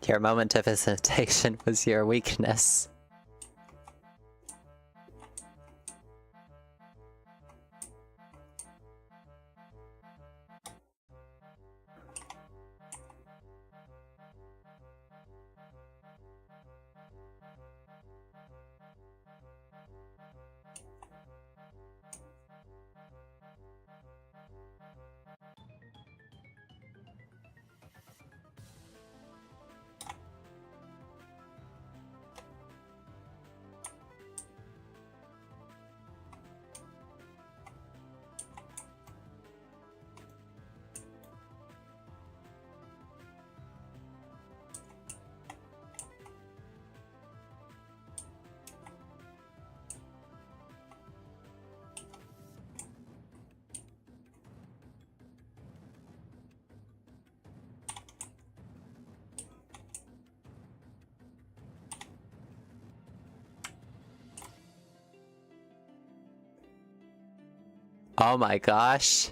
Your moment of hesitation was your weakness. Oh my gosh.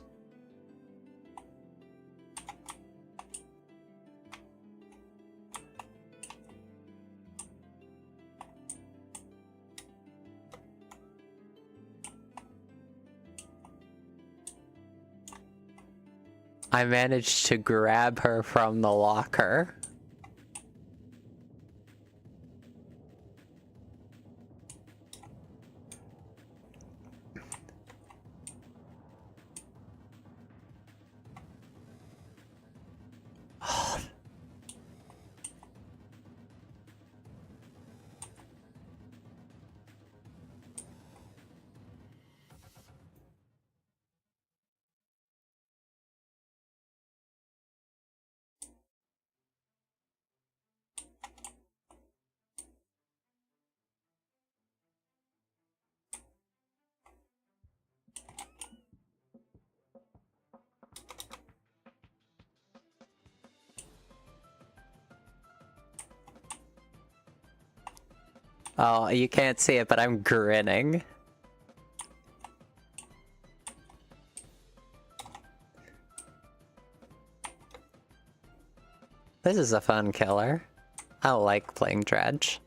I managed to grab her from the locker. Oh, you can't see it, but I'm grinning. This is a fun killer. I like playing Dredge.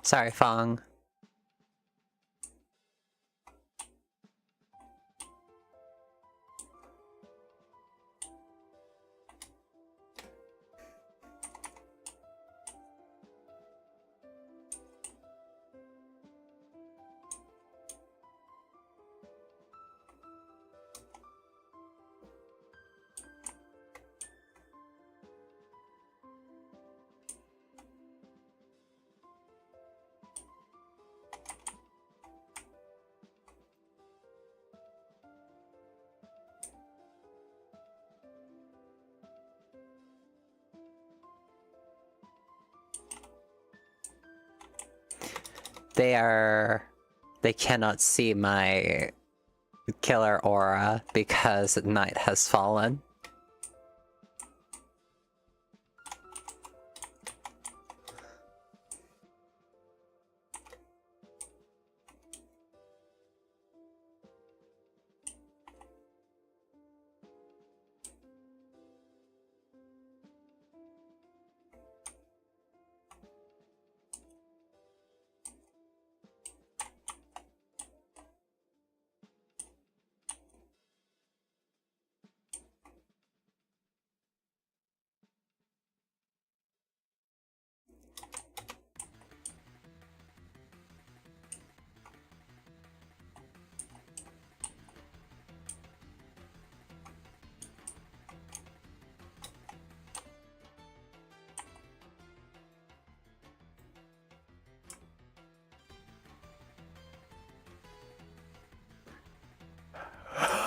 Sorry, Fong. They cannot see my killer aura because night has fallen.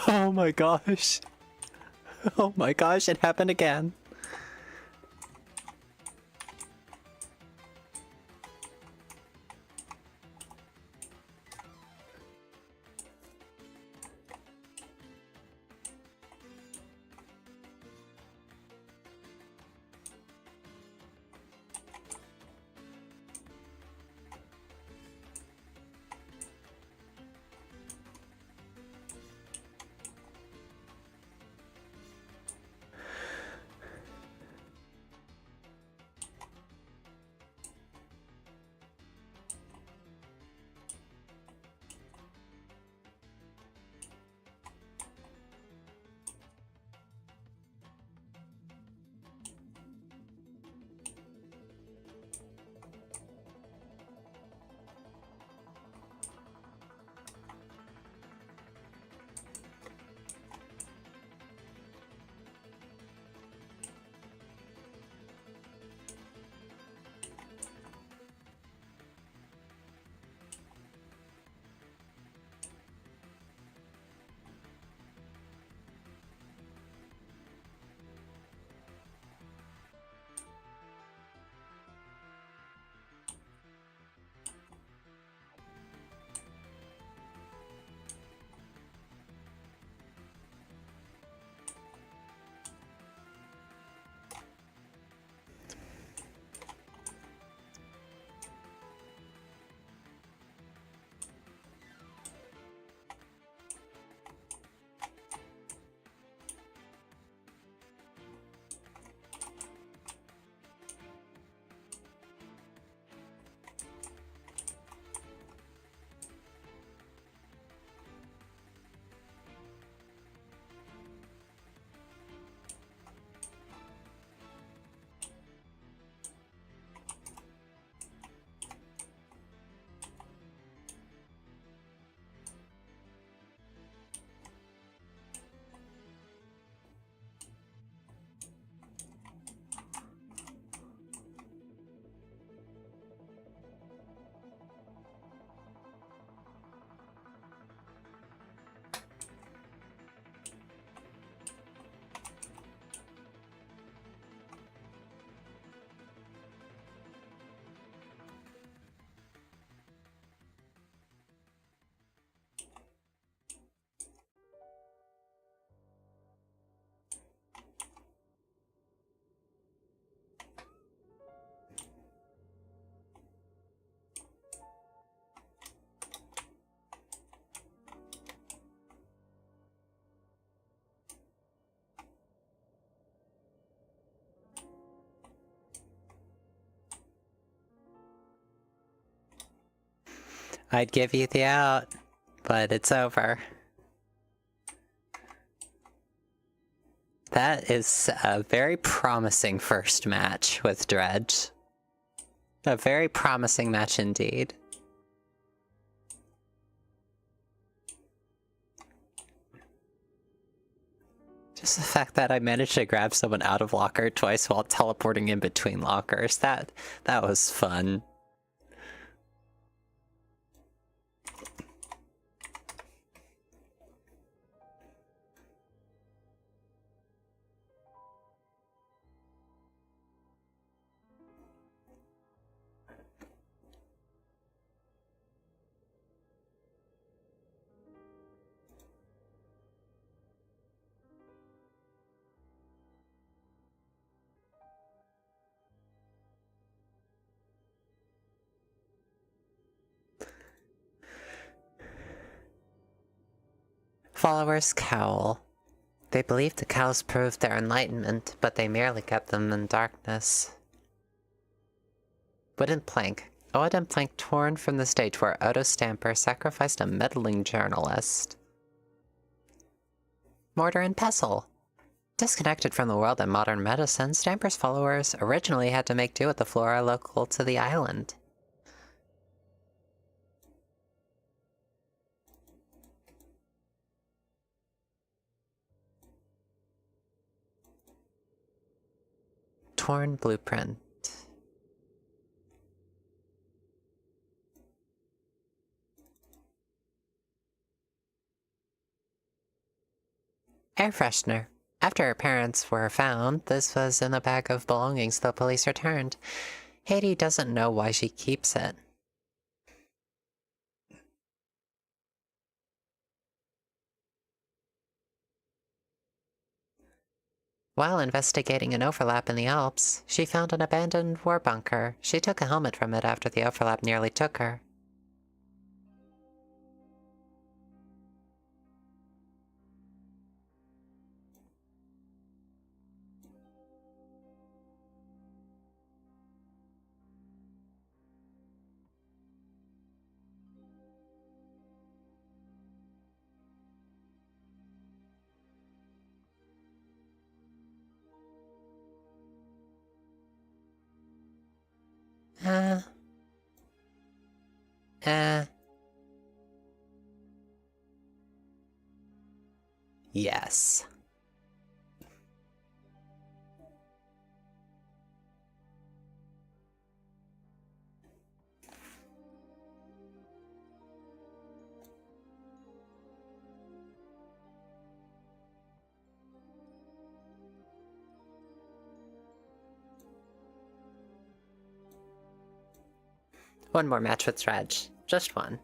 Oh my gosh. Oh my gosh, it happened again. I'd give you the out, but it's over. That is a very promising first match with Dredge. A very promising match indeed. Just the fact that I managed to grab someone out of locker twice while teleporting in between lockers, that was fun. Followers cowl. They believed the cows proved their enlightenment, but they merely kept them in darkness. Wooden plank. A wooden plank torn from the stage where Odo Stamper sacrificed a meddling journalist. Mortar and pestle. Disconnected from the world and modern medicine, Stamper's followers originally had to make do with the flora local to the island. Torn blueprint. Air freshener. After her parents were found, this was in a bag of belongings the police returned. Haiti doesn't know why she keeps it. While investigating an overlap in the Alps, she found an abandoned war bunker. She took a helmet from it after the overlap nearly took her. Yes. One more match with Dredge. Just one.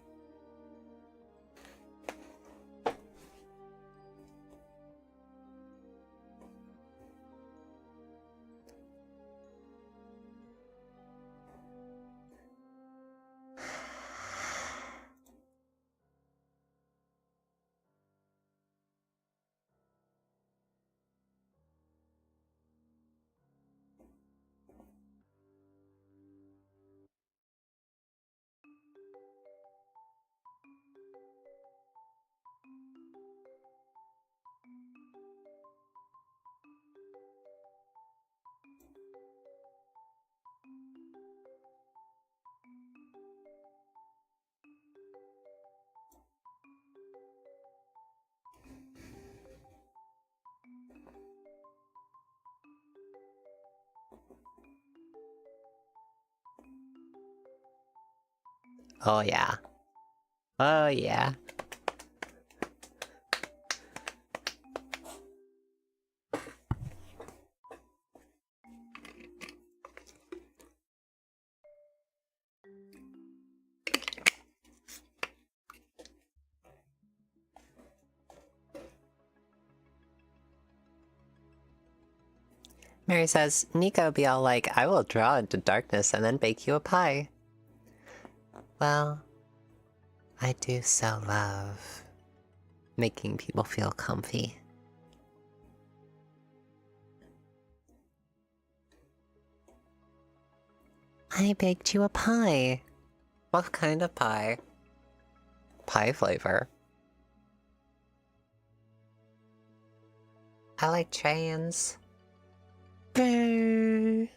Oh yeah. Oh yeah. Mary says, Nico be all like, I will draw into darkness and then bake you a pie. Well, I do so love making people feel comfy. I baked you a pie. What kind of pie? pie flavor. I like trains. Boo.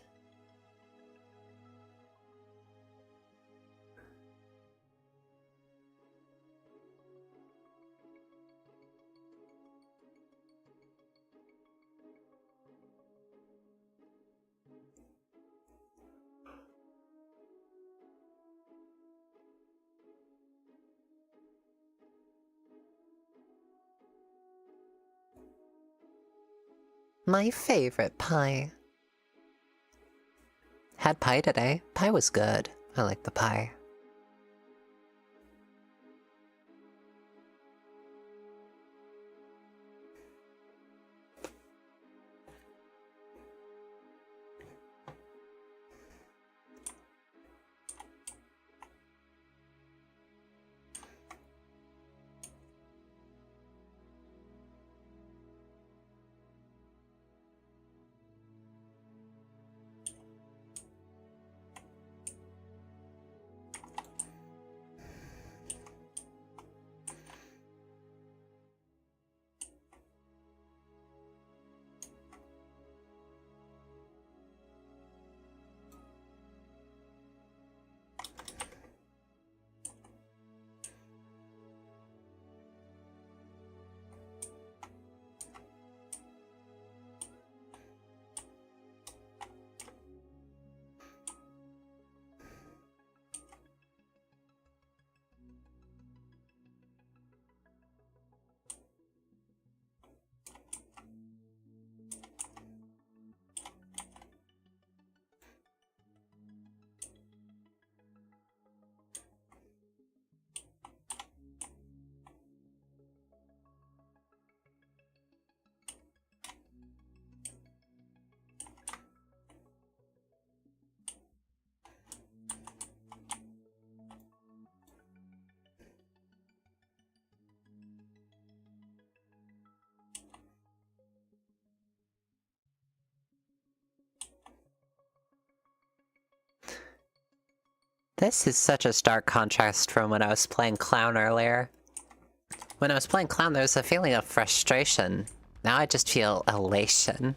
My favorite pie. Had pie today. Pie was good. I like the pie. This is such a stark contrast from when I was playing Clown earlier. When I was playing Clown, there was a feeling of frustration. Now I just feel elation.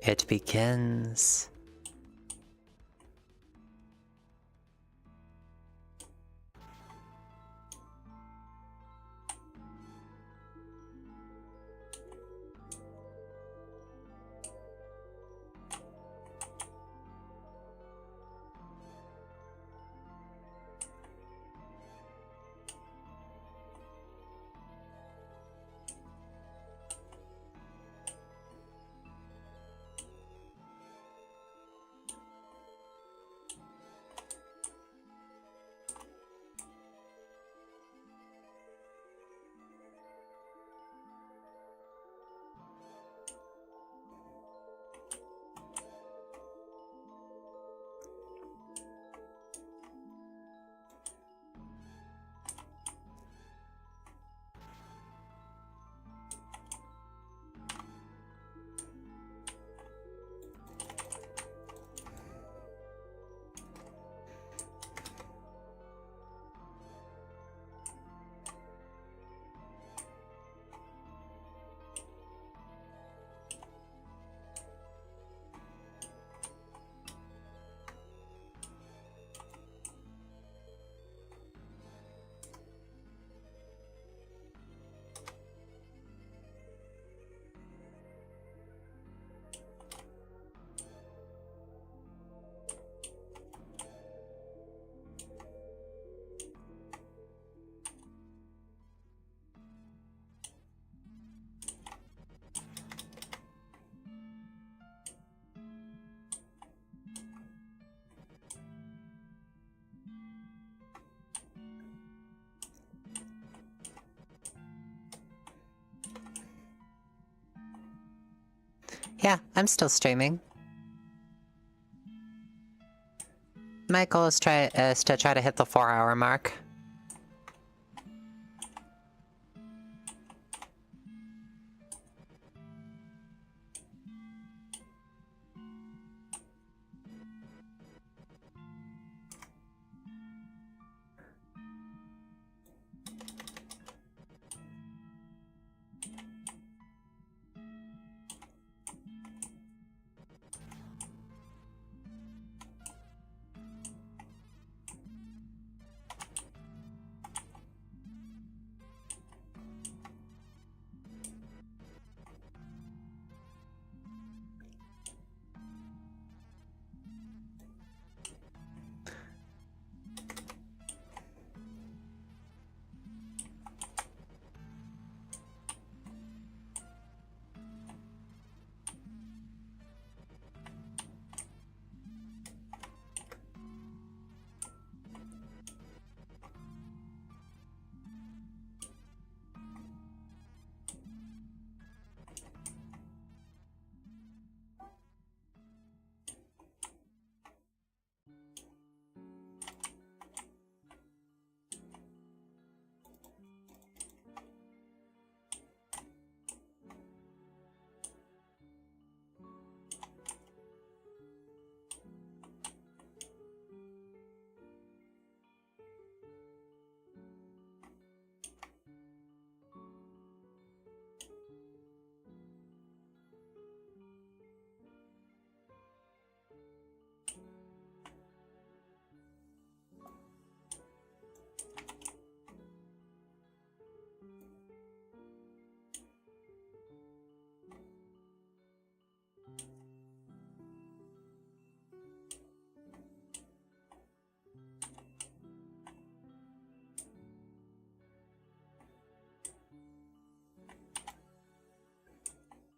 It begins. Yeah, I'm still streaming. My goal is to try to hit the 4-hour mark.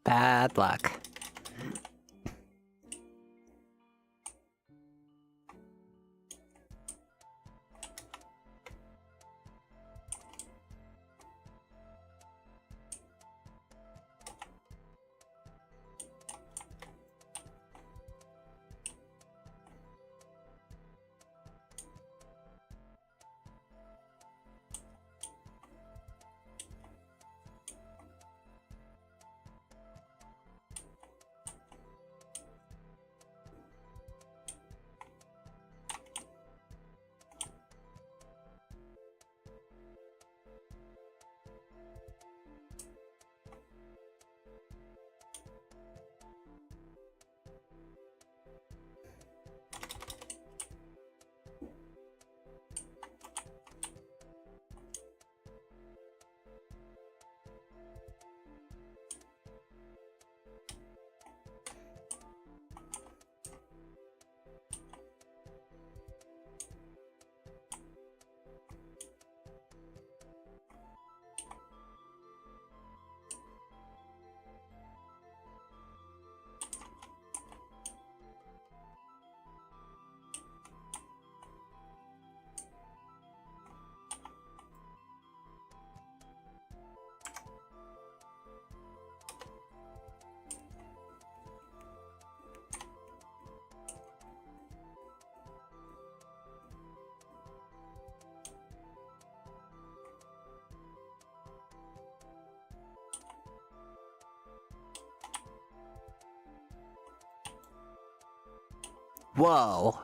Bad luck. Whoa.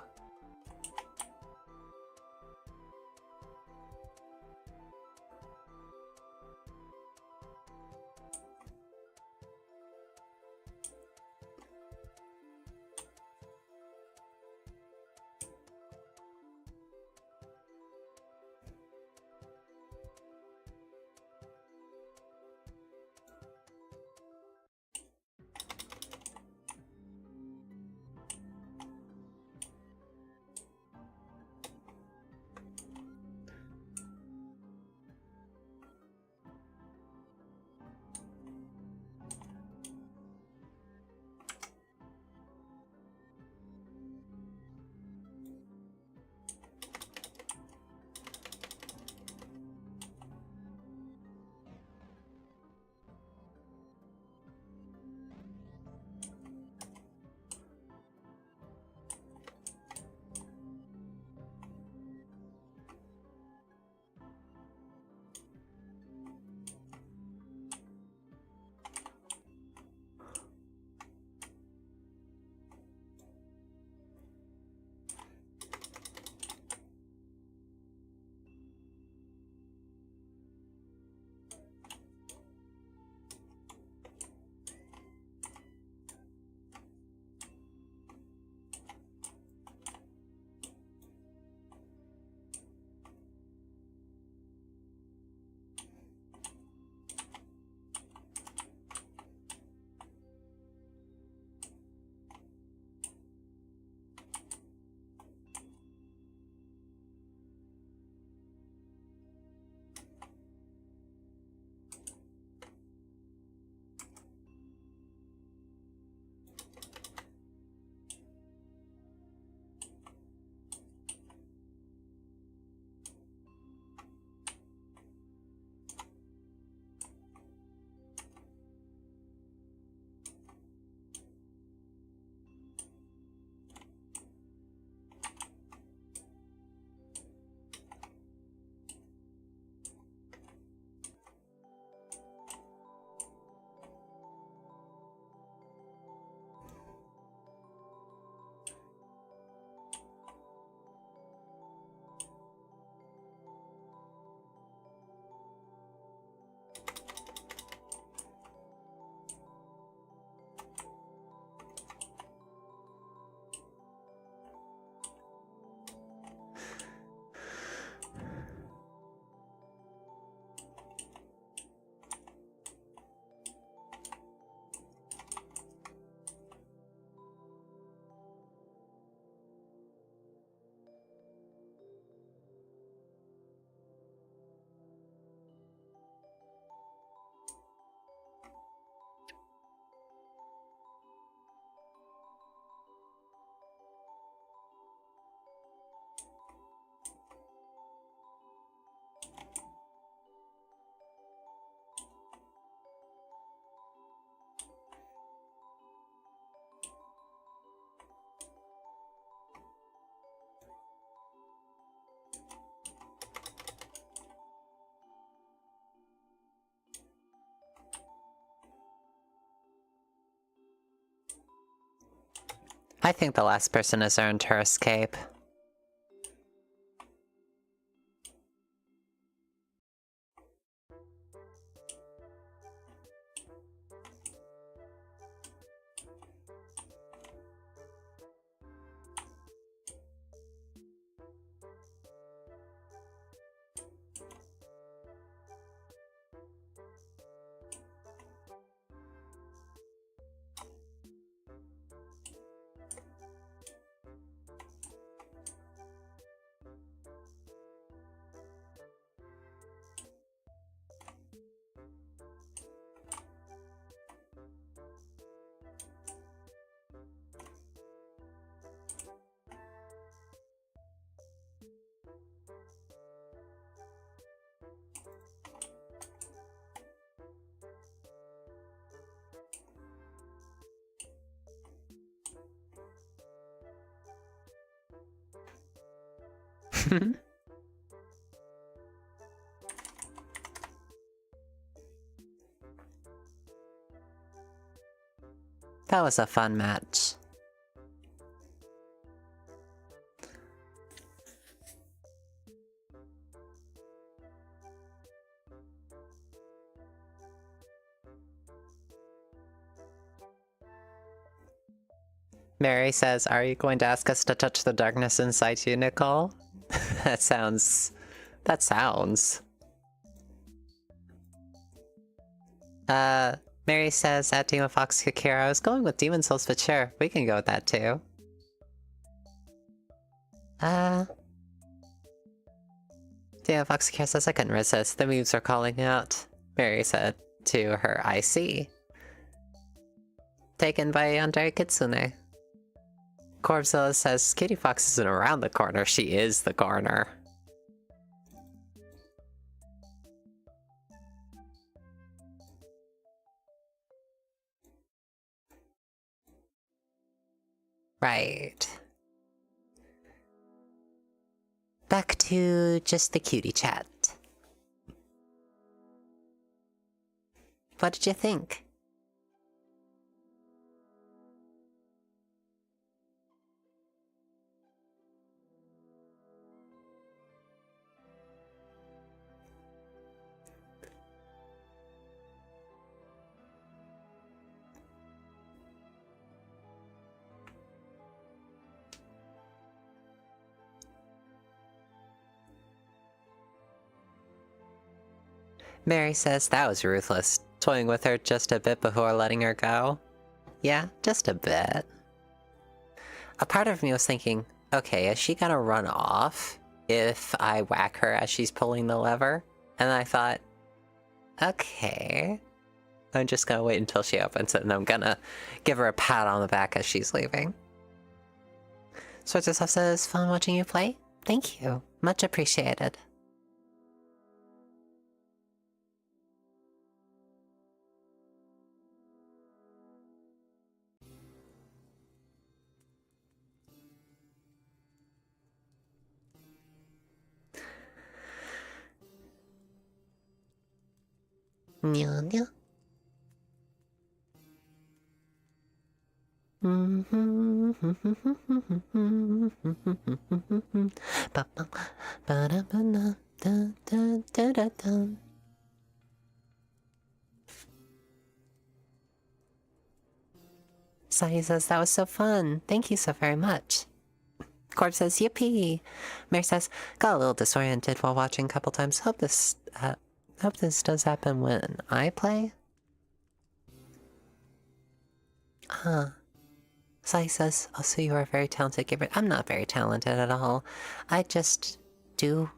I think the last person has earned her escape. That was a fun match. Mary says, "Are you going to ask us to touch the darkness inside you, Nicole?" That sounds... Mary says, at Cutiefox Kakira, I was going with Demon Souls, but sure, we can go with that too. Cutiefox Kakira says, I couldn't resist. The moves are calling out. Mary said to her, I see. Taken by Yandere Kitsune. Corvzilla says, Cutiefox isn't around the corner, she is the corner. Right. Back to just the cutie chat. What did you think? Mary says that was ruthless, toying with her just a bit before letting her go. Yeah, just a bit. A part of me was thinking, okay, is she gonna run off if I whack her as she's pulling the lever? And I thought, okay, I'm just gonna wait until she opens it and I'm gonna give her a pat on the back as she's leaving. Swords of Stuff says, fun watching you play? Thank you. Much appreciated. Nya nya. Sai says, that was so fun. Thank you so very much. Corb says, yippee. Mary says, got a little disoriented while watching a couple times. Hope this does happen when I play. Sai says, also you are a very talented gamer. I'm not very talented at all. I just do.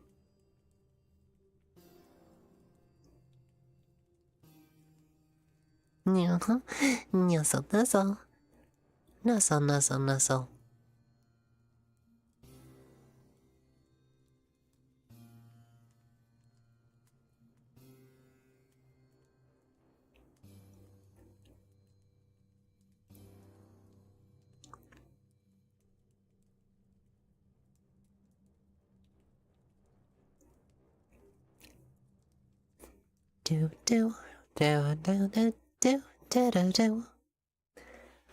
Nuzzle, nuzzle. Nuzzle, nuzzle, nuzzle. Do do do do do do do do do.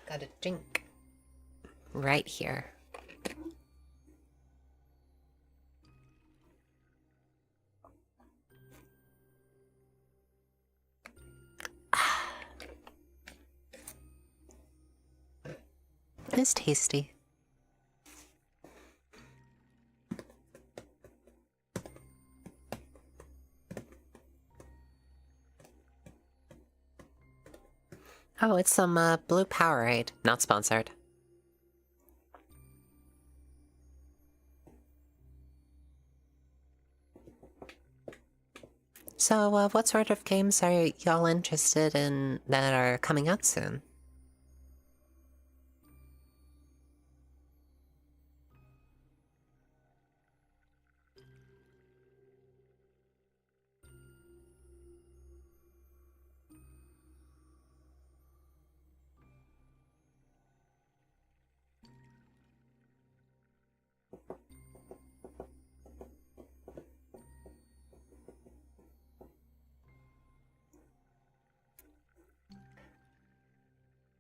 Gotta drink. right here. It's tasty. Oh, it's some blue Powerade. Not sponsored. So, what sort of games are y'all interested in that are coming out soon?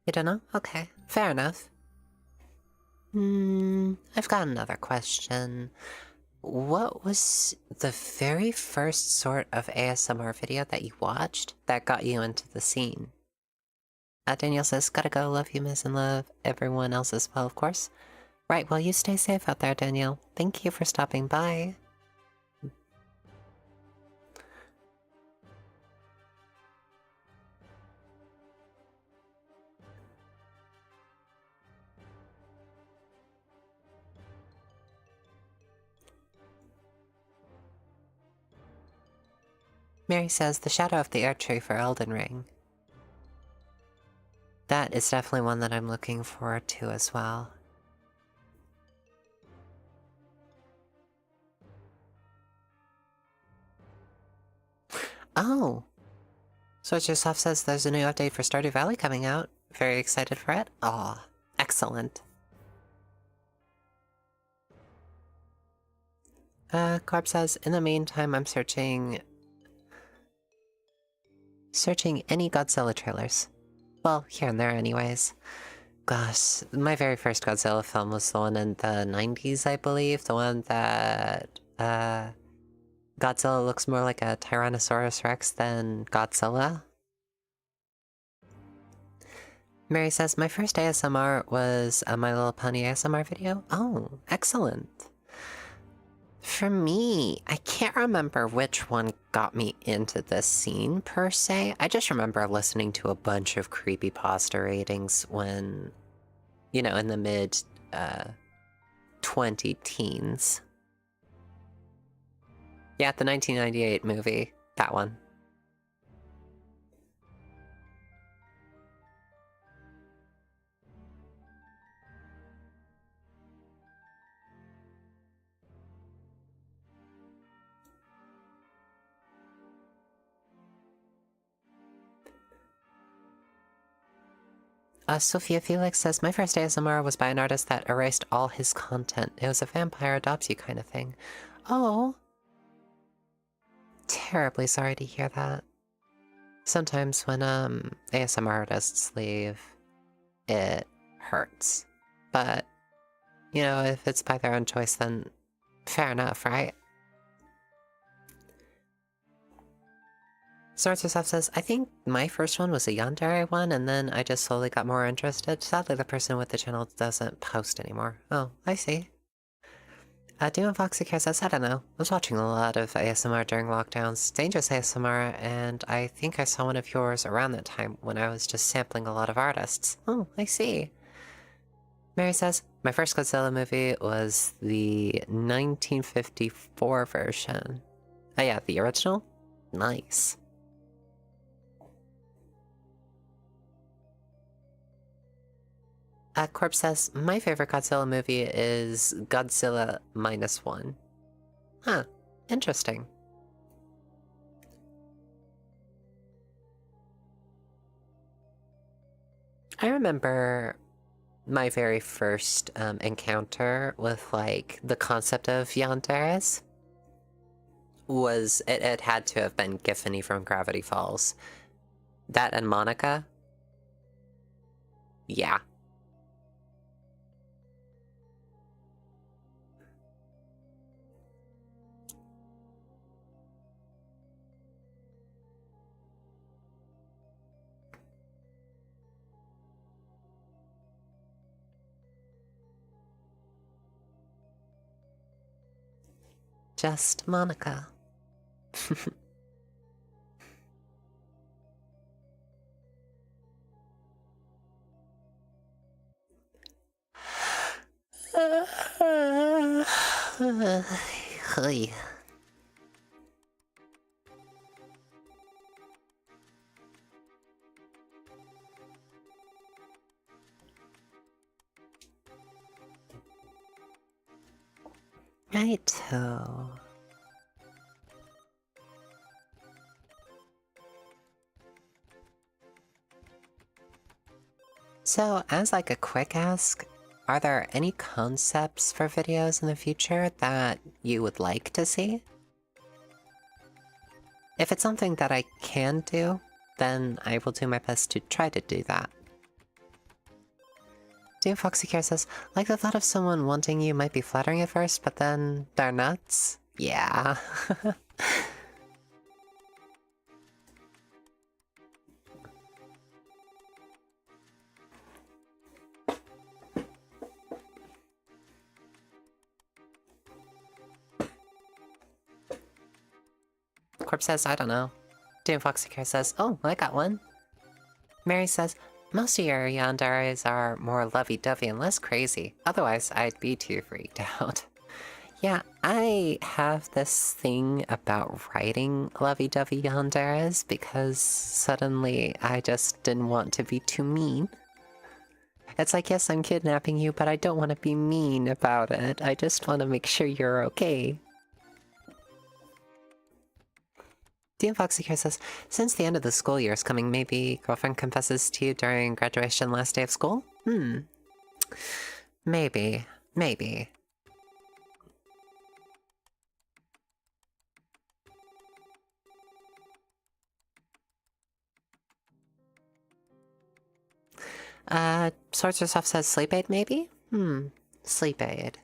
You don't know? Okay, fair enough. I've got another question. What was the very first sort of ASMR video that you watched that got you into the scene? Daniel says, gotta go, love you, miss, and love everyone else as well, of course. Right, well, you stay safe out there, Daniel. Thank you for stopping by. Mary says, the Shadow of the Earth Tree for Elden Ring. That is definitely one that I'm looking forward to as well. Oh! Switchersoft says there's a new update for Stardew Valley coming out. Very excited for it. Aw, excellent. Corp says, in the meantime, I'm searching any Godzilla trailers. Well, here and there anyways. Gosh, my very first Godzilla film was the one in the 90s, I believe. The one that, Godzilla looks more like a Tyrannosaurus Rex than Godzilla. Mary says, my first ASMR was a My Little Pony ASMR video. Oh, excellent. For me, I can't remember which one got me into this scene, per se. I just remember listening to a bunch of creepypasta ratings when, you know, in the mid, 20-teens. Yeah, the 1998 movie. That one. Sophia Felix says, my first ASMR was by an artist that erased all his content. It was a vampire adopts you kind of thing. Oh. Terribly sorry to hear that. Sometimes when, ASMR artists leave, it hurts. But, you know, if it's by their own choice, then fair enough, right? Sorcersoft says, I think my first one was a yandere one, and then I just slowly got more interested. Sadly, the person with the channel doesn't post anymore. Oh, I see. Demon Foxy Care says, I don't know. I was watching a lot of ASMR during lockdowns. Dangerous ASMR, and I think I saw one of yours around that time when I was just sampling a lot of artists. Oh, I see. Mary says, my first Godzilla movie was the 1954 version. Oh yeah, the original? Nice. Corp says, my favorite Godzilla movie is Godzilla -1. Huh, interesting. I remember my very first encounter with, like, the concept of yanderes was, it had to have been Giffany from Gravity Falls. That and Monica? Yeah. just Monica. Righto. So, as like a quick ask, are there any concepts for videos in the future that you would like to see? If it's something that I can do, then I will do my best to try to do that. Dear Foxycare says, like the thought of someone wanting you might be flattering at first, but then they're nuts? Yeah. Corp says, I don't know. Doom Foxycare says, oh, I got one. Mary says, most of your yanderes are more lovey-dovey and less crazy. Otherwise, I'd be too freaked out. Yeah, I have this thing about writing lovey-dovey yanderes because suddenly I just didn't want to be too mean. It's like, yes, I'm kidnapping you, but I don't want to be mean about it. I just want to make sure you're okay. Dean Foxycare says, since the end of the school year is coming, maybe girlfriend confesses to you during graduation last day of school? Maybe. Maybe. Sorcerer's Soft says sleep aid, maybe? Sleep aid.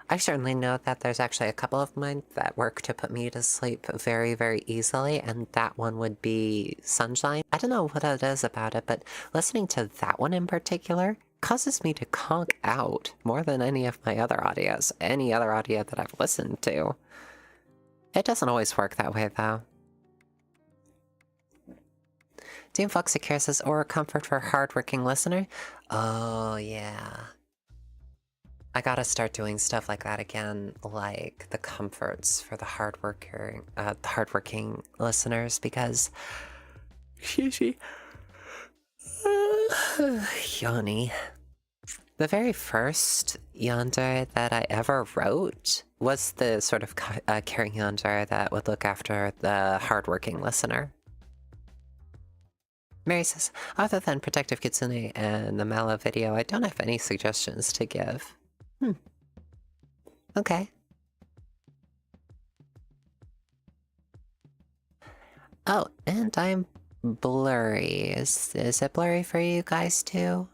I certainly know that there's actually a couple of mine that work to put me to sleep very, very easily, and that one would be Sunshine. I don't know what it is about it, but listening to that one in particular causes me to conk out more than any of my other audios, any other audio that I've listened to. It doesn't always work that way, though. Doom Foxycare says, or comfort for hardworking listener? Oh, yeah. I gotta start doing stuff like that again, like the comforts for the hardworking listeners, because... Excuse me. Yoni. The very first yandere that I ever wrote was the sort of caring yandere that would look after the hardworking listener. Mary says, other than Protective Kitsune and the Mala video, I don't have any suggestions to give. Okay. Oh, and I'm blurry. Is it blurry for you guys too?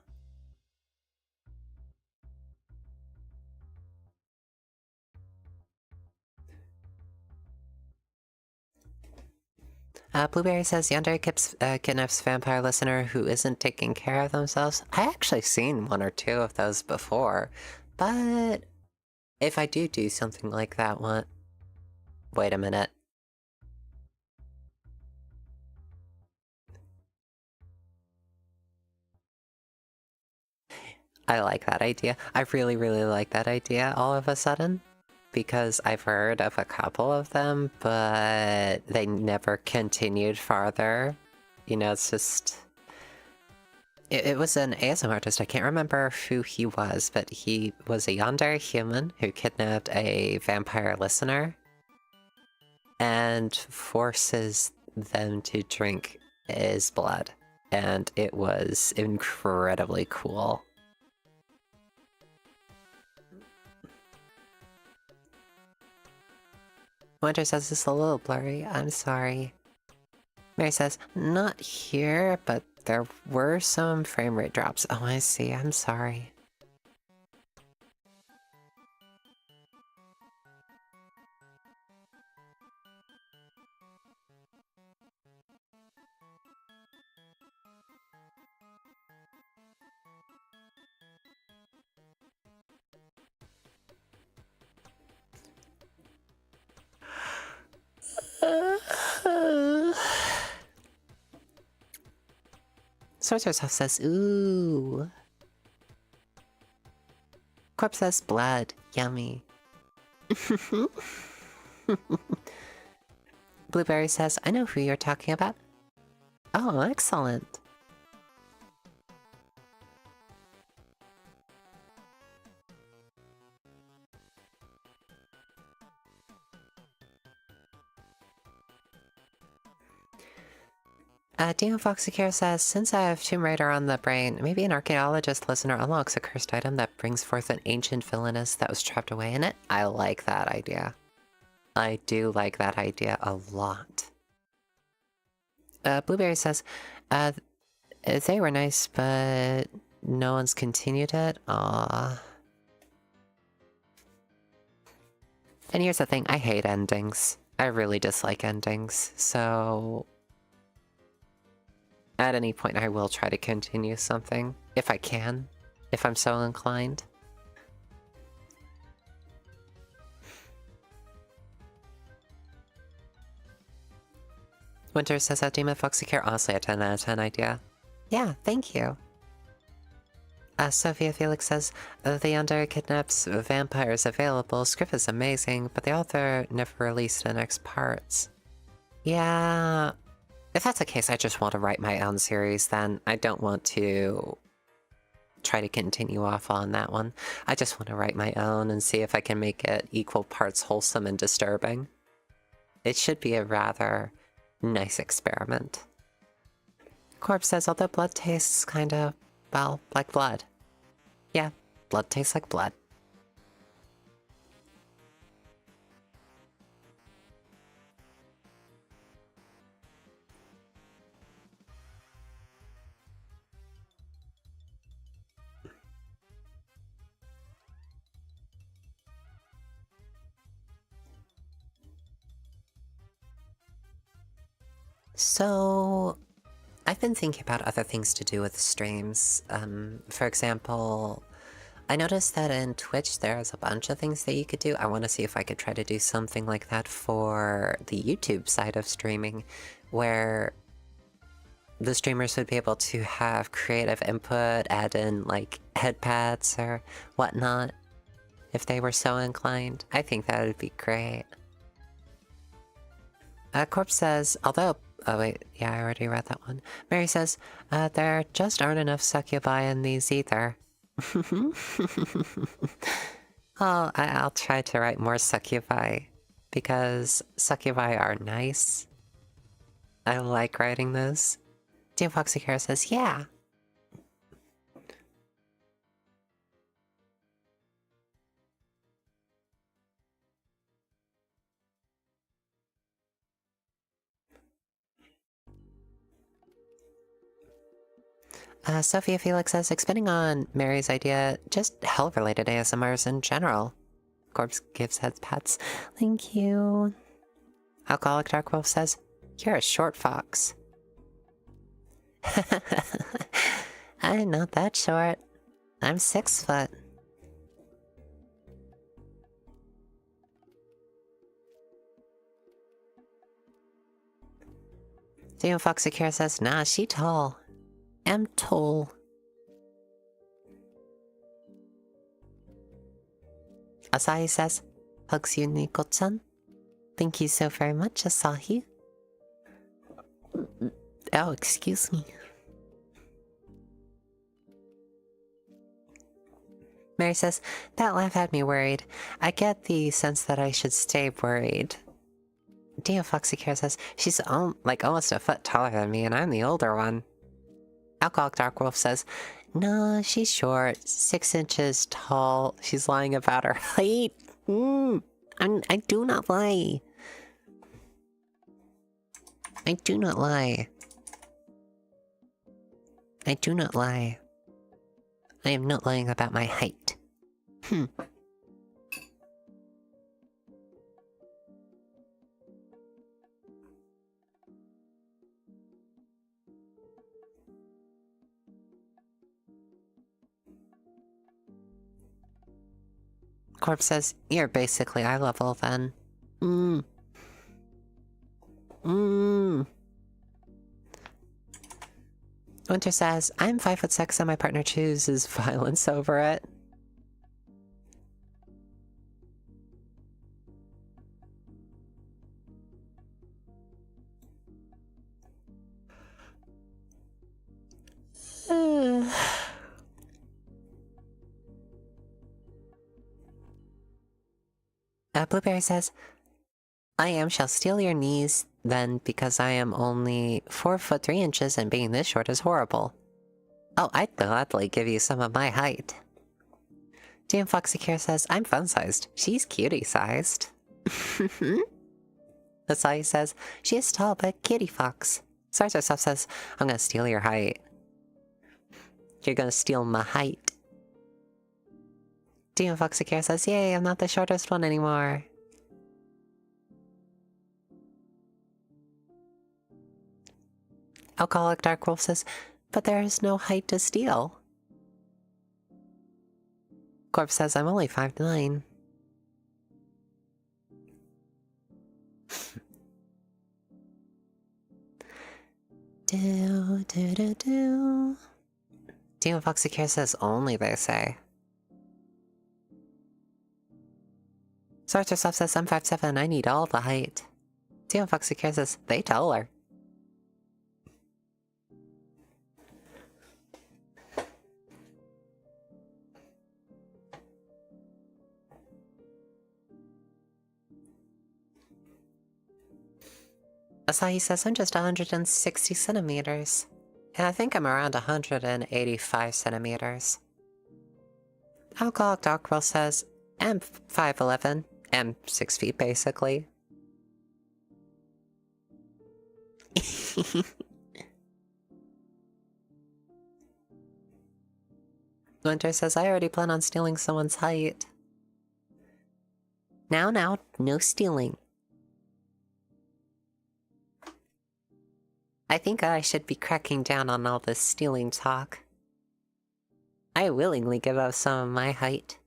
Blueberry says Yandere kidnaps vampire listener who isn't taking care of themselves. I actually seen one or two of those before, but if I do something like that one... Wait a minute. I like that idea. I really, really like that idea all of a sudden. Because I've heard of a couple of them, but they never continued farther. You know, it's just... It was an ASM artist, I can't remember who he was, but he was a yandere human who kidnapped a vampire listener and forces them to drink his blood. And it was incredibly cool. Winter says it's a little blurry, I'm sorry. Mary says, not here, but there were some frame rate drops. Oh, I see, I'm sorry. Sorcerer's House says, ooh. Corpse says, blood. Yummy. Blueberry says, I know who you're talking about. Oh, excellent. Demon Foxicare says, since I have Tomb Raider on the brain, maybe an archaeologist listener unlocks a cursed item that brings forth an ancient villainess that was trapped away in it. I like that idea. I do like that idea a lot. Blueberry says, they were nice, but no one's continued it. Aww. And here's the thing, I hate endings. I really dislike endings, so... At any point, I will try to continue something, if I can, if I'm so inclined. Winter says that Demon Foxicare, honestly a 10 out of 10 idea. Yeah, thank you. Sophia Felix says, the Yandere kidnaps vampires available. Script is amazing, but the author never released the next parts. Yeah... If that's the case, I just want to write my own series then. I don't want to try to continue off on that one. I just want to write my own and see if I can make it equal parts wholesome and disturbing. It should be a rather nice experiment. Corpse says, although blood tastes kinda, well, like blood. Yeah, blood tastes like blood. So, I've been thinking about other things to do with streams. For example, I noticed that in Twitch there's a bunch of things that you could do. I want to see if I could try to do something like that for the YouTube side of streaming, where the streamers would be able to have creative input, add in like headpads or whatnot, if they were so inclined. I think that would be great. Corpse says, although... Oh wait, yeah, I already read that one. Mary says, there just aren't enough succubi in these either. Oh, I'll try to write more succubi, because succubi are nice. I like writing those. Dean Foxycara says, yeah. Sophia Felix says, expanding on Mary's idea, just hell-related ASMRs in general. Corpse gives head pats. Thank you. Alcoholic Dark Wolf says, you're a short fox. I'm not that short. I'm 6 foot. Demon Foxycara says, nah, she tall. Am tall. Asahi says, hugs you, Nico-chan. Thank you so very much, Asahi. Oh, excuse me. Mary says, that laugh had me worried. I get the sense that I should stay worried. Dio Foxycara says, she's like almost a foot taller than me, and I'm the older one. Alcoholic Dark Wolf says, no, she's short, 6 inches tall. She's lying about her height. I do not lie. I do not lie. I do not lie. I am not lying about my height. Corpse says, you're basically eye level then. Winter says, I'm 5'6" and my partner chooses violence over it. Blueberry says, I shall steal your knees then because I am only 4'3" and being this short is horrible. Oh, I'd gladly give you some of my height. DM Foxycare says, I'm fun-sized. She's cutie-sized. Asahi says, she is tall but Cutiefox. Sartorsoft says, I'm gonna steal your height. You're gonna steal my height. DM Foxycare says, yay, I'm not the shortest one anymore. Alcoholic Dark Wolf says, but there is no height to steal. Corpse says, I'm only 5'9". Do. Demon Foxycare says, only they say. Sartorsoft says, I'm 5'7", I need all the height. Demon Foxycare says, they tell her. Asahi says, I'm just 160 centimeters. And I think I'm around 185 centimeters. Alcoholic Darkwell says, I'm 5'11". I'm 6 feet, basically. Winter says, I already plan on stealing someone's height. Now, no stealing. I think I should be cracking down on all this stealing talk. I willingly give up some of my height.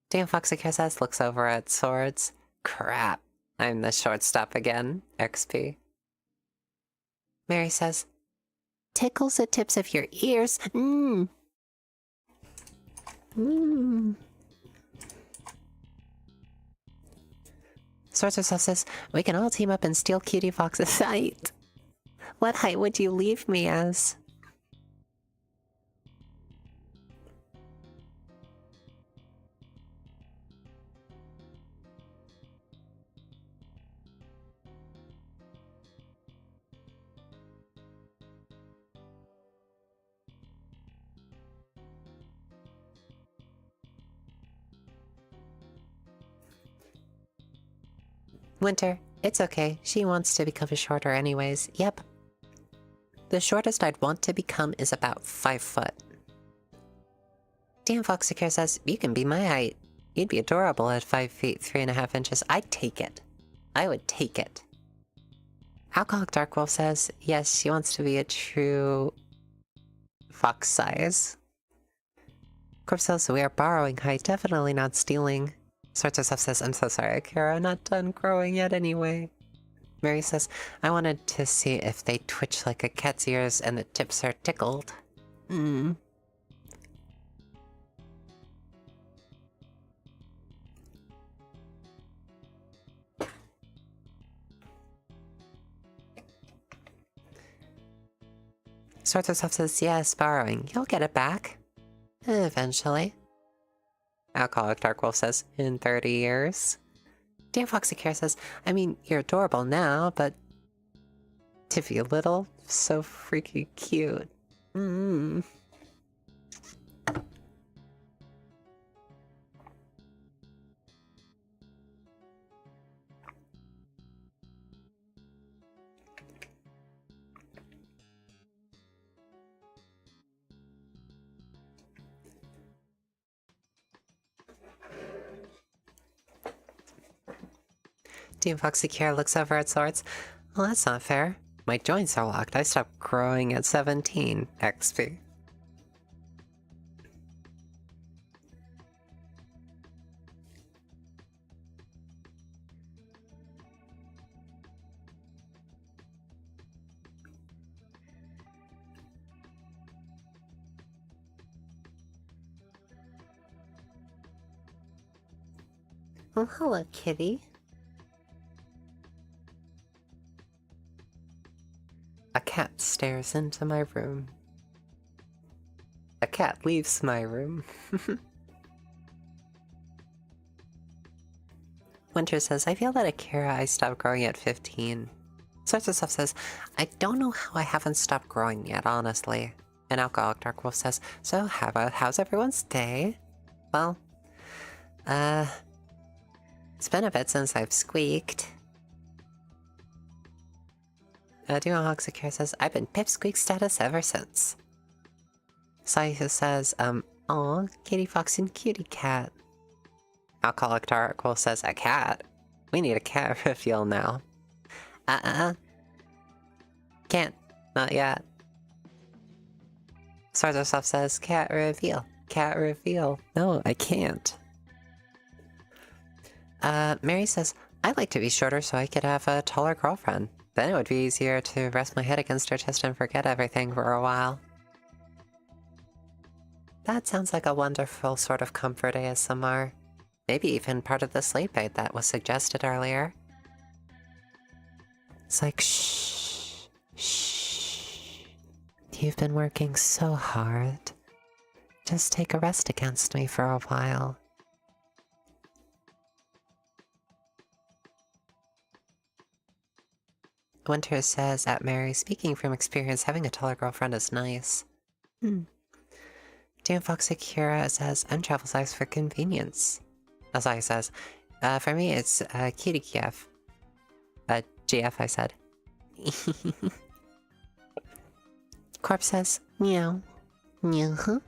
Dan Foxycare says, looks over at swords. Crap, I'm the shortstop again. XP. Mary says, tickles the tips of your ears. Sorceress says, we can all team up and steal Cutiefox's height. What height would you leave me as? Winter, it's okay. She wants to become shorter anyways. Yep. The shortest I'd want to become is about 5 foot. Dan Foxycare says, you can be my height. You'd be adorable at 5 feet 3.5 inches. I'd take it. I would take it. Alcoholic Darkwolf says, yes, she wants to be a true fox size. Corpse says, we are borrowing height, definitely not stealing. Sorceress says, I'm so sorry, Akira, I'm not done growing yet anyway. Mary says, I wanted to see if they twitch like a cat's ears and the tips are tickled. Sorceress says, yes, borrowing. You'll get it back. Eventually. Alcoholic Darkwolf says, in 30 years. Dan Foxycare says, I mean, you're adorable now, but to be little, so freaking cute. Team Foxycare looks over at swords. Well, that's not fair. My joints are locked. I stopped growing at 17 XP. Oh, hello, kitty. A cat stares into my room. A cat leaves my room. Winter says, I feel that Akira I stopped growing at 15. Sorts of Stuff says, I don't know how I haven't stopped growing yet, honestly. And Alcoholic Dark Wolf says, so how's everyone's day? Well, it's been a bit since I've squeaked. Demon Hawk Secure says, I've been pipsqueak status ever since. Saisa says, aw, Cutiefox and Cutie Cat. Alcoholic Dark Wolf says, a cat? We need a cat reveal now. Can't. Not yet. Swords of Stuff says, cat reveal. Cat reveal. No, I can't. Mary says, I'd like to be shorter so I could have a taller girlfriend. Then it would be easier to rest my head against her chest and forget everything for a while. That sounds like a wonderful sort of comfort ASMR. Maybe even part of the sleep aid that was suggested earlier. It's like, shh, shh. You've been working so hard. Just take a rest against me for a while. Winter says at Mary, speaking from experience, having a taller girlfriend is nice. Dan Fox Akira says, I'm travel size for convenience. Azai says, for me it's Cutie Kiev. GF, I said. Corp says, meow. Meow.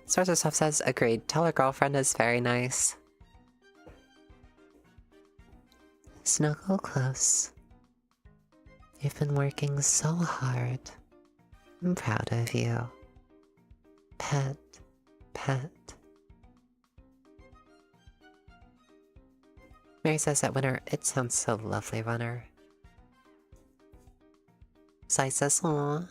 Source of Stuff says, agreed. Taller girlfriend is very nice. Snuggle close. You've been working so hard. I'm proud of you. Pet. Pet. Mary says that Winter, it sounds so lovely, Runner. Sai says, aww.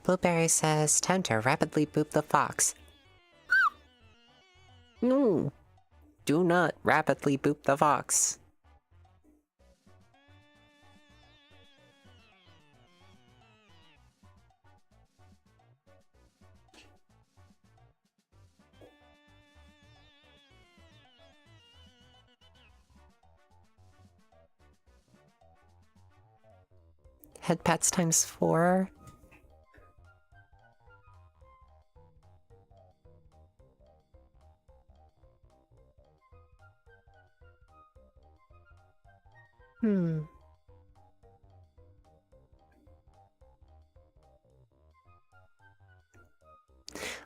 Blueberry says, time to rapidly boop the fox. No! Do not rapidly boop the fox. Head pats times 4.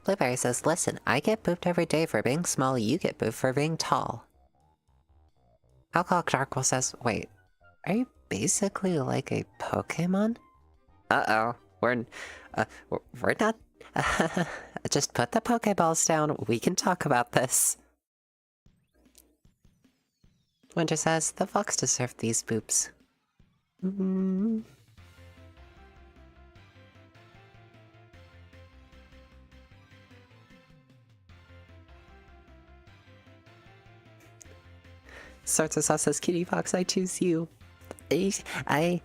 Blueberry says, listen, I get booped every day for being small, you get booped for being tall. Alcoholic Darkwolf says, wait, are you basically like a Pokemon? Uh-oh, we're not... Just put the Pokeballs down, we can talk about this. Winter says, the fox deserved these boops. Sorts of Sauce says, Cutiefox, I choose you. I...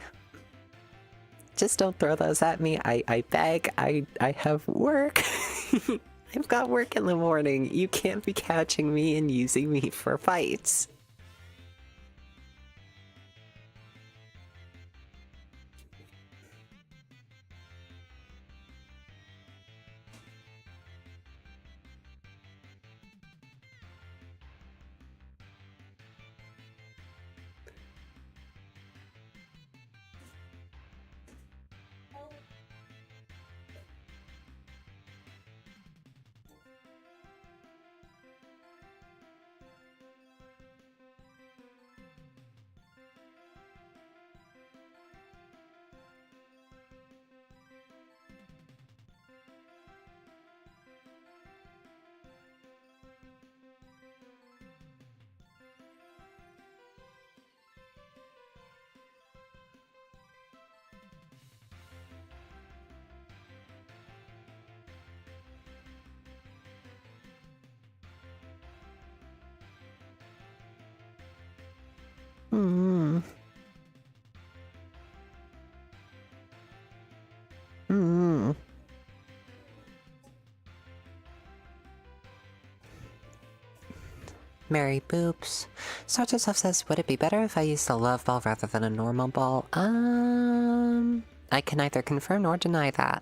Just don't throw those at me. I beg. I have work. I've got work in the morning. You can't be catching me and using me for fights. Hmm. Hmm. Mary Boops. Starter Stuff says, would it be better if I used a love ball rather than a normal ball? I can neither confirm nor deny that.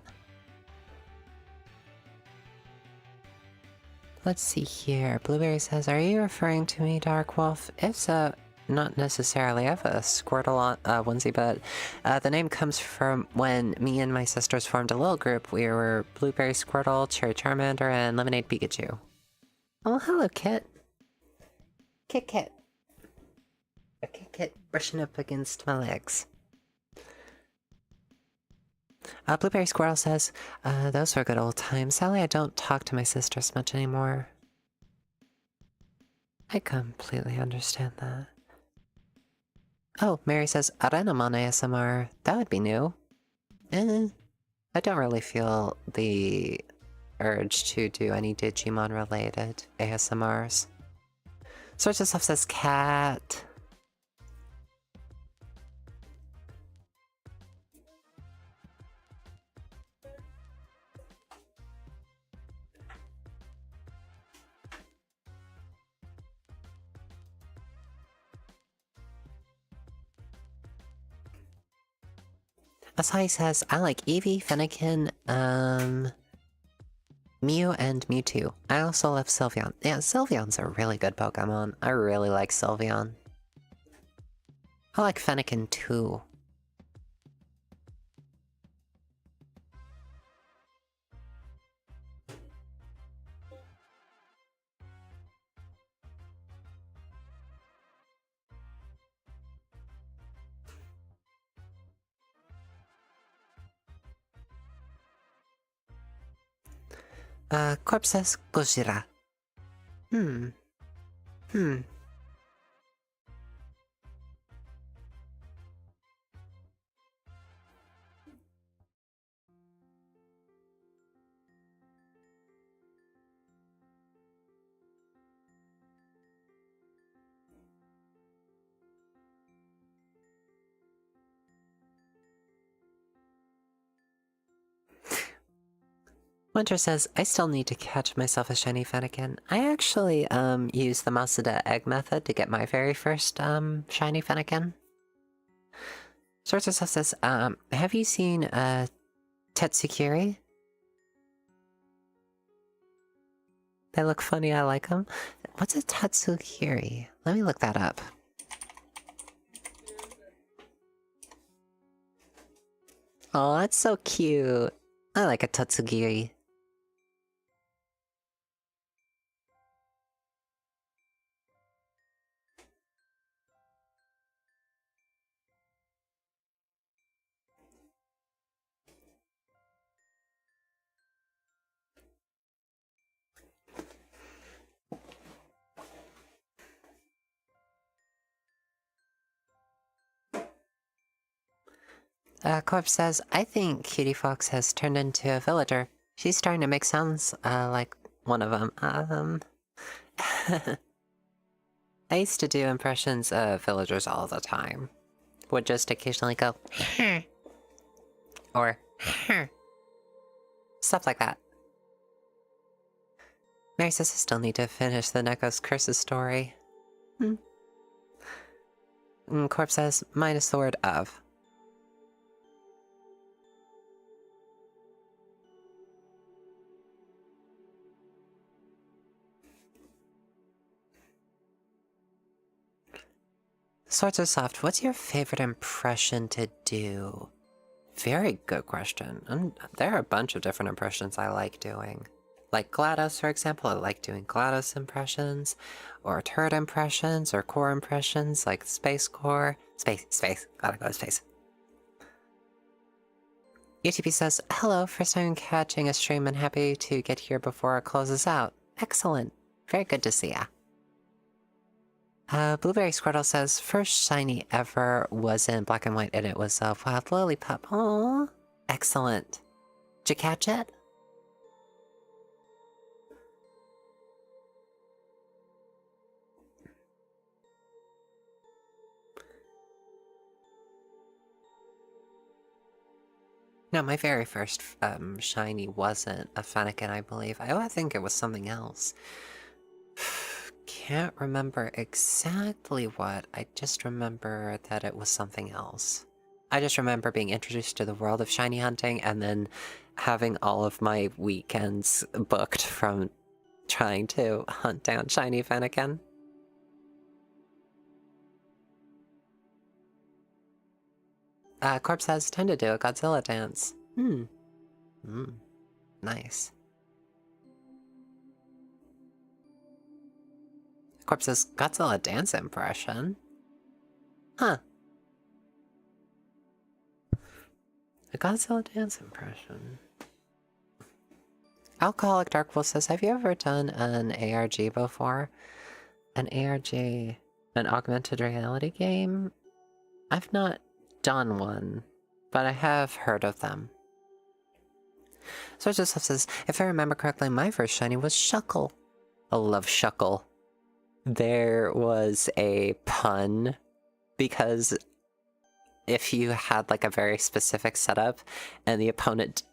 Let's see here. Blueberry says, are you referring to me, Dark Wolf? If so, not necessarily. I have a Squirtle on, onesie, but the name comes from when me and my sisters formed a little group. We were Blueberry Squirtle, Cherry Charmander, and Lemonade Pikachu. Oh, hello, Kit. Kit. A Kit brushing up against my legs. Blueberry Squirrel says, those were good old times. Sally, I don't talk to my sisters much anymore. I completely understand that. Oh, Mary says, Arenamon ASMR. That would be new. I don't really feel the urge to do any Digimon-related ASMRs. Sorts of Stuff says cat. Asahi says, I like Eevee, Fennekin, Mew, and Mewtwo. I also love Sylveon. Yeah, Sylveon's a really good Pokemon. I really like Sylveon. I like Fennekin too. Corpse says Gojira. Winter says, I still need to catch myself a shiny Fennekin. I actually, used the Masuda egg method to get my very first, shiny Fennekin. Sorts of Stuff says, have you seen, Tetsukiri? They look funny, I like them. What's a Tatsukiri? Let me look that up. Oh, that's so cute. I like a Tatsugiri. Corpse says, I think Cutiefox has turned into a villager. She's starting to make sounds, like one of them. I used to do impressions of villagers all the time. Would just occasionally go, or stuff like that. Mary says I still need to finish the Neko's Curses story. Corpse says, minus the word of. Swords are soft. What's your favorite impression to do? Very good question. There are a bunch of different impressions I like doing. Like GLaDOS, for example, I like doing GLaDOS impressions, or turret impressions, or core impressions, like Space Core. Space. Gotta go to space. UTP says, hello, first time catching a stream and happy to get here before it closes out. Excellent. Very good to see ya. Blueberry Squirtle says, first shiny ever was in black and white, and it was a wild lollipop. Aww. Excellent. Did you catch it? No, my very first shiny wasn't a Fennekin, I believe. I think it was something else. Can't remember exactly what. I just remember that it was something else. I just remember being introduced to the world of shiny hunting and then having all of my weekends booked from trying to hunt down shiny Fennekin. Corpse says, time to do a Godzilla dance. Nice. Corpse says, Godzilla dance impression? Huh. A Godzilla dance impression. Alcoholic Dark Wolf says, have you ever done an ARG before? An ARG, an augmented reality game? I've not done one, but I have heard of them. So Joseph says, if I remember correctly, my first shiny was Shuckle. I love Shuckle. There was a pun, because if you had like a very specific setup and the opponent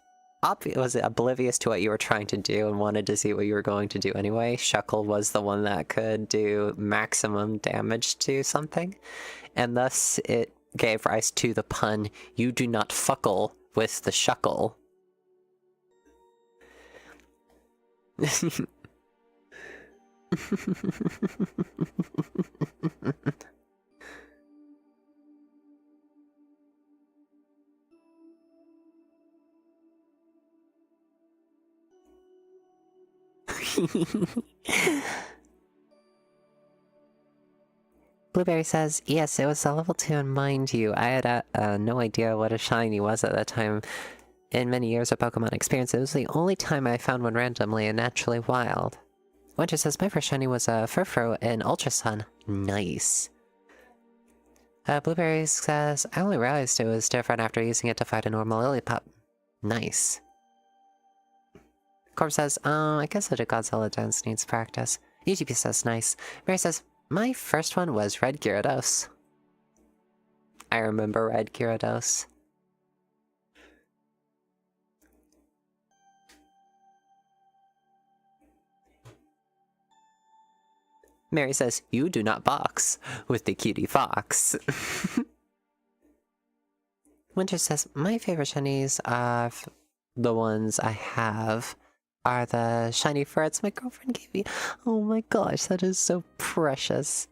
was oblivious to what you were trying to do and wanted to see what you were going to do anyway, Shuckle was the one that could do maximum damage to something, and thus it gave rise to the pun, you do not fuckle with the Shuckle. Blueberry says, yes, it was a level 2, and mind you, I had no idea what a shiny was at that time. In many years of Pokemon experience, it was the only time I found one randomly and naturally wild. Winter says, my first shiny was a Furfrou in Ultra Sun. Nice. Blueberry says, I only realized it was different after using it to fight a normal Lillipup. Nice. Corp says, I guess that a Godzilla dance needs practice. UGP says, nice. Mary says, my first one was Red Gyarados. I remember Red Gyarados. Mary says, you do not box with the Cutiefox. Winter says, my favorite shinies of the ones I have are the shiny ferrets my girlfriend gave me. Oh my gosh, that is so precious.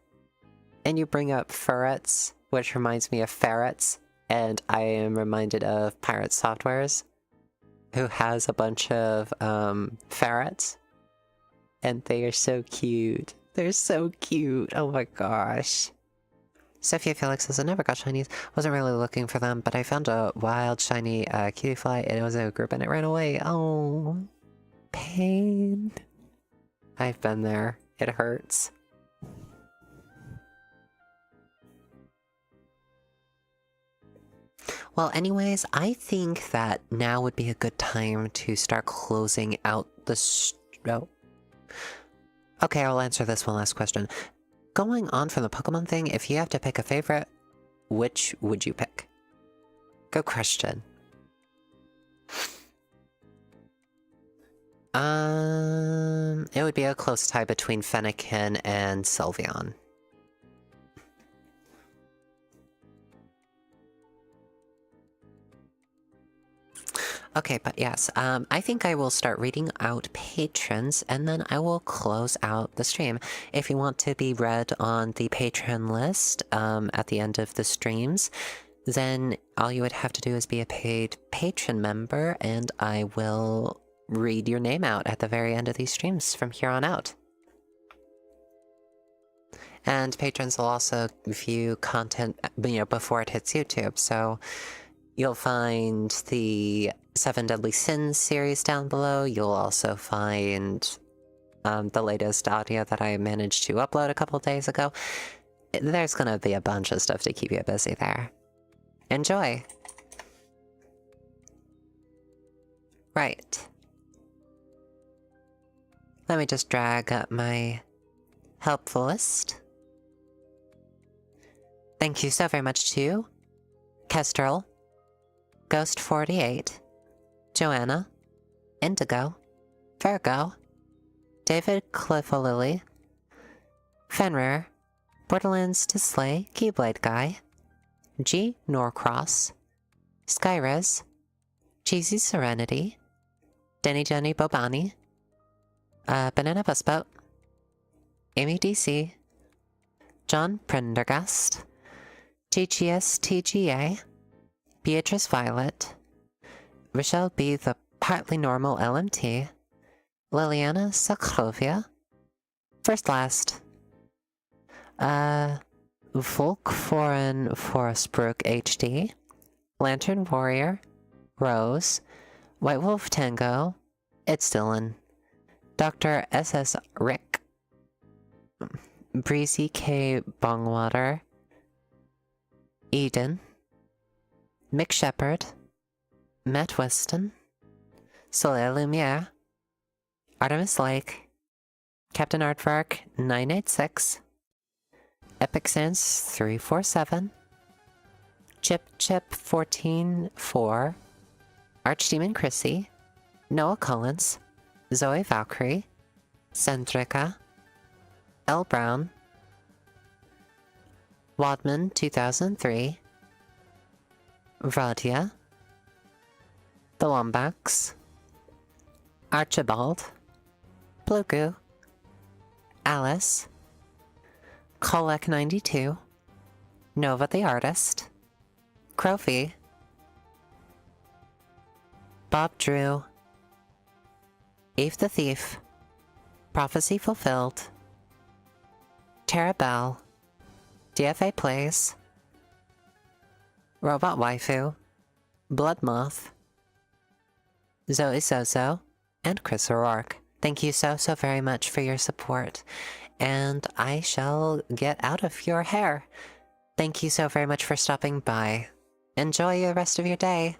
And you bring up ferrets, which reminds me of ferrets, and I am reminded of Pirate Softwares, who has a bunch of ferrets, and they are so cute. They're so cute. Oh my gosh. Sophia Felix says, I never got shinies. Wasn't really looking for them, but I found a wild shiny Cutiefly, and it was in a group and it ran away. Oh, pain. I've been there. It hurts. Well, anyways, I think that now would be a good time to start closing out the Okay, I'll answer this one last question. Going on from the Pokemon thing, if you have to pick a favorite, which would you pick? Good question. It would be a close tie between Fennekin and Sylveon. Okay, but yes, I think I will start reading out patrons, and then I will close out the stream. If you want to be read on the patron list at the end of the streams, then all you would have to do is be a paid patron member, and I will read your name out at the very end of these streams from here on out. And patrons will also view content, before it hits YouTube, so you'll find the 7 Deadly Sins series down below. You'll also find the latest audio that I managed to upload a couple days ago. There's gonna be a bunch of stuff to keep you busy there. Enjoy! Right. Let me just drag up my helpful list. Thank you so very much to Kestrel, Ghost48, Joanna, Indigo, Virgo, David Cliffalily, Fenrir, Borderlands to Slay, Keyblade Guy, G. Norcross, Skyres, Cheesy Serenity, Denny Jenny Bobani, Banana Busboat, Amy DC, John Prendergast, TGS TGA, Beatrice Violet, Rochelle B. the Partly Normal LMT, Liliana Sakrovia, First Last, Volk Foreign Forestbrook HD, Lantern Warrior, Rose, White Wolf Tango, It's Dylan, Dr. SS Rick, Breezy K. Bongwater, Eden, Mick Shepherd, Matt Weston, Soleil Lumiere, Artemis Lake, Captain Aardvark 986, Epic Sans 347, Chip Chip 144, Archdemon Chrissy, Noah Collins, Zoe Valkyrie, Centrica, L. Brown, Wadman 2003, Radia, The Wombats, Archibald, Bluegoo, Alice, Kolek 92, Nova the Artist, Crofi, Bob Drew, Eve the Thief, Prophecy Fulfilled, Tara Bell, DFA Plays, Robot Waifu, Blood Moth, Zoe Zozo, and Chris O'Rourke. Thank you so very much for your support, and I shall get out of your hair. Thank you so very much for stopping by. Enjoy the rest of your day.